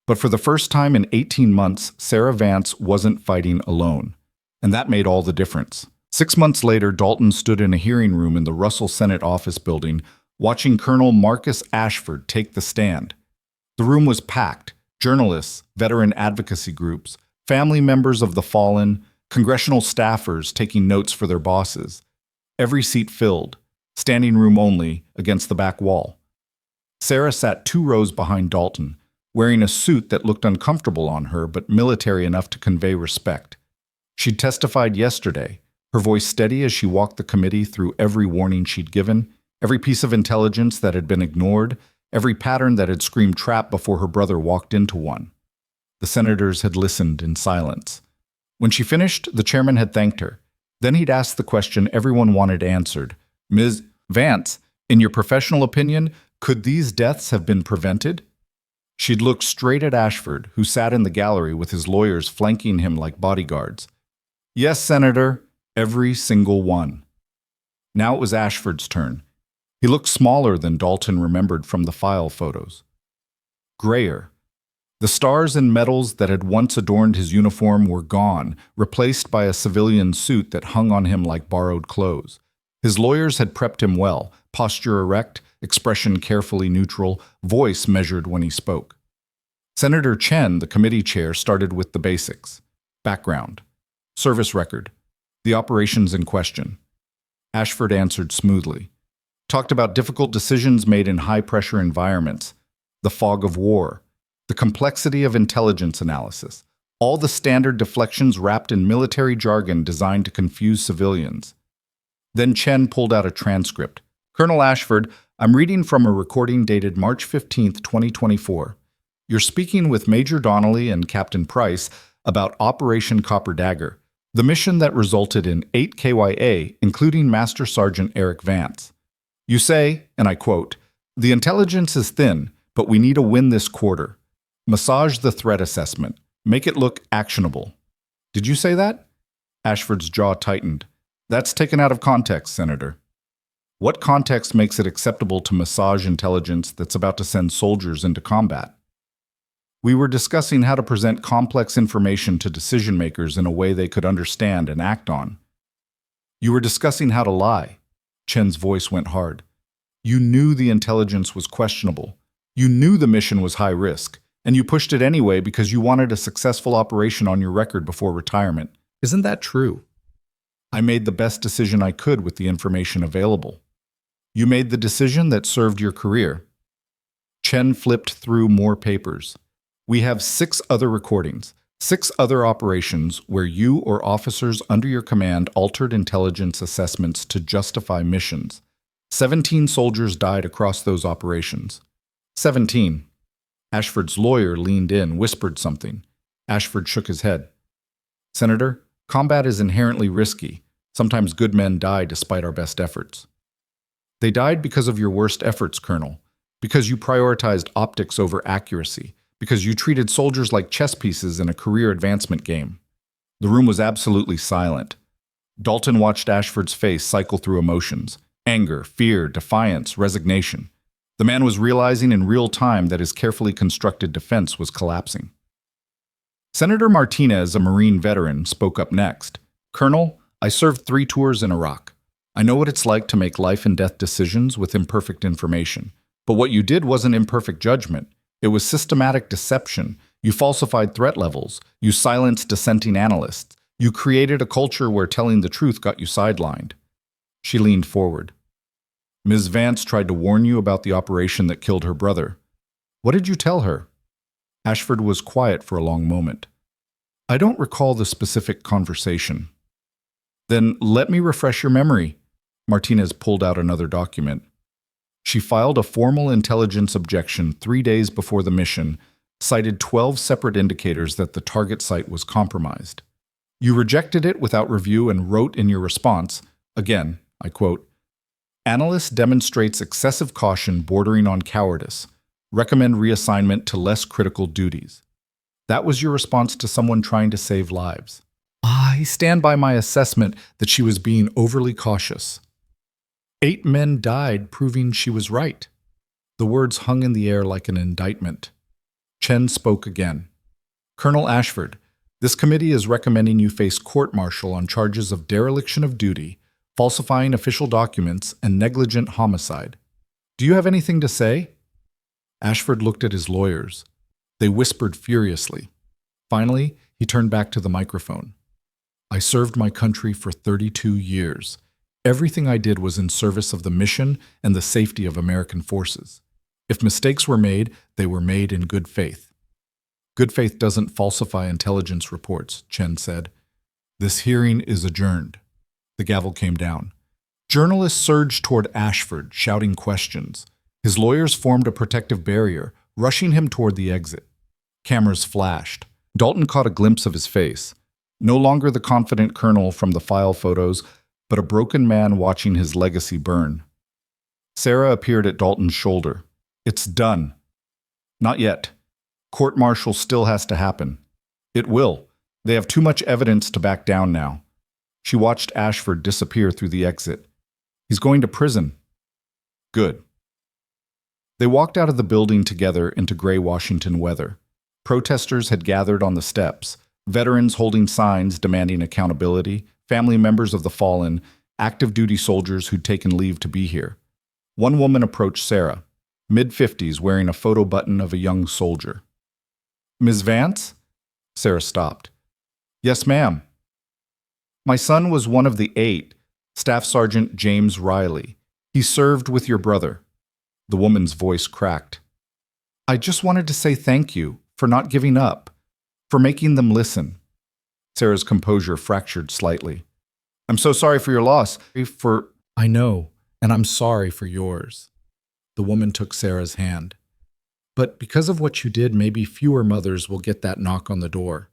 But for the first time in 18 months, Sarah Vance wasn't fighting alone. And that made all the difference. 6 months later, Dalton stood in a hearing room in the Russell Senate office building, watching Colonel Marcus Ashford take the stand. The room was packed. Journalists, veteran advocacy groups, family members of the fallen, congressional staffers taking notes for their bosses. Every seat filled. Standing room only, against the back wall. Sarah sat 2 rows behind Dalton, wearing a suit that looked uncomfortable on her but military enough to convey respect. She'd testified yesterday, her voice steady as she walked the committee through every warning she'd given, every piece of intelligence that had been ignored, every pattern that had screamed trap before her brother walked into one. The senators had listened in silence. When she finished, the chairman had thanked her. Then he'd asked the question everyone wanted answered. Ms. Vance, in your professional opinion, could these deaths have been prevented? She'd looked straight at Ashford, who sat in the gallery with his lawyers flanking him like bodyguards. Yes, Senator, every single one. Now it was Ashford's turn. He looked smaller than Dalton remembered from the file photos. Grayer. The stars and medals that had once adorned his uniform were gone, replaced by a civilian suit that hung on him like borrowed clothes. His lawyers had prepped him well, posture erect, expression carefully neutral, voice measured when he spoke. Senator Chen, the committee chair, started with the basics. Background. Service record. The operations in question. Ashford answered smoothly. Talked about difficult decisions made in high-pressure environments. The fog of war. The complexity of intelligence analysis. All the standard deflections wrapped in military jargon designed to confuse civilians. Then Chen pulled out a transcript. Colonel Ashford, I'm reading from a recording dated March 15, 2024. You're speaking with Major Donnelly and Captain Price about Operation Copper Dagger, the mission that resulted in 8 KYA, including Master Sergeant Eric Vance. You say, and I quote, "The intelligence is thin, but we need a win this quarter. Massage the threat assessment. Make it look actionable." Did you say that? Ashford's jaw tightened. That's taken out of context, Senator. What context makes it acceptable to massage intelligence that's about to send soldiers into combat? We were discussing how to present complex information to decision makers in a way they could understand and act on. You were discussing how to lie. Chen's voice went hard. You knew the intelligence was questionable. You knew the mission was high risk, and you pushed it anyway because you wanted a successful operation on your record before retirement. Isn't that true? I made the best decision I could with the information available. You made the decision that served your career. Chen flipped through more papers. We have 6 other recordings, 6 other operations where you or officers under your command altered intelligence assessments to justify missions. 17 soldiers died across those operations. 17. Ashford's lawyer leaned in, whispered something. Ashford shook his head. Senator, combat is inherently risky. Sometimes good men die despite our best efforts. They died because of your worst efforts, Colonel. Because you prioritized optics over accuracy. Because you treated soldiers like chess pieces in a career advancement game. The room was absolutely silent. Dalton watched Ashford's face cycle through emotions. Anger, fear, defiance, resignation. The man was realizing in real time that his carefully constructed defense was collapsing. Senator Martinez, a Marine veteran, spoke up next. Colonel, I served 3 tours in Iraq. I know what it's like to make life and death decisions with imperfect information. But what you did wasn't imperfect judgment. It was systematic deception. You falsified threat levels. You silenced dissenting analysts. You created a culture where telling the truth got you sidelined. She leaned forward. Ms. Vance tried to warn you about the operation that killed her brother. What did you tell her? Ashford was quiet for a long moment. I don't recall the specific conversation. Then let me refresh your memory. Martinez pulled out another document. She filed a formal intelligence objection 3 days before the mission, cited 12 separate indicators that the target site was compromised. You rejected it without review and wrote in your response, again, I quote, "Analyst demonstrates excessive caution bordering on cowardice. Recommend reassignment to less critical duties." That was your response to someone trying to save lives. I stand by my assessment that she was being overly cautious. 8 men died, proving she was right. The words hung in the air like an indictment. Chen spoke again. Colonel Ashford, this committee is recommending you face court-martial on charges of dereliction of duty, falsifying official documents, and negligent homicide. Do you have anything to say? Ashford looked at his lawyers. They whispered furiously. Finally, he turned back to the microphone. I served my country for 32 years. Everything I did was in service of the mission and the safety of American forces. If mistakes were made, they were made in good faith. Good faith doesn't falsify intelligence reports, Chen said. This hearing is adjourned. The gavel came down. Journalists surged toward Ashford, shouting questions. His lawyers formed a protective barrier, rushing him toward the exit. Cameras flashed. Dalton caught a glimpse of his face. No longer the confident colonel from the file photos, but a broken man watching his legacy burn. Sarah appeared at Dalton's shoulder. It's done. Not yet. Court-martial still has to happen. It will. They have too much evidence to back down now. She watched Ashford disappear through the exit. He's going to prison. Good. They walked out of the building together into gray Washington weather. Protesters had gathered on the steps, veterans holding signs demanding accountability, family members of the fallen, active duty soldiers who'd taken leave to be here. One woman approached Sarah, mid-50s, wearing a photo button of a young soldier. Ms. Vance? Sarah stopped. Yes, ma'am. My son was one of the 8, Staff Sergeant James Riley. He served with your brother. The woman's voice cracked. I just wanted to say thank you for not giving up, for making them listen. Sarah's composure fractured slightly. I'm so sorry for your loss. I know, and I'm sorry for yours. The woman took Sarah's hand. But because of what you did, maybe fewer mothers will get that knock on the door.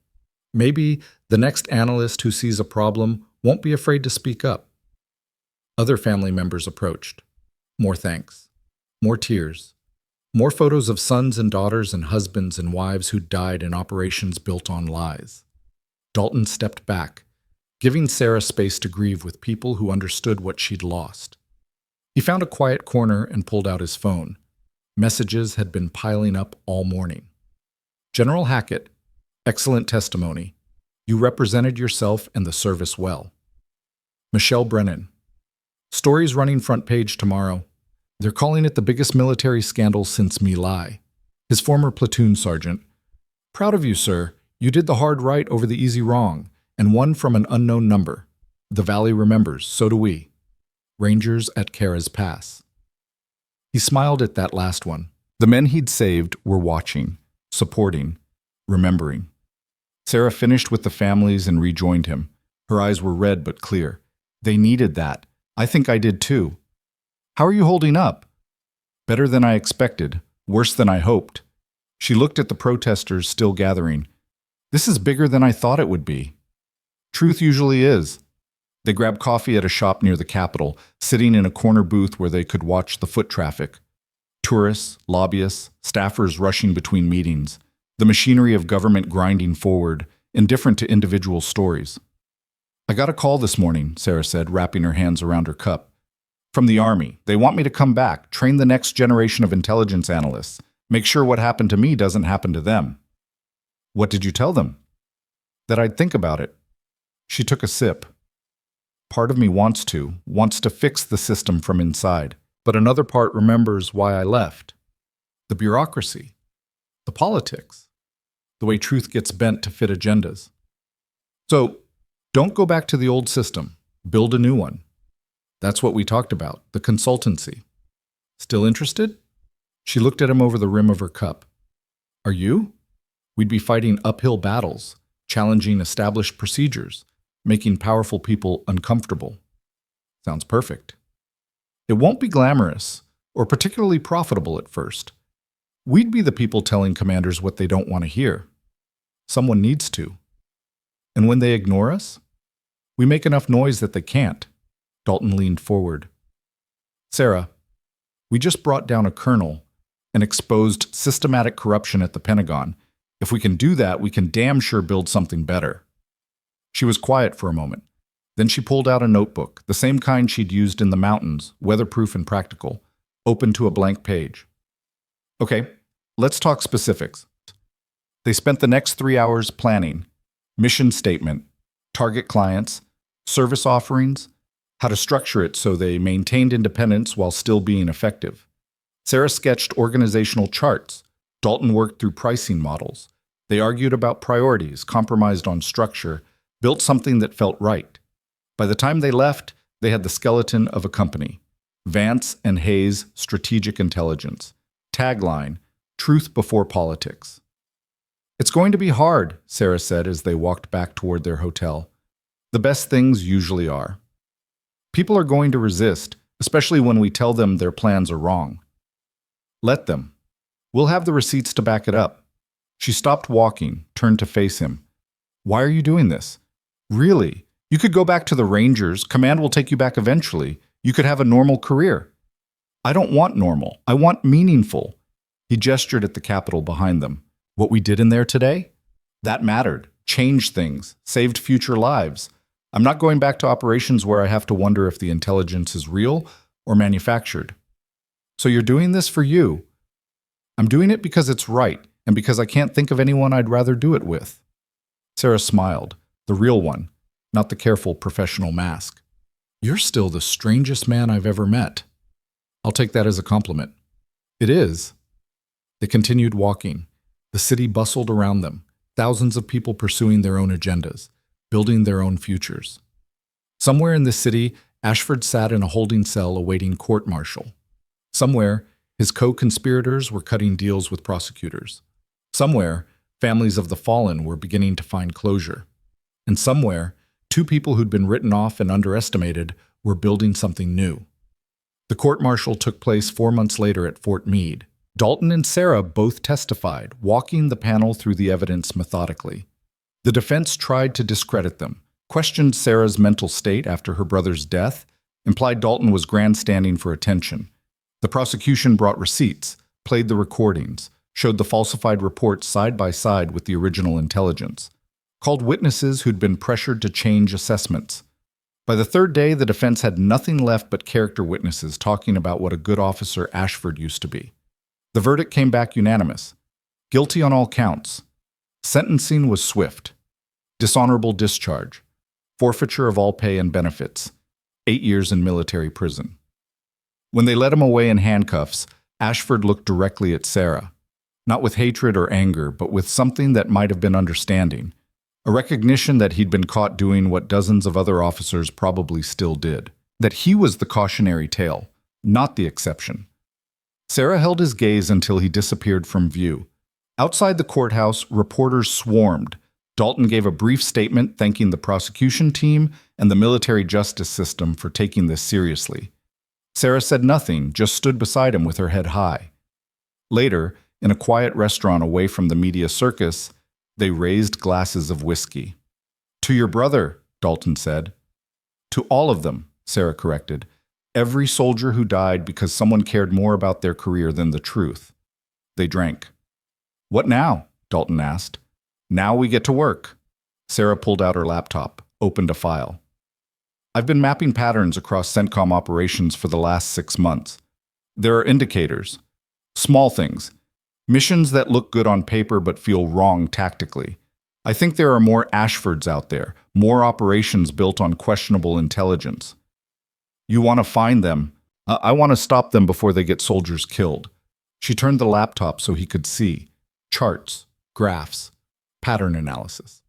Maybe the next analyst who sees a problem won't be afraid to speak up. Other family members approached. More thanks. More tears. More photos of sons and daughters and husbands and wives who died in operations built on lies. Dalton stepped back, giving Sarah space to grieve with people who understood what she'd lost. He found a quiet corner and pulled out his phone. Messages had been piling up all morning. General Hackett, excellent testimony. You represented yourself and the service well. Michelle Brennan, stories running front page tomorrow. They're calling it the biggest military scandal since My Lai. His former platoon sergeant. Proud of you, sir. You did the hard right over the easy wrong, and won from an unknown number. The Valley remembers, so do we. Rangers at Kara's Pass. He smiled at that last one. The men he'd saved were watching, supporting, remembering. Sarah finished with the families and rejoined him. Her eyes were red but clear. They needed that. I think I did too. How are you holding up? Better than I expected, worse than I hoped. She looked at the protesters still gathering. This is bigger than I thought it would be. Truth usually is. They grabbed coffee at a shop near the Capitol, sitting in a corner booth where they could watch the foot traffic. Tourists, lobbyists, staffers rushing between meetings, the machinery of government grinding forward, indifferent to individual stories. I got a call this morning, Sarah said, wrapping her hands around her cup. From the Army. They want me to come back, train the next generation of intelligence analysts, make sure what happened to me doesn't happen to them. What did you tell them? That I'd think about it. She took a sip. Part of me wants to fix the system from inside, but another part remembers why I left. The bureaucracy, the politics, the way truth gets bent to fit agendas. So, don't go back to the old system. Build a new one. That's what we talked about, the consultancy. Still interested? She looked at him over the rim of her cup. Are you? We'd be fighting uphill battles, challenging established procedures, making powerful people uncomfortable. Sounds perfect. It won't be glamorous or particularly profitable at first. We'd be the people telling commanders what they don't want to hear. Someone needs to. And when they ignore us, we make enough noise that they can't. Dalton leaned forward. Sarah, we just brought down a colonel and exposed systematic corruption at the Pentagon. If we can do that, we can damn sure build something better. She was quiet for a moment. Then she pulled out a notebook, the same kind she'd used in the mountains, weatherproof and practical, open to a blank page. Okay, let's talk specifics. They spent the next 3 hours planning, mission statement, target clients, service offerings, how to structure it so they maintained independence while still being effective. Sarah sketched organizational charts. Dalton worked through pricing models. They argued about priorities, compromised on structure, built something that felt right. By the time they left, They had the skeleton of a company. Vance and Hayes Strategic Intelligence. Tagline, Truth Before Politics. "It's going to be hard," Sarah said as they walked back toward their hotel. "The best things usually are. People are going to resist, especially when we tell them their plans are wrong. Let them. We'll have the receipts to back it up." She stopped walking, turned to face him. "Why are you doing this? Really? You could go back to the Rangers. Command will take you back eventually. You could have a normal career." "I don't want normal. I want meaningful." He gestured at the Capitol behind them. "What we did in there today? That mattered, changed things, saved future lives. I'm not going back to operations where I have to wonder if the intelligence is real or manufactured." "So you're doing this for you?" "I'm doing it because it's right, and because I can't think of anyone I'd rather do it with." Sarah smiled, the real one, not the careful professional mask. "You're still the strangest man I've ever met." "I'll take that as a compliment." "It is." They continued walking. The city bustled around them, thousands of people pursuing their own agendas, building their own futures. Somewhere in the city, Ashford sat in a holding cell awaiting court-martial. Somewhere, his co-conspirators were cutting deals with prosecutors. Somewhere, families of the fallen were beginning to find closure. And somewhere, two people who'd been written off and underestimated were building something new. The court-martial took place 4 months later at Fort Meade. Dalton and Sarah both testified, walking the panel through the evidence methodically. The defense tried to discredit them, questioned Sarah's mental state after her brother's death, implied Dalton was grandstanding for attention. The prosecution brought receipts, played the recordings, showed the falsified reports side by side with the original intelligence, called witnesses who'd been pressured to change assessments. By the third day, the defense had nothing left but character witnesses talking about what a good officer Ashford used to be. The verdict came back unanimous. Guilty on all counts. Sentencing was swift. Dishonorable discharge. Forfeiture of all pay and benefits. 8 years in military prison. When they led him away in handcuffs, Ashford looked directly at Sarah. Not with hatred or anger, but with something that might have been understanding. A recognition that he'd been caught doing what dozens of other officers probably still did. That he was the cautionary tale, not the exception. Sarah held his gaze until he disappeared from view. Outside the courthouse, reporters swarmed. Dalton gave a brief statement thanking the prosecution team and the military justice system for taking this seriously. Sarah said nothing, just stood beside him with her head high. Later, in a quiet restaurant away from the media circus, they raised glasses of whiskey. "To your brother," Dalton said. "To all of them," Sarah corrected. "Every soldier who died because someone cared more about their career than the truth." They drank. "What now?" Dalton asked. "Now we get to work." Sarah pulled out her laptop, opened a file. "I've been mapping patterns across CENTCOM operations for the last 6 months. There are indicators. Small things. Missions that look good on paper but feel wrong tactically. I think there are more Ashfords out there, more operations built on questionable intelligence. You want to find them. I want to stop them before they get soldiers killed." She turned the laptop so he could see. Charts, graphs, pattern analysis.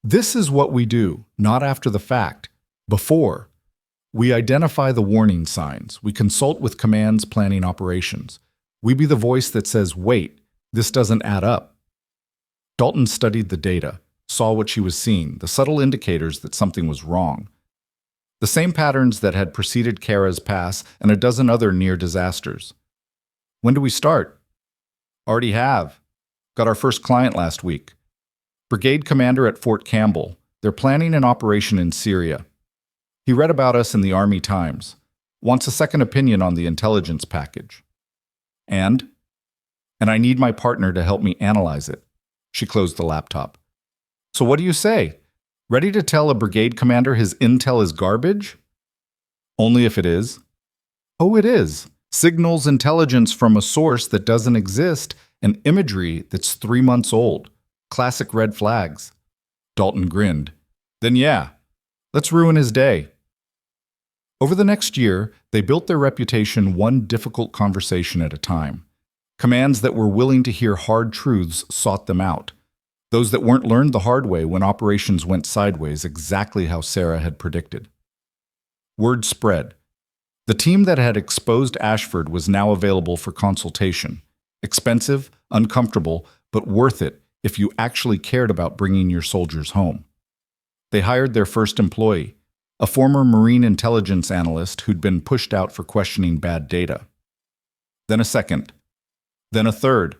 "This is what we do, not after the fact. Before. We identify the warning signs. We consult with commands planning operations. We be the voice that says, wait, this doesn't add up." Dalton studied the data, saw what she was seeing, the subtle indicators that something was wrong. The same patterns that had preceded Kara's pass and a dozen other near disasters. "When do we start?" "Already have. Got our first client last week. Brigade commander at Fort Campbell. They're planning an operation in Syria. He read about us in the Army Times. Wants a second opinion on the intelligence package. And I need my partner to help me analyze it." She closed the laptop. "So what do you say? Ready to tell a brigade commander his intel is garbage?" "Only if it is." "Oh, it is. Signals intelligence from a source that doesn't exist and imagery that's 3 months old. Classic red flags." Dalton grinned. "Then yeah, let's ruin his day." Over the next year, they built their reputation one difficult conversation at a time. Commands that were willing to hear hard truths sought them out. Those that weren't learned the hard way when operations went sideways, exactly how Sarah had predicted. Word spread. The team that had exposed Ashford was now available for consultation. Expensive, uncomfortable, but worth it if you actually cared about bringing your soldiers home. They hired their first employee, a former Marine intelligence analyst who'd been pushed out for questioning bad data. Then a second. Then a third.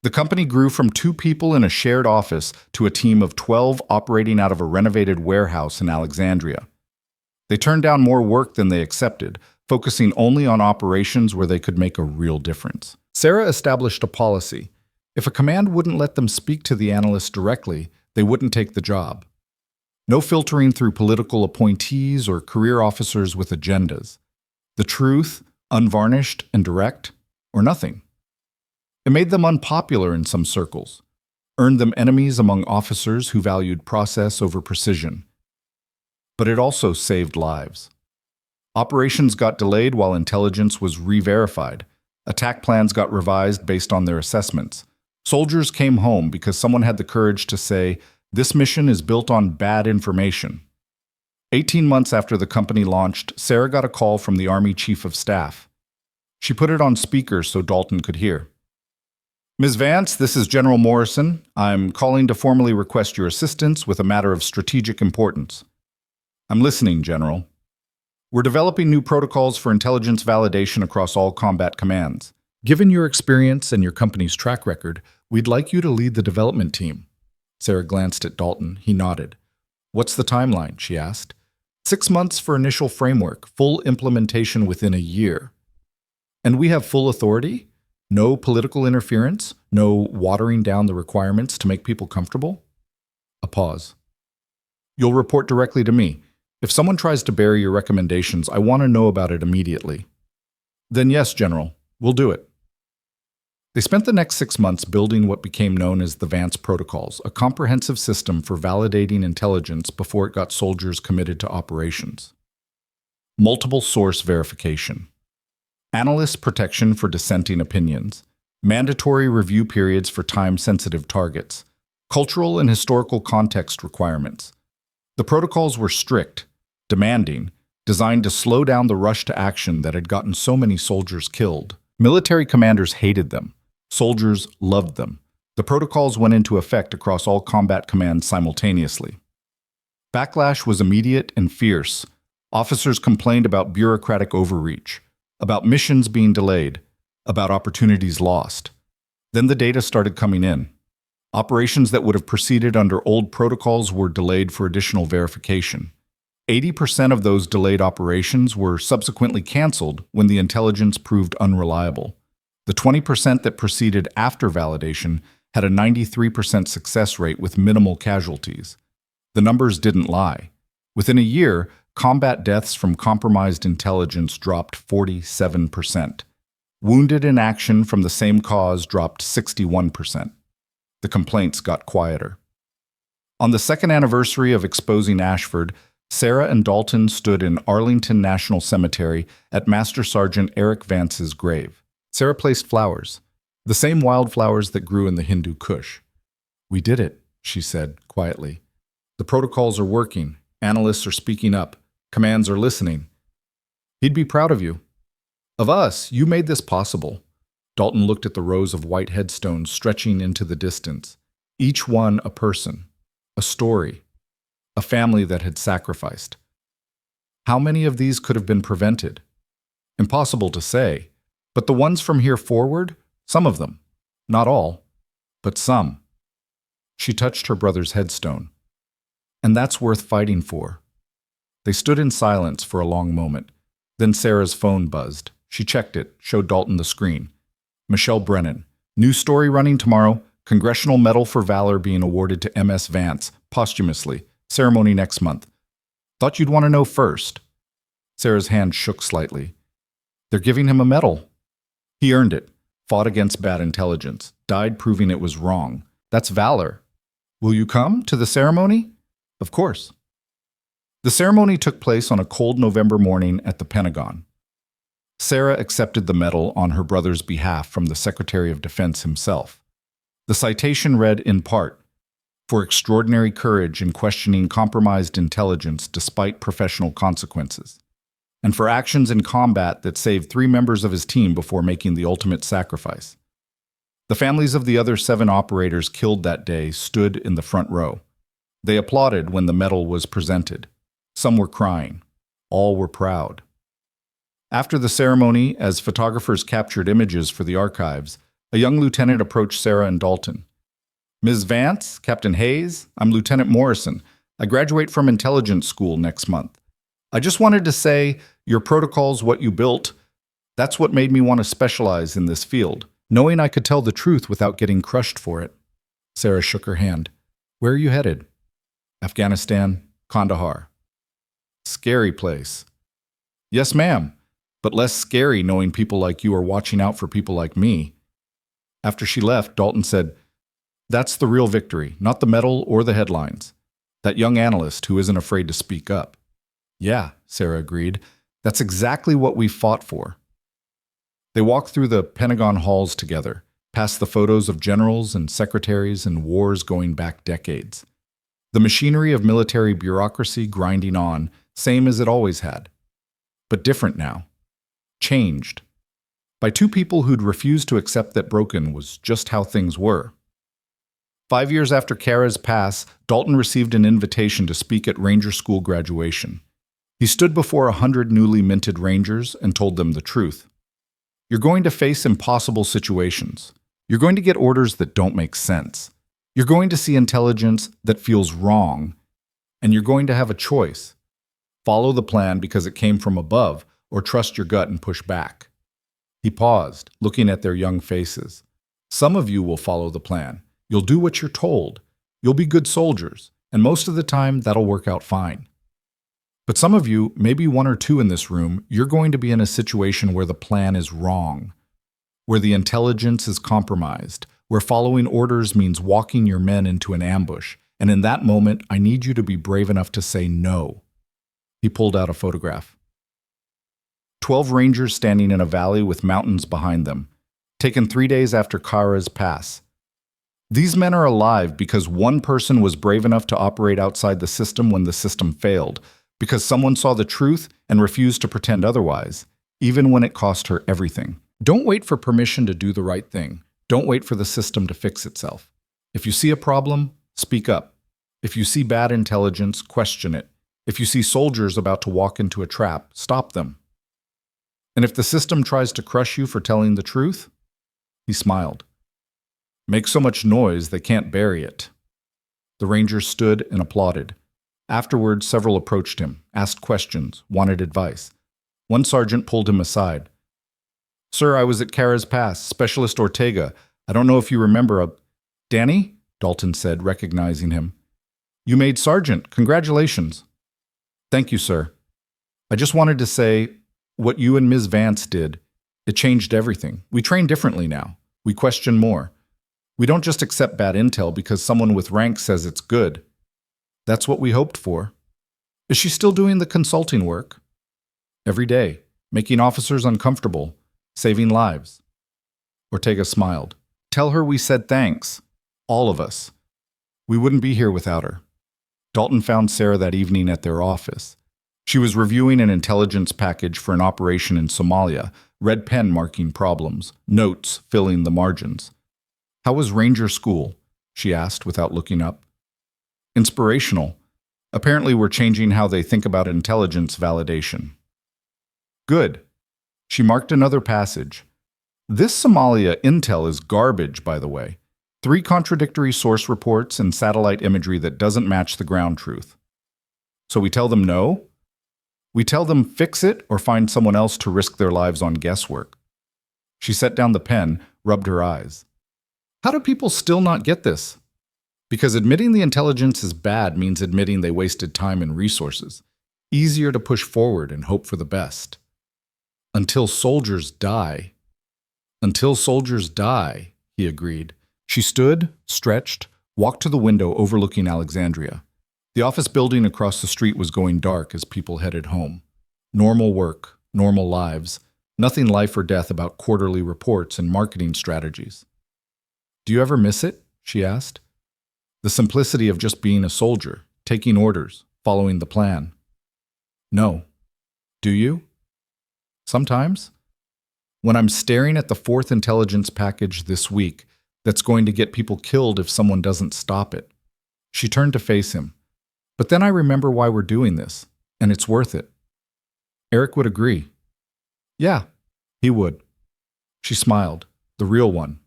The company grew from 2 people in a shared office to a team of 12 operating out of a renovated warehouse in Alexandria. They turned down more work than they accepted, focusing only on operations where they could make a real difference. Sarah established a policy. If a command wouldn't let them speak to the analyst directly, they wouldn't take the job. No filtering through political appointees or career officers with agendas. The truth, unvarnished and direct, or nothing. It made them unpopular in some circles, earned them enemies among officers who valued process over precision. But it also saved lives. Operations got delayed while intelligence was re-verified. Attack plans got revised based on their assessments. Soldiers came home because someone had the courage to say, "This mission is built on bad information." 18 months after the company launched, Sarah got a call from the Army Chief of Staff. She put it on speaker so Dalton could hear. "Ms. Vance, this is General Morrison. I'm calling to formally request your assistance with a matter of strategic importance." "I'm listening, General." "We're developing new protocols for intelligence validation across all combat commands. Given your experience and your company's track record, we'd like you to lead the development team." Sarah glanced at Dalton. He nodded. "What's the timeline?" she asked. 6 months for initial framework, full implementation within a year. "And we have full authority? No political interference? No watering down the requirements to make people comfortable?" A pause. "You'll report directly to me. If someone tries to bury your recommendations, I want to know about it immediately." "Then yes, General, we'll do it." They spent the next 6 months building what became known as the Vance Protocols, a comprehensive system for validating intelligence before it got soldiers committed to operations. Multiple source verification. Analyst protection for dissenting opinions. Mandatory review periods for time-sensitive targets. Cultural and historical context requirements. The protocols were strict, demanding, designed to slow down the rush to action that had gotten so many soldiers killed. Military commanders hated them. Soldiers loved them. The protocols went into effect across all combat commands simultaneously. Backlash was immediate and fierce. Officers complained about bureaucratic overreach, about missions being delayed, about opportunities lost. Then the data started coming in. Operations that would have proceeded under old protocols were delayed for additional verification. 80% of those delayed operations were subsequently canceled when the intelligence proved unreliable. The 20% that proceeded after validation had a 93% success rate with minimal casualties. The numbers didn't lie. Within a year, combat deaths from compromised intelligence dropped 47%. Wounded in action from the same cause dropped 61%. The complaints got quieter. On the 2nd anniversary of exposing Ashford, Sarah and Dalton stood in Arlington National Cemetery at Master Sergeant Eric Vance's grave. Sarah placed flowers, the same wildflowers that grew in the Hindu Kush. "We did it," she said quietly. "The protocols are working. Analysts are speaking up. Commands are listening. He'd be proud of you. Of us, you made this possible." Dalton looked at the rows of white headstones stretching into the distance, each one a person, a story, a family that had sacrificed. How many of these could have been prevented? Impossible to say, but the ones from here forward, some of them, not all, but some. She touched her brother's headstone. "And that's worth fighting for." They stood in silence for a long moment. Then Sarah's phone buzzed. She checked it, showed Dalton the screen. "Michelle Brennan. New story running tomorrow. Congressional Medal for Valor being awarded to MS Vance, posthumously. Ceremony next month. Thought you'd want to know first." Sarah's hand shook slightly. "They're giving him a medal." "He earned it. Fought against bad intelligence. Died proving it was wrong. That's valor. Will you come to the ceremony?" "Of course." The ceremony took place on a cold November morning at the Pentagon. Sarah accepted the medal on her brother's behalf from the Secretary of Defense himself. The citation read in part, for extraordinary courage in questioning compromised intelligence despite professional consequences, and for actions in combat that saved 3 members of his team before making the ultimate sacrifice. The families of the other 7 operators killed that day stood in the front row. They applauded when the medal was presented. Some were crying. All were proud. After the ceremony, as photographers captured images for the archives, a young lieutenant approached Sarah and Dalton. "Ms. Vance, Captain Hayes, I'm Lieutenant Morrison. I graduate from intelligence school next month. I just wanted to say, your protocol's what you built. That's what made me want to specialize in this field, knowing I could tell the truth without getting crushed for it." Sarah shook her hand. "Where are you headed?" "Afghanistan, Kandahar." "Scary place." "Yes, ma'am, but less scary knowing people like you are watching out for people like me." After she left, Dalton said, "That's the real victory, not the medal or the headlines. That young analyst who isn't afraid to speak up." "Yeah," Sarah agreed. "That's exactly what we fought for." They walked through the Pentagon halls together, past the photos of generals and secretaries and wars going back decades. The machinery of military bureaucracy grinding on, same as it always had. But different now. Changed. By 2 people who'd refused to accept that broken was just how things were. 5 years after Kara's pass, Dalton received an invitation to speak at Ranger School graduation. He stood before 100 newly minted Rangers and told them the truth. "You're going to face impossible situations. You're going to get orders that don't make sense. You're going to see intelligence that feels wrong. And you're going to have a choice. Follow the plan because it came from above, or trust your gut and push back." He paused, looking at their young faces. "Some of you will follow the plan. You'll do what you're told. You'll be good soldiers, and most of the time that'll work out fine. But some of you, maybe 1 or 2 in this room, you're going to be in a situation where the plan is wrong, where the intelligence is compromised, where following orders means walking your men into an ambush, and in that moment, I need you to be brave enough to say no." He pulled out a photograph. 12 Rangers standing in a valley with mountains behind them, taken 3 days after Kara's pass. These men are alive because one person was brave enough to operate outside the system when the system failed, because someone saw the truth and refused to pretend otherwise, even when it cost her everything. Don't wait for permission to do the right thing. Don't wait for the system to fix itself. If you see a problem, speak up. If you see bad intelligence, question it. If you see soldiers about to walk into a trap, stop them. And if the system tries to crush you for telling the truth, he smiled. Make so much noise they can't bury it. The Rangers stood and applauded. Afterwards, several approached him, asked questions, wanted advice. One sergeant pulled him aside. "Sir, I was at Kara's Pass, Specialist Ortega. I don't know if you remember Danny?" Dalton said, recognizing him. "You made sergeant. Congratulations." "Thank you, sir. I just wanted to say, what you and Ms. Vance did, it changed everything. We train differently now. We question more. We don't just accept bad intel because someone with rank says it's good. That's what we hoped for." "Is she still doing the consulting work?" "Every day, making officers uncomfortable, saving lives." Ortega smiled. "Tell her we said thanks. All of us. We wouldn't be here without her." Dalton found Sarah that evening at their office. She was reviewing an intelligence package for an operation in Somalia, red pen marking problems, notes filling the margins. "How was Ranger School?" she asked without looking up. "Inspirational. Apparently we're changing how they think about intelligence validation." "Good." She marked another passage. "This Somalia intel is garbage, by the way. 3 contradictory source reports and satellite imagery that doesn't match the ground truth." "So we tell them no?" "We tell them fix it or find someone else to risk their lives on guesswork." She set down the pen, rubbed her eyes. "How do people still not get this?" "Because admitting the intelligence is bad means admitting they wasted time and resources. Easier to push forward and hope for the best." "Until soldiers die." "Until soldiers die," he agreed. She stood, stretched, walked to the window overlooking Alexandria. The office building across the street was going dark as people headed home. Normal work, normal lives, nothing life or death about quarterly reports and marketing strategies. "Do you ever miss it?" she asked. The simplicity of just being a soldier, taking orders, following the plan. No. Do you? Sometimes? When I'm staring at the fourth intelligence package this week that's going to get people killed if someone doesn't stop it. She turned to face him. But then I remember why we're doing this, and it's worth it. Eric would agree. Yeah, he would. She smiled, the real one,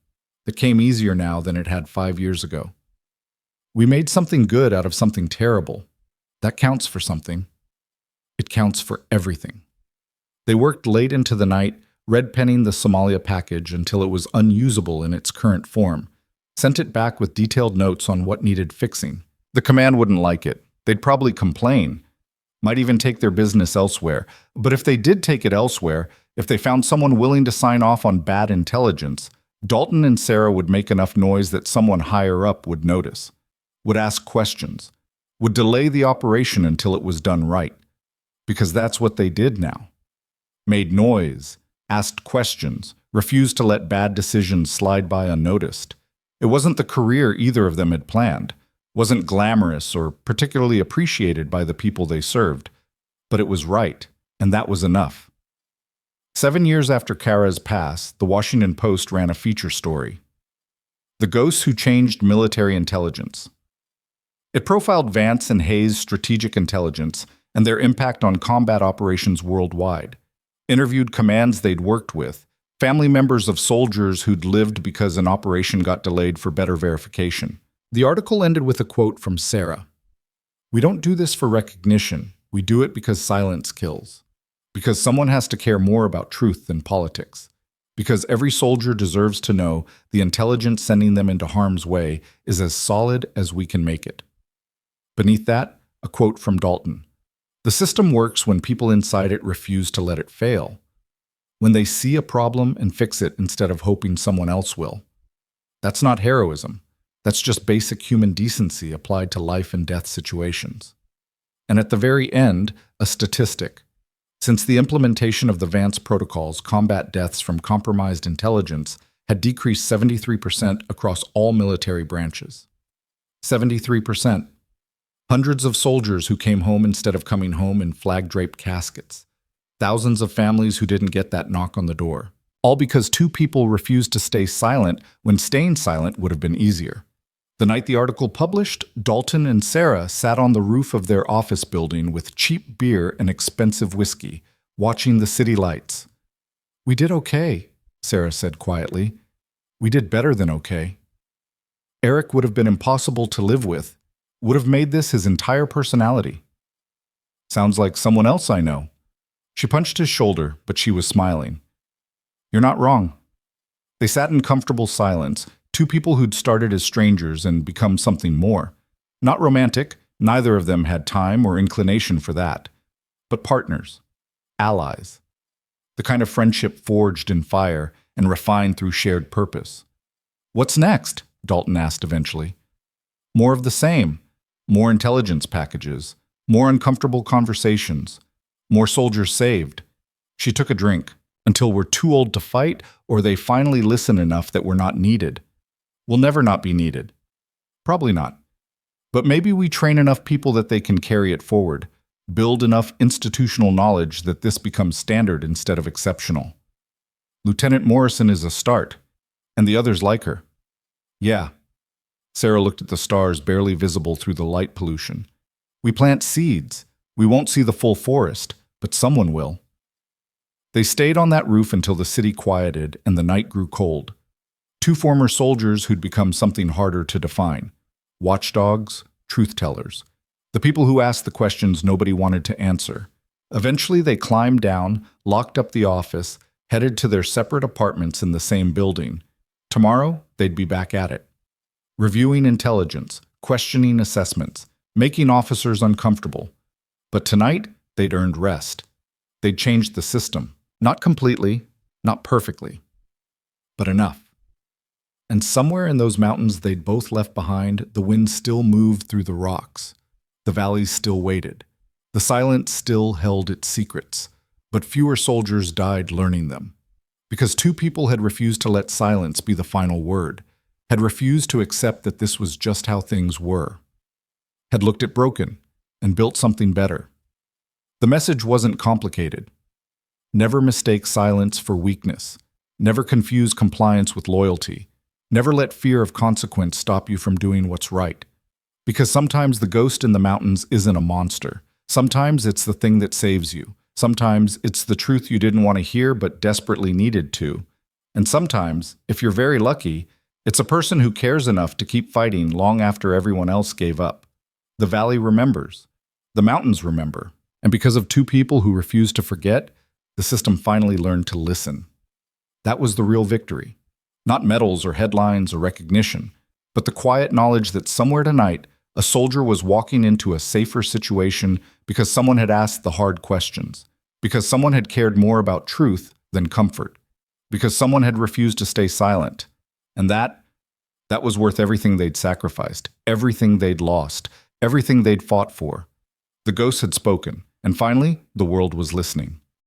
that came easier now than it had 5 years ago. We made something good out of something terrible. That counts for something. It counts for everything. They worked late into the night, red-penning the Somalia package until it was unusable in its current form, sent it back with detailed notes on what needed fixing. The command wouldn't like it. They'd probably complain, might even take their business elsewhere. But if they did take it elsewhere, if they found someone willing to sign off on bad intelligence, Dalton and Sarah would make enough noise that someone higher up would notice, would ask questions, would delay the operation until it was done right. Because that's what they did now. Made noise, asked questions, refused to let bad decisions slide by unnoticed. It wasn't the career either of them had planned, wasn't glamorous or particularly appreciated by the people they served, but it was right, and that was enough. 7 years after Kara's pass, the Washington Post ran a feature story. The Ghosts Who Changed Military Intelligence. It profiled Vance and Hayes' strategic intelligence and their impact on combat operations worldwide, interviewed commands they'd worked with, family members of soldiers who'd lived because an operation got delayed for better verification. The article ended with a quote from Sarah. "We don't do this for recognition. We do it because silence kills. Because someone has to care more about truth than politics. Because every soldier deserves to know the intelligence sending them into harm's way is as solid as we can make it." Beneath that, a quote from Dalton. "The system works when people inside it refuse to let it fail. When they see a problem and fix it instead of hoping someone else will. That's not heroism. That's just basic human decency applied to life and death situations." And at the very end, a statistic. Since the implementation of the Vance protocols, combat deaths from compromised intelligence had decreased 73% across all military branches. 73%. Hundreds of soldiers who came home instead of coming home in flag-draped caskets. Thousands of families who didn't get that knock on the door. All because two people refused to stay silent when staying silent would have been easier. The night the article published, Dalton and Sarah sat on the roof of their office building with cheap beer and expensive whiskey, watching the city lights. "We did okay," Sarah said quietly. "We did better than okay." Eric would have been impossible to live with, would have made this his entire personality. "Sounds like someone else I know." She punched his shoulder, but she was smiling. "You're not wrong." They sat in comfortable silence, two people who'd started as strangers and become something more. Not romantic, neither of them had time or inclination for that. But partners. Allies. The kind of friendship forged in fire and refined through shared purpose. "What's next?" Dalton asked eventually. "More of the same. More intelligence packages. More uncomfortable conversations. More soldiers saved." She took a drink. "Until we're too old to fight, or they finally listen enough that we're not needed. We'll never not be needed. Probably not. But maybe we train enough people that they can carry it forward, build enough institutional knowledge that this becomes standard instead of exceptional. Lieutenant Morrison is a start, and the others like her." "Yeah." Sarah looked at the stars barely visible through the light pollution. "We plant seeds. We won't see the full forest, but someone will." They stayed on that roof until the city quieted and the night grew cold. Two former soldiers who'd become something harder to define. Watchdogs, truth-tellers. The people who asked the questions nobody wanted to answer. Eventually they climbed down, locked up the office, headed to their separate apartments in the same building. Tomorrow, they'd be back at it. Reviewing intelligence, questioning assessments, making officers uncomfortable. But tonight, they'd earned rest. They'd changed the system. Not completely, not perfectly, but enough. And somewhere in those mountains they'd both left behind, the wind still moved through the rocks. The valleys still waited. The silence still held its secrets, but fewer soldiers died learning them. Because two people had refused to let silence be the final word. had refused to accept that this was just how things were, had looked at broken and built something better. The message wasn't complicated. Never mistake silence for weakness. Never confuse compliance with loyalty. Never let fear of consequence stop you from doing what's right. Because sometimes the ghost in the mountains isn't a monster. Sometimes it's the thing that saves you. Sometimes it's the truth you didn't want to hear but desperately needed to. And sometimes, if you're very lucky, it's a person who cares enough to keep fighting long after everyone else gave up. The valley remembers. The mountains remember. And because of two people who refused to forget, the system finally learned to listen. That was the real victory. Not medals or headlines or recognition, but the quiet knowledge that somewhere tonight, a soldier was walking into a safer situation because someone had asked the hard questions, because someone had cared more about truth than comfort, because someone had refused to stay silent. And that was worth everything they'd sacrificed, everything they'd lost, everything they'd fought for. The ghosts had spoken, and finally, the world was listening.